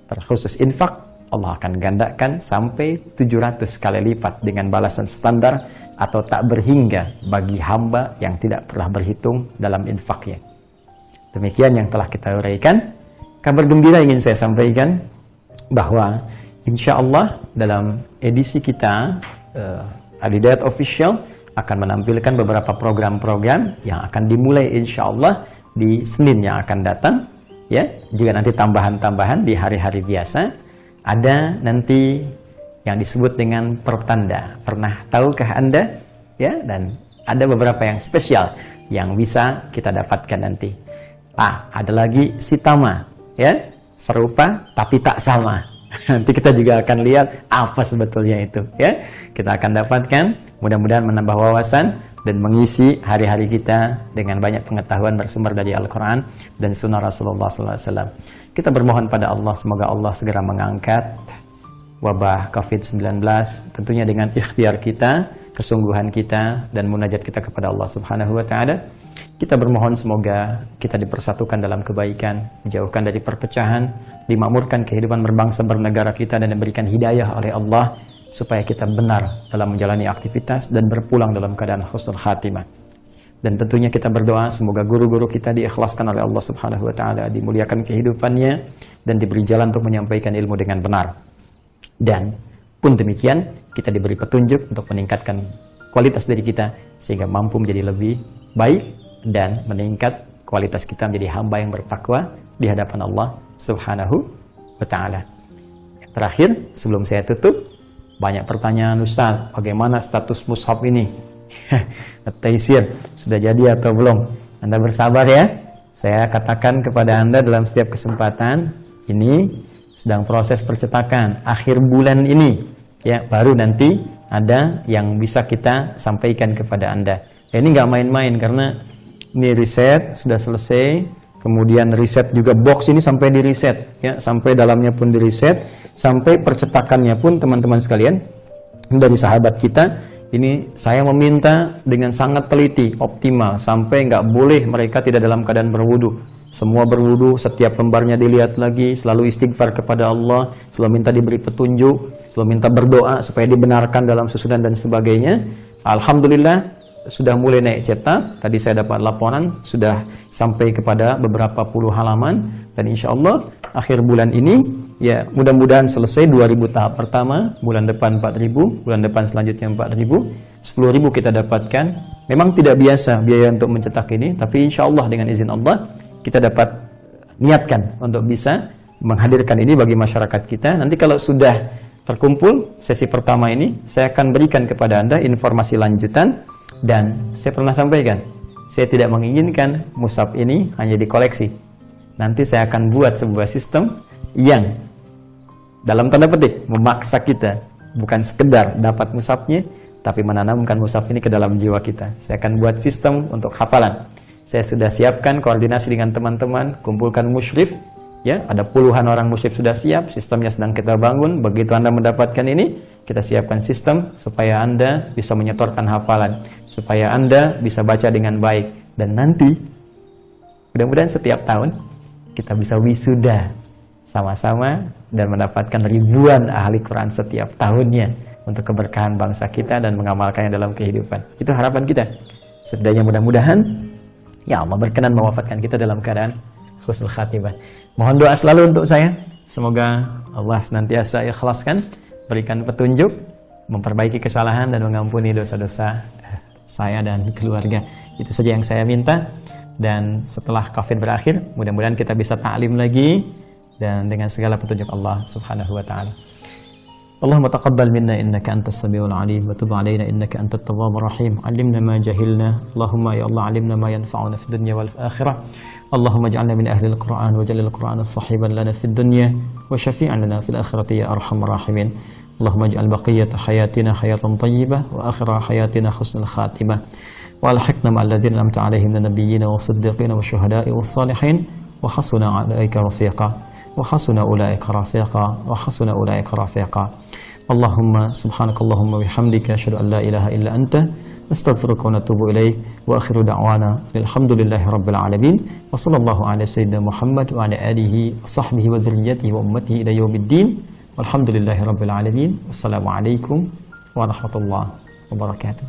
Terkhusus infak, Allah akan gandakan sampai 700 kali lipat dengan balasan standar atau tak berhingga bagi hamba yang tidak pernah berhitung dalam infaknya. Demikian yang telah kita uraikan. Kabar gembira ingin saya sampaikan bahwa insya Allah dalam edisi kita Al-Hidayat Official akan menampilkan beberapa program-program yang akan dimulai insya Allah di Senin yang akan datang. Ya, juga nanti tambahan-tambahan di hari-hari biasa. Ada nanti yang disebut dengan pertanda. Pernah tahukah Anda? Ya, dan ada beberapa yang spesial yang bisa kita dapatkan nanti. Ada lagi sitama, ya, serupa tapi tak sama. Nanti kita juga akan lihat apa sebetulnya itu, ya. Kita akan dapatkan, mudah-mudahan menambah wawasan dan mengisi hari-hari kita dengan banyak pengetahuan bersumber dari Al-Quran dan Sunnah Rasulullah SAW. Kita bermohon pada Allah, semoga Allah segera mengangkat wabah COVID-19, tentunya dengan ikhtiar kita, kesungguhan kita, dan munajat kita kepada Allah Subhanahu wa Ta'ala. Kita bermohon semoga kita dipersatukan dalam kebaikan, dijauhkan dari perpecahan, dimakmurkan kehidupan berbangsa bernegara kita, dan diberikan hidayah oleh Allah supaya kita benar dalam menjalani aktivitas dan berpulang dalam keadaan husnul khatimah. Dan tentunya kita berdoa semoga guru-guru kita diikhlaskan oleh Allah Subhanahu wa Ta'ala, dimuliakan kehidupannya, dan diberi jalan untuk menyampaikan ilmu dengan benar. Dan pun demikian, kita diberi petunjuk untuk meningkatkan kualitas diri kita sehingga mampu menjadi lebih baik dan meningkat kualitas kita menjadi hamba yang bertakwa di hadapan Allah Subhanahu wa Ta'ala. Terakhir, sebelum saya tutup, banyak pertanyaan, Ustaz, bagaimana status mushaf ini? Taisir, sudah jadi atau belum? Anda bersabar ya. Saya katakan kepada Anda dalam setiap kesempatan, ini sedang proses percetakan. Akhir bulan ini, ya, baru nanti ada yang bisa kita sampaikan kepada Anda. Ini nggak main-main karena ini riset sudah selesai, kemudian riset juga box ini sampai di riset, ya, sampai dalamnya pun di riset, sampai percetakannya pun teman-teman sekalian dari sahabat kita. Ini saya meminta dengan sangat teliti, optimal, sampai nggak boleh mereka tidak dalam keadaan berwudu. Semua berwudu, setiap lembarnya dilihat lagi, selalu istighfar kepada Allah, selalu minta diberi petunjuk, selalu minta berdoa supaya dibenarkan dalam susunan dan sebagainya. Alhamdulillah sudah mulai naik cetak. Tadi saya dapat laporan sudah sampai kepada beberapa puluh halaman, dan insya Allah akhir bulan ini, ya, mudah-mudahan selesai 2000 tahap pertama, bulan depan 4000, bulan depan selanjutnya 4000, 10.000 kita dapatkan. Memang tidak biasa biaya untuk mencetak ini, tapi insya Allah dengan izin Allah kita dapat niatkan untuk bisa menghadirkan ini bagi masyarakat kita. Nanti kalau sudah terkumpul sesi pertama ini, saya akan berikan kepada Anda informasi lanjutan. Dan saya pernah sampaikan, saya tidak menginginkan mushaf ini hanya dikoleksi. Nanti saya akan buat sebuah sistem yang dalam tanda petik memaksa kita bukan sekedar dapat mushafnya, tapi menanamkan mushaf ini ke dalam jiwa kita. Saya akan buat sistem untuk hafalan. Saya sudah siapkan koordinasi dengan teman-teman, kumpulkan musyrif, ya, ada puluhan orang musyrif sudah siap, sistemnya sedang kita bangun. Begitu Anda mendapatkan ini, kita siapkan sistem supaya Anda bisa menyetorkan hafalan, supaya Anda bisa baca dengan baik, dan nanti Mudah-mudahan setiap tahun kita bisa wisuda sama-sama dan mendapatkan ribuan ahli Quran setiap tahunnya untuk keberkahan bangsa kita dan mengamalkannya dalam kehidupan. Itu harapan kita. Setidaknya mudah-mudahan ya Allah berkenan mewafatkan kita dalam keadaan husnul khatimah. Mohon doa selalu untuk saya. Semoga Allah senantiasa ikhlaskan, berikan petunjuk, memperbaiki kesalahan dan mengampuni dosa-dosa saya dan keluarga. Itu saja yang saya minta. Dan setelah COVID berakhir, mudah-mudahan kita bisa ta'lim lagi dan dengan segala petunjuk Allah Subhanahu wa taala. Allahumma taqabbal minna innaka antas samiul alim wa tub alaina innaka antat tawwabur rahim. 'Allimna ma jahilna. Allahumma ya Allah 'allimna ma yanfa'una fid dunya wal akhirah. Allahumma ij'alna min ahli al-Qur'an waj'al al-Qur'ana sahiban lana fid dunya wa syafi'an lana fil akhirati ya arhamar rahimin. Allahumma ij'al baqiyata hayatina hayatan thayyibah wa akhira hayatina husnul khatimah. Wa alhiqna ma'al ladzina an'amta 'alaihim minan nabiyyina was-siddiqina wasyuhada'i was-salihin wa hasuna 'ulaika rafiqa. وحسن أولئك رفيقا وحسن أولئك رفيقا اللهم سبحانك اللهم وبحمدك أشهد أن لا إله إلا أنت نستغفرك ونتوب إليك وآخر دعوانا الحمد لله رب العالمين وصلى الله على سيدنا محمد وعلى آله وصحبه وذريته وأمته إلى يوم الدين والحمد لله رب العالمين والسلام عليكم ورحمة الله وبركاته.